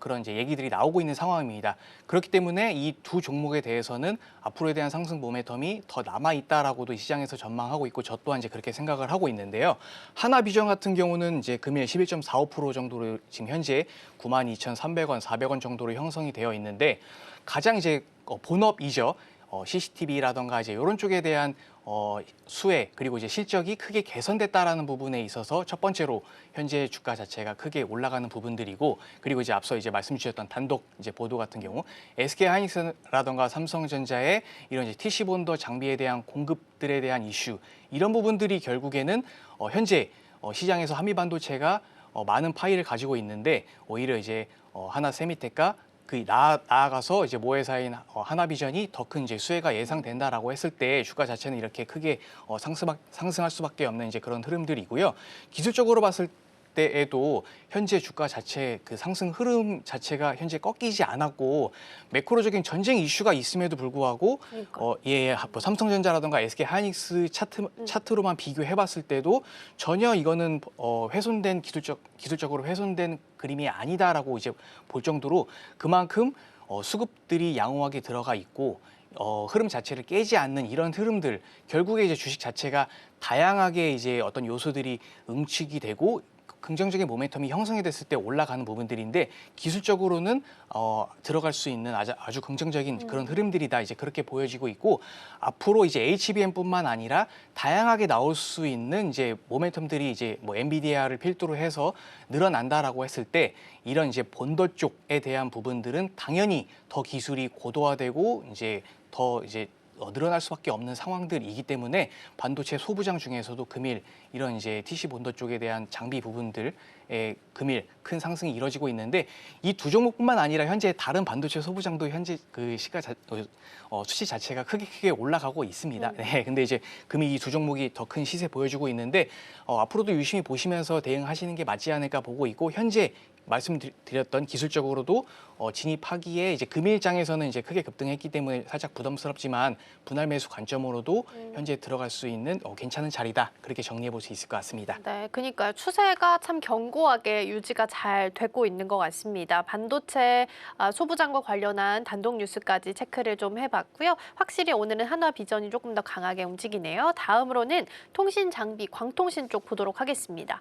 그런 이제 얘기들이 나오고 있는 상황입니다. 그렇기 때문에 이 두 종목에 대해서는 앞으로에 대한 상승 모멘텀이 더 남아 있다라고도 시장에서 전망하고 있고 저 또한 이제 그렇게 생각을 하고 있는데요. 하나비전 같은 경우는 이제 금일 11.45% 정도로 지금 현재 92,300원, 400원 정도로 형성이 되어 있는데 가장 이제 본업이죠. CCTV라던가 이제 이런 쪽에 대한 수혜 그리고 이제 실적이 크게 개선됐다라는 부분에 있어서 첫 번째로 현재 주가 자체가 크게 올라가는 부분들이고 그리고 이제 앞서 이제 말씀 주셨던 단독 이제 보도 같은 경우 SK하이닉스라던가 삼성전자의 이런 이제 TC본더 장비에 대한 공급들에 대한 이슈 이런 부분들이 결국에는 현재 시장에서 한미반도체가 많은 파이를 가지고 있는데 오히려 이제 하나세미텍과 나아가서 이제 모회사인 하나비전이 더 큰 이제 수혜가 예상된다라고 했을 때 주가 자체는 이렇게 크게 상승할 수밖에 없는 이제 그런 흐름들이고요. 기술적으로 봤을 때에도 현재 주가 자체 그 상승 흐름 자체가 현재 꺾이지 않았고 매크로적인 전쟁 이슈가 있음에도 불구하고 뭐 삼성전자라든가 SK하이닉스 차트로만 비교해봤을 때도 전혀 이거는 훼손된 기술적으로 훼손된 그림이 아니다라고 이제 볼 정도로 그만큼 수급들이 양호하게 들어가 있고 흐름 자체를 깨지 않는 이런 흐름들 결국에 이제 주식 자체가 다양하게 이제 어떤 요소들이 응축이 되고 긍정적인 모멘텀이 형성이 됐을 때 올라가는 부분들인데 기술적으로는 들어갈 수 있는 아주 긍정적인 그런 흐름들이다 이제 그렇게 보여지고 있고 앞으로 이제 HBM뿐만 아니라 다양하게 나올 수 있는 이제 모멘텀들이 이제 뭐 엔비디아를 필두로 해서 늘어난다라고 했을 때 이런 이제 본더 쪽에 대한 부분들은 당연히 더 기술이 고도화되고 이제 더 이제 늘어날 수밖에 없는 상황들이기 때문에 반도체 소부장 중에서도 금일 이런 이제 TC 본더 쪽에 대한 장비 부분들의 금일 큰 상승이 이뤄지고 있는데 이 두 종목뿐만 아니라 현재 다른 반도체 소부장도 현재 그 수치 자체가 크게 올라가고 있습니다. 네, 근데 이제 금일 이 두 종목이 더 큰 시세 보여주고 있는데 앞으로도 유심히 보시면서 대응하시는 게 맞지 않을까 보고 있고 현재 말씀드렸던 기술적으로도 진입하기에 이제 금일장에서는 이제 크게 급등했기 때문에 살짝 부담스럽지만 분할 매수 관점으로도 현재 들어갈 수 있는 괜찮은 자리다 그렇게 정리해 볼 수 있을 것 같습니다. 네, 그러니까 추세가 참 견고하게 유지가 잘 되고 있는 것 같습니다. 반도체 소부장과 관련한 단독 뉴스까지 체크를 좀 해봤고요. 확실히 오늘은 하나비전이 조금 더 강하게 움직이네요. 다음으로는 통신 장비, 광통신 쪽 보도록 하겠습니다.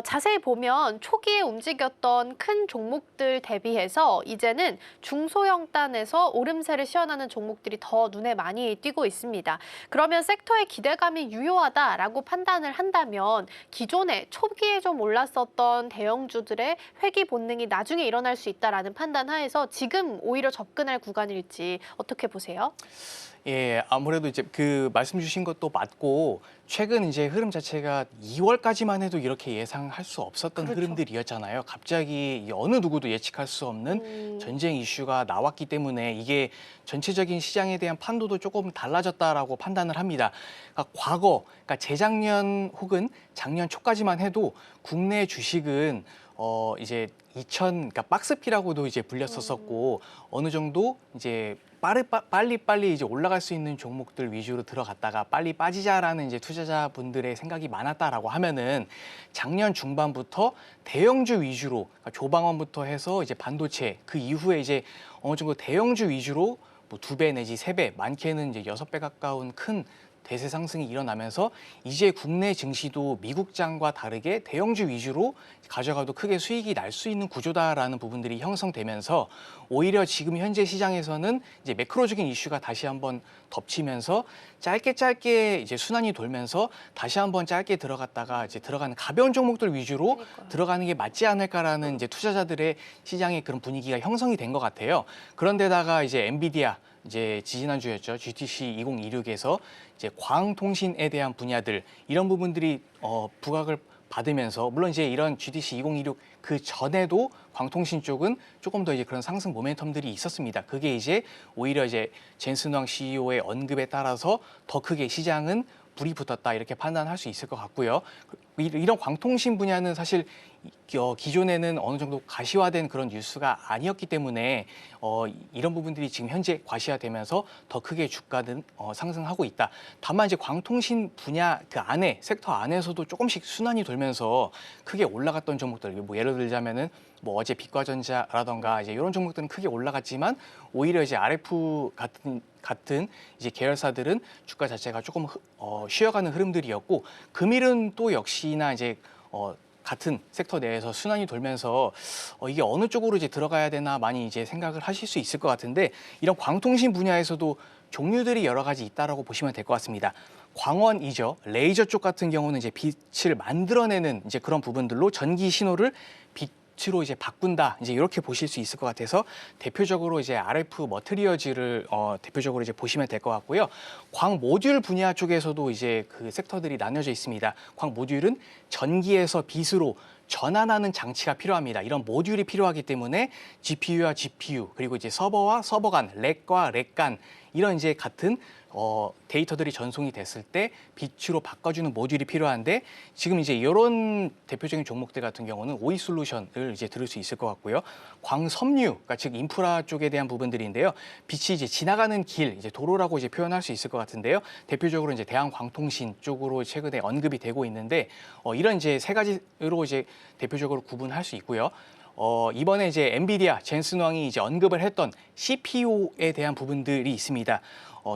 자세히 보면 초기에 움직였던 큰 종목들 대비해서 이제는 중소형단에서 오름세를 시현하는 종목들이 더 눈에 많이 띄고 있습니다. 그러면 섹터의 기대감이 유효하다라고 판단을 한다면 기존에 초기에 좀 올랐었던 대형주들의 회귀 본능이 나중에 일어날 수 있다라는 판단 하에서 지금 오히려 접근할 구간일지 어떻게 보세요? 예, 아무래도 이제 그 말씀 주신 것도 맞고 최근 이제 흐름 자체가 2월까지만 해도 이렇게 예상할 수 없었던 흐름들이었잖아요. 갑자기 어느 누구도 예측할 수 없는 전쟁 이슈가 나왔기 때문에 이게 전체적인 시장에 대한 판도도 조금 달라졌다라고 판단을 합니다. 그러니까 재작년 혹은 작년 초까지만 해도 국내 주식은 이제 그러니까 박스피라고도 이제 불렸었었고 어느 정도 이제 빨리 이제 올라갈 수 있는 종목들 위주로 들어갔다가 빨리 빠지자라는 이제 투자자분들의 생각이 많았다라고 하면은 작년 중반부터 대형주 위주로 그러니까 조방원부터 해서 이제 반도체 그 이후에 이제 어느 정도 대형주 위주로 뭐 2배 내지 3배 많게는 이제 6배 가까운 큰 대세 상승이 일어나면서 이제 국내 증시도 미국장과 다르게 대형주 위주로 가져가도 크게 수익이 날 수 있는 구조다라는 부분들이 형성되면서 오히려 지금 현재 시장에서는 이제 매크로적인 이슈가 다시 한번 덮치면서 짧게 이제 순환이 돌면서 다시 한번 짧게 들어갔다가 이제 들어가는 가벼운 종목들 위주로 들어가는 게 맞지 않을까라는 이제 투자자들의 시장의 그런 분위기가 형성이 된 것 같아요. 그런데다가 이제 엔비디아 이제 지지난주였죠. GTC 2026에서 이제 광통신에 대한 분야들 이런 부분들이 부각을 받으면서 물론 이제 이런 GTC 2026 그 전에도 광통신 쪽은 조금 더 이제 그런 상승 모멘텀들이 있었습니다. 그게 이제 오히려 이제 젠슨 왕 CEO의 언급에 따라서 더 크게 시장은 불이 붙었다 이렇게 판단할 수 있을 것 같고요. 이런 광통신 분야는 사실 기존에는 어느 정도 가시화된 그런 뉴스가 아니었기 때문에 이런 부분들이 지금 현재 과시화되면서 더 크게 주가는 상승하고 있다. 다만 이제 광통신 분야 그 안에 섹터 안에서도 조금씩 순환이 돌면서 크게 올라갔던 종목들, 뭐 예를 들자면은 뭐 어제 빛과전자라던가 이제 이런 종목들은 크게 올라갔지만 오히려 이제 RF 같은 이제 계열사들은 주가 자체가 조금 쉬어가는 흐름들이었고 금일은 또 역시나 이제 같은 섹터 내에서 순환이 돌면서 이게 어느 쪽으로 이제 들어가야 되나 많이 이제 생각을 하실 수 있을 것 같은데 이런 광통신 분야에서도 종류들이 여러 가지 있다라고 보시면 될 것 같습니다. 광원이죠. 레이저 쪽 같은 경우는 이제 빛을 만들어내는 이제 그런 부분들로 전기 신호를 빛으로 이제 바꾼다. 이제 이렇게 보실 수 있을 것 같아서 대표적으로 이제 RF 머티리얼즈를 대표적으로 이제 보시면 될 것 같고요. 광 모듈 분야 쪽에서도 이제 그 섹터들이 나뉘어져 있습니다. 광 모듈은 전기에서 빛으로 전환하는 장치가 필요합니다. 이런 모듈이 필요하기 때문에 GPU와 GPU 그리고 이제 서버와 서버 간, 렉과 렉 간 이런 이제 같은 데이터들이 전송이 됐을 때 빛으로 바꿔주는 모듈이 필요한데 지금 이제 이런 대표적인 종목들 같은 경우는 오이 솔루션을 이제 들을 수 있을 것 같고요. 광섬유, 그러니까 즉 인프라 쪽에 대한 부분들인데요. 빛이 이제 지나가는 길, 이제 도로라고 이제 표현할 수 있을 것 같은데요. 대표적으로 이제 대한광통신 쪽으로 최근에 언급이 되고 있는데 이런 이제 세 가지로 이제 대표적으로 구분할 수 있고요. 이번에 이제 엔비디아 젠슨 왕이 이제 언급을 했던 CPU에 대한 부분들이 있습니다.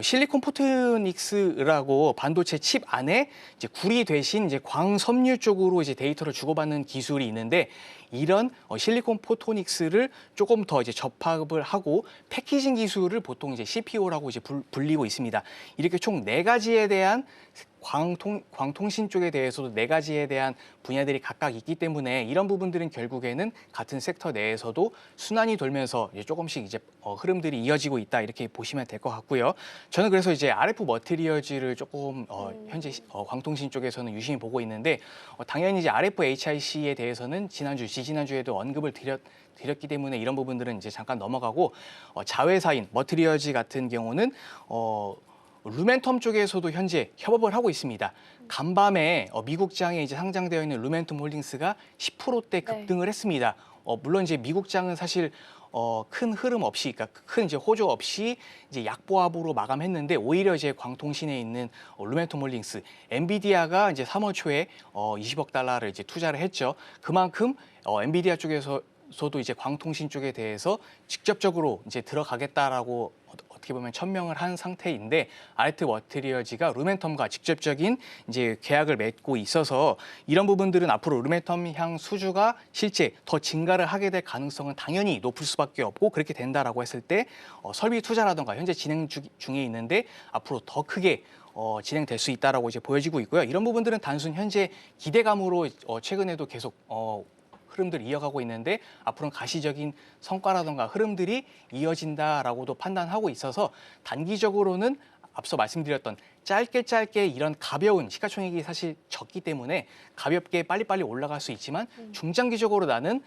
실리콘 포토닉스라고 반도체 칩 안에 이제 구리 대신 이제 광섬유 쪽으로 이제 데이터를 주고받는 기술이 있는데 이런 실리콘 포토닉스를 조금 더 이제 접합을 하고 패키징 기술을 보통 이제 CPU라고 이제 불리고 있습니다. 이렇게 총 4가지에 대한 광통신 쪽에 대해서도 4가지에 대한 분야들이 각각 있기 때문에 이런 부분들은 결국에는 같은 섹터 내에서도 순환이 돌면서 이제 조금씩 이제 흐름들이 이어지고 있다 이렇게 보시면 될 것 같고요. 저는 그래서 이제 RF 머티리얼즈를 조금 현재 광통신 쪽에서는 유심히 보고 있는데 당연히 이제 RF HIC에 대해서는 지지난주에도 언급을 드렸기 때문에 이런 부분들은 이제 잠깐 넘어가고 자회사인 머티리얼즈 같은 경우는 루멘텀 쪽에서도 현재 협업을 하고 있습니다. 간밤에 미국장에 이제 상장되어 있는 루멘텀 홀딩스가 10%대 급등을 했습니다. 물론 이제 미국장은 사실 큰 흐름 없이, 그러니까 큰 이제 호조 없이 이제 약보합으로 마감했는데 오히려 이제 광통신에 있는 루멘텀 홀딩스, 엔비디아가 이제 3월 초에 20억 달러를 이제 투자를 했죠. 그만큼 엔비디아 쪽에서도 이제 광통신 쪽에 대해서 직접적으로 이제 들어가겠다라고 어떻게 보면 천명을 한 상태인데 RF 머티리얼즈가 루멘텀과 직접적인 이제 계약을 맺고 있어서 이런 부분들은 앞으로 루멘텀 향 수주가 실제 더 증가를 하게 될 가능성은 당연히 높을 수밖에 없고 그렇게 된다라고 했을 때 설비 투자라던가 현재 진행 중에 있는데 앞으로 더 크게 진행될 수 있다라고 이제 보여지고 있고요. 이런 부분들은 단순 현재 기대감으로 최근에도 계속 흐름들을 이어가고 있는데 앞으로는 가시적인 성과라던가 흐름들이 이어진다라고도 판단하고 있어서 단기적으로는 앞서 말씀드렸던 짧게 이런 가벼운 시가총액이 사실 적기 때문에 가볍게 빨리빨리 올라갈 수 있지만 중장기적으로 나는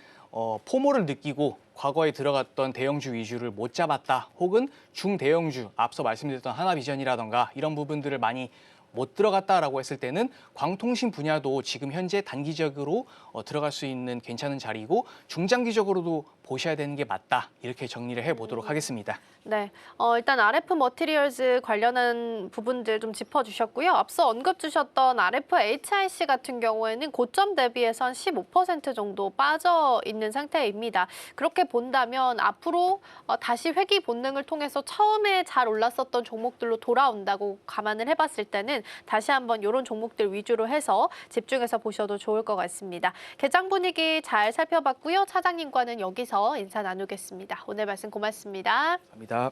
포모를 느끼고 과거에 들어갔던 대형주 위주를 못 잡았다 혹은 중대형주 앞서 말씀드렸던 하나비전이라던가 이런 부분들을 많이 못 들어갔다라고 했을 때는 광통신 분야도 지금 현재 단기적으로 들어갈 수 있는 괜찮은 자리이고 중장기적으로도 보셔야 되는 게 맞다. 이렇게 정리를 해보도록 하겠습니다. 네, 일단 RF 머티리얼즈 관련한 부분들 좀 짚어주셨고요. 앞서 언급 주셨던 RF HIC 같은 경우에는 고점 대비해서 한 15% 정도 빠져 있는 상태입니다. 그렇게 본다면 앞으로 다시 회귀 본능을 통해서 처음에 잘 올랐었던 종목들로 돌아온다고 감안을 해봤을 때는 다시 한번 이런 종목들 위주로 해서 집중해서 보셔도 좋을 것 같습니다. 개장 분위기 잘 살펴봤고요. 차장님과는 여기서 인사 나누겠습니다. 오늘 말씀 고맙습니다. 감사합니다.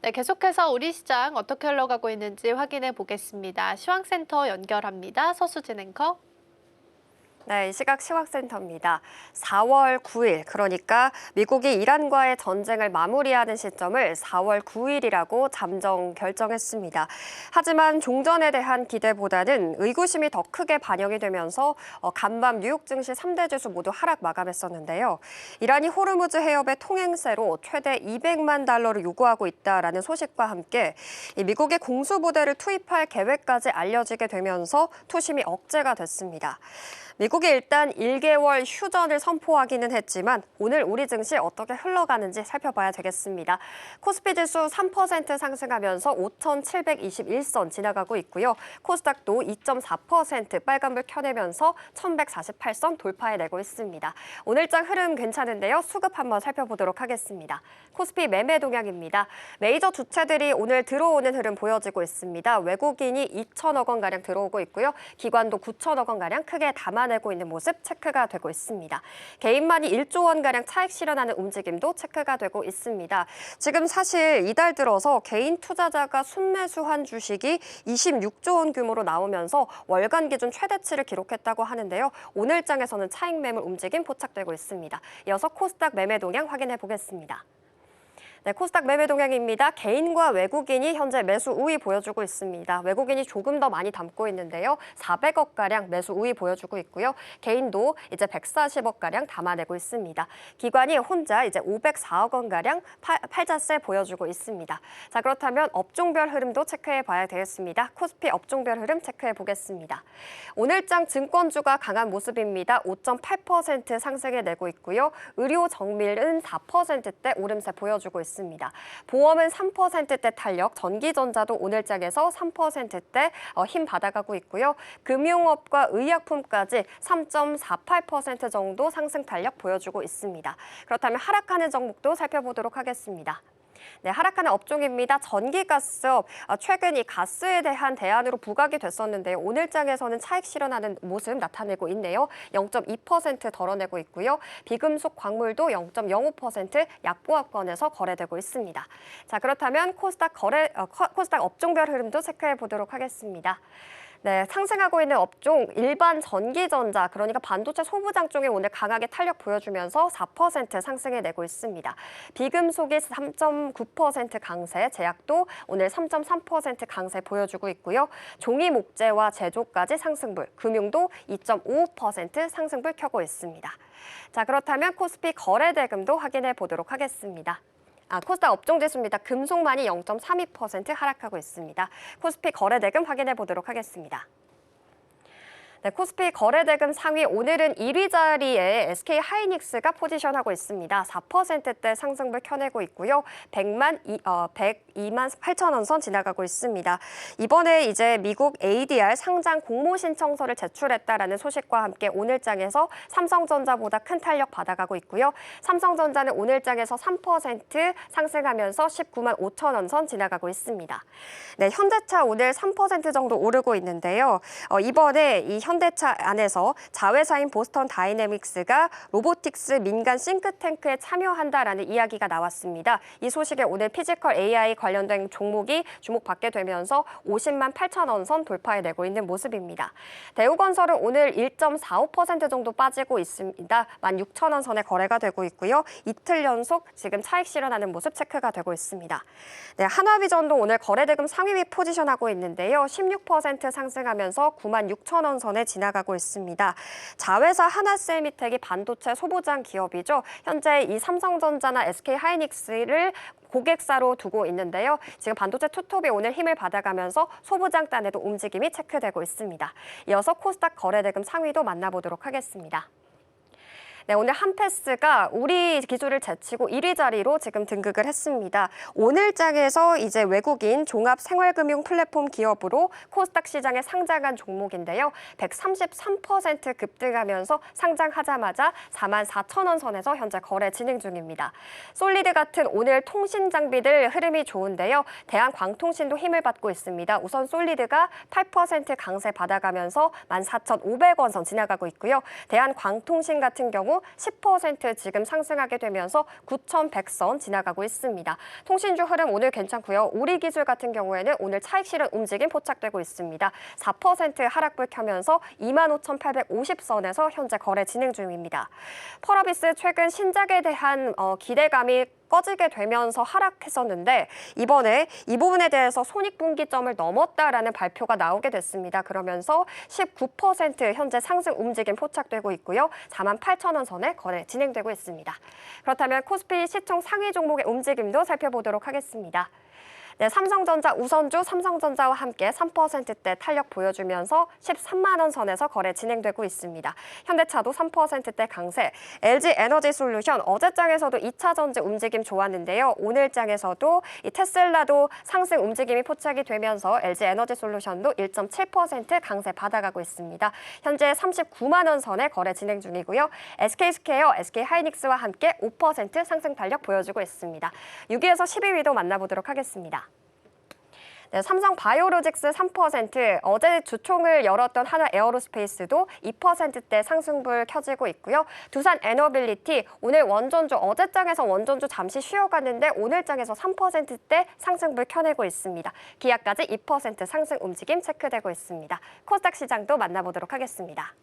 네, 계속해서 우리 시장 어떻게 흘러가고 있는지 확인해 보겠습니다. 시황센터 연결합니다. 서수진 앵커. 네, 이 시각 시각센터입니다. 4월 9일, 그러니까 미국이 이란과의 전쟁을 마무리하는 시점을 4월 9일이라고 잠정 결정했습니다. 하지만 종전에 대한 기대보다는 의구심이 더 크게 반영이 되면서 간밤 뉴욕 증시 3대 지수 모두 하락 마감했었는데요. 이란이 호르무즈 해협의 통행세로 최대 200만 달러를 요구하고 있다라는 소식과 함께 이 미국의 공수부대를 투입할 계획까지 알려지게 되면서 투심이 억제가 됐습니다. 미국이 일단 1개월 휴전을 선포하기는 했지만 오늘 우리 증시 어떻게 흘러가는지 살펴봐야 되겠습니다. 코스피 지수 3% 상승하면서 5,721선 지나가고 있고요. 코스닥도 2.4% 빨간불 켜내면서 1,148선 돌파해내고 있습니다. 오늘장 흐름 괜찮은데요. 수급 한번 살펴보도록 하겠습니다. 코스피 매매 동향입니다. 메이저 주체들이 오늘 들어오는 흐름 보여지고 있습니다. 외국인이 2천억 원가량 들어오고 있고요. 기관도 9천억 원가량 크게 담아내고 있는 모습 체크가 되고 있습니다. 개인만이 1조 원가량 차익 실현하는 움직임도 체크가 되고 있습니다. 지금 사실 이달 들어서 개인 투자자가 순매수한 주식이 26조 원 규모로 나오면서 월간 기준 최대치를 기록했다고 하는데요. 오늘장에서는 차익 매물 움직임 포착되고 있습니다. 이어서 코스닥 매매 동향 확인해 보겠습니다. 네, 코스닥 매매 동향입니다. 개인과 외국인이 현재 매수 우위 보여주고 있습니다. 외국인이 조금 더 많이 담고 있는데요. 400억가량 매수 우위 보여주고 있고요. 개인도 이제 140억가량 담아내고 있습니다. 기관이 혼자 이제 504억 원가량 팔자세 보여주고 있습니다. 자, 그렇다면 업종별 흐름도 체크해 봐야 되겠습니다. 코스피 업종별 흐름 체크해 보겠습니다. 오늘장 증권주가 강한 모습입니다. 5.8% 상승해 내고 있고요. 의료 정밀은 4%대 오름세 보여주고 있습니다. 보험은 3%대 탄력, 전기전자도 오늘장에서 3%대 힘 받아가고 있고요. 금융업과 의약품까지 3.48% 정도 상승 탄력 보여주고 있습니다. 그렇다면 하락하는 종목도 살펴보도록 하겠습니다. 네, 하락하는 업종입니다. 전기가스업, 최근 이 가스에 대한 대안으로 부각이 됐었는데요. 오늘장에서는 차익 실현하는 모습 나타내고 있네요. 0.2% 덜어내고 있고요. 비금속 광물도 0.05% 약보합권에서 거래되고 있습니다. 자, 그렇다면 코스닥 업종별 흐름도 체크해 보도록 하겠습니다. 네, 상승하고 있는 업종 일반 전기전자, 그러니까 반도체 소부장 쪽에 오늘 강하게 탄력 보여주면서 4% 상승해 내고 있습니다. 비금속이 3.9% 강세, 제약도 오늘 3.3% 강세 보여주고 있고요. 종이 목재와 제조까지 상승불, 금융도 2.55% 상승불 켜고 있습니다. 자, 그렇다면 코스피 거래대금도 확인해 보도록 하겠습니다. 코스닥 업종지수입니다. 금속만이 0.32% 하락하고 있습니다. 코스피 거래대금 확인해 보도록 하겠습니다. 네, 코스피 거래대금 상위 오늘은 1위 자리에 SK 하이닉스가 포지션하고 있습니다. 4%대 상승불 켜내고 있고요. 102만 8천 원 선 지나가고 있습니다. 이번에 이제 미국 ADR 상장 공모 신청서를 제출했다라는 소식과 함께 오늘장에서 삼성전자보다 큰 탄력 받아가고 있고요. 삼성전자는 오늘장에서 3% 상승하면서 19만 5천 원 선 지나가고 있습니다. 네, 현대차 오늘 3% 정도 오르고 있는데요. 이번에 이 현대차 안에서 자회사인 보스턴 다이내믹스가 로보틱스 민간 싱크탱크에 참여한다라는 이야기가 나왔습니다. 이 소식에 오늘 피지컬 AI 관련된 종목이 주목받게 되면서 50만 8천 원 선 돌파해내고 있는 모습입니다. 대우건설은 오늘 1.45% 정도 빠지고 있습니다. 16,000원 선에 거래가 되고 있고요. 이틀 연속 지금 차익 실현하는 모습 체크가 되고 있습니다. 네, 한화비전도 오늘 거래대금 상위 포지션하고 있는데요. 16% 상승하면서 96,000원 선에 지나가고 있습니다. 자회사 하나셀미텍이 반도체 소부장 기업이죠. 현재 이 삼성전자나 SK 하이닉스를 고객사로 두고 있는데요. 지금 반도체 투톱이 오늘 힘을 받아가면서 소부장 단에도 움직임이 체크되고 있습니다. 이어서 코스닥 거래대금 상위도 만나보도록 하겠습니다. 네, 오늘 한패스가 우리 기술을 제치고 1위 자리로 지금 등극을 했습니다. 오늘장에서 이제 외국인 종합생활금융 플랫폼 기업으로 코스닥 시장에 상장한 종목인데요. 133% 급등하면서 상장하자마자 4만 4천 원 선에서 현재 거래 진행 중입니다. 솔리드 같은 오늘 통신 장비들 흐름이 좋은데요. 대한광통신도 힘을 받고 있습니다. 우선 솔리드가 8% 강세 받아가면서 14,500원 선 지나가고 있고요. 대한광통신 같은 경우 경우 10% 지금 상승하게 되면서 9,100선 지나가고 있습니다. 통신주 흐름 오늘 괜찮고요. 우리기술 같은 경우에는 오늘 차익 실현 움직임 포착되고 있습니다. 4% 하락불 켜면서 25,850선에서 현재 거래 진행 중입니다. 펄어비스 최근 신작에 대한 기대감이 꺼지게 되면서 하락했었는데 이번에 이 부분에 대해서 손익분기점을 넘었다라는 발표가 나오게 됐습니다. 그러면서 19% 현재 상승 움직임 포착되고 있고요. 48,000원 선에 거래 진행되고 있습니다. 그렇다면 코스피 시총 상위 종목의 움직임도 살펴보도록 하겠습니다. 네, 삼성전자 우선주 삼성전자와 함께 3%대 탄력 보여주면서 13만 원 선에서 거래 진행되고 있습니다. 현대차도 3%대 강세, LG에너지솔루션 어제장에서도 2차 전지 움직임 좋았는데요. 오늘장에서도 이 테슬라도 상승 움직임이 포착이 되면서 LG에너지솔루션도 1.7% 강세 받아가고 있습니다. 현재 39만 원 선에 거래 진행 중이고요. SK스퀘어, SK하이닉스와 함께 5% 상승 탄력 보여주고 있습니다. 6위에서 12위도 만나보도록 하겠습니다. 네, 삼성 바이오로직스 3%, 어제 주총을 열었던 하나 에어로스페이스도 2%대 상승불 켜지고 있고요. 두산 에너빌리티, 오늘 원전주, 어제장에서 원전주 잠시 쉬어갔는데 오늘장에서 3%대 상승불 켜내고 있습니다. 기아까지 2% 상승 움직임 체크되고 있습니다. 코스닥 시장도 만나보도록 하겠습니다.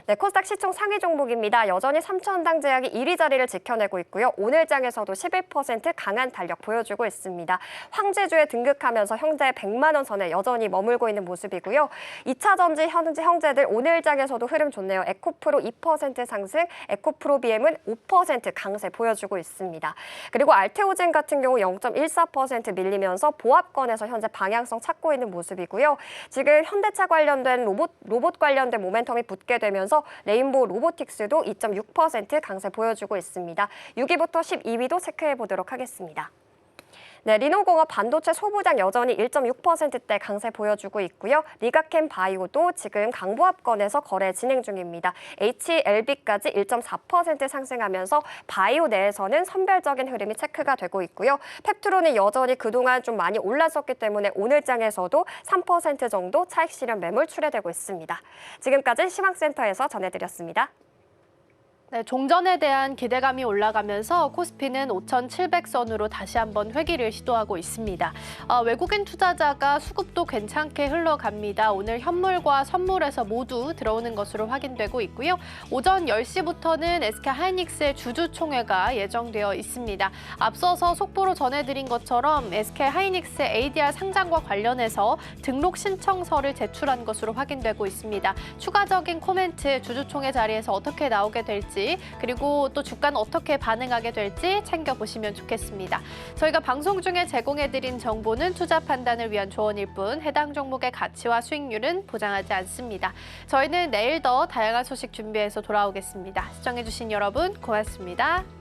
네, 코스닥 시총 상위 종목입니다. 여전히 3,000당 제약이 1위 자리를 지켜내고 있고요. 오늘장에서도 11% 강한 탄력 보여주고 있습니다. 황제주에 등극하면서 현재 100만 원 선에 여전히 머물고 있는 모습이고요. 2차 전지 형제들 오늘장에서도 흐름 좋네요. 에코프로 2% 상승, 에코프로비엠은 5% 강세 보여주고 있습니다. 그리고 알테오젠 같은 경우 0.14% 밀리면서 보합권에서 현재 방향성 찾고 있는 모습이고요. 지금 현대차 관련된 로봇 관련된 모멘텀이 붙게 되면서 레인보우 로보틱스도 2.6% 강세 보여주고 있습니다. 6위부터 12위도 체크해 보도록 하겠습니다. 네, 리노공업 반도체 소부장 여전히 1.6%대 강세 보여주고 있고요. 리가캠 바이오도 지금 강보합권에서 거래 진행 중입니다. HLB까지 1.4% 상승하면서 바이오 내에서는 선별적인 흐름이 체크가 되고 있고요. 펩트론은 여전히 그동안 좀 많이 올랐었기 때문에 오늘장에서도 3% 정도 차익 실현 매물 출회되고 있습니다. 지금까지 시황센터에서 전해드렸습니다. 네, 종전에 대한 기대감이 올라가면서 코스피는 5,700선으로 다시 한번 회귀를 시도하고 있습니다. 외국인 투자자가 수급도 괜찮게 흘러갑니다. 오늘 현물과 선물에서 모두 들어오는 것으로 확인되고 있고요. 오전 10시부터는 SK하이닉스의 주주총회가 예정되어 있습니다. 앞서서 속보로 전해드린 것처럼 SK하이닉스의 ADR 상장과 관련해서 등록 신청서를 제출한 것으로 확인되고 있습니다. 추가적인 코멘트 주주총회 자리에서 어떻게 나오게 될지 그리고 또 주가는 어떻게 반응하게 될지 챙겨보시면 좋겠습니다. 저희가 방송 중에 제공해드린 정보는 투자 판단을 위한 조언일 뿐 해당 종목의 가치와 수익률은 보장하지 않습니다. 저희는 내일 더 다양한 소식 준비해서 돌아오겠습니다. 시청해주신 여러분 고맙습니다.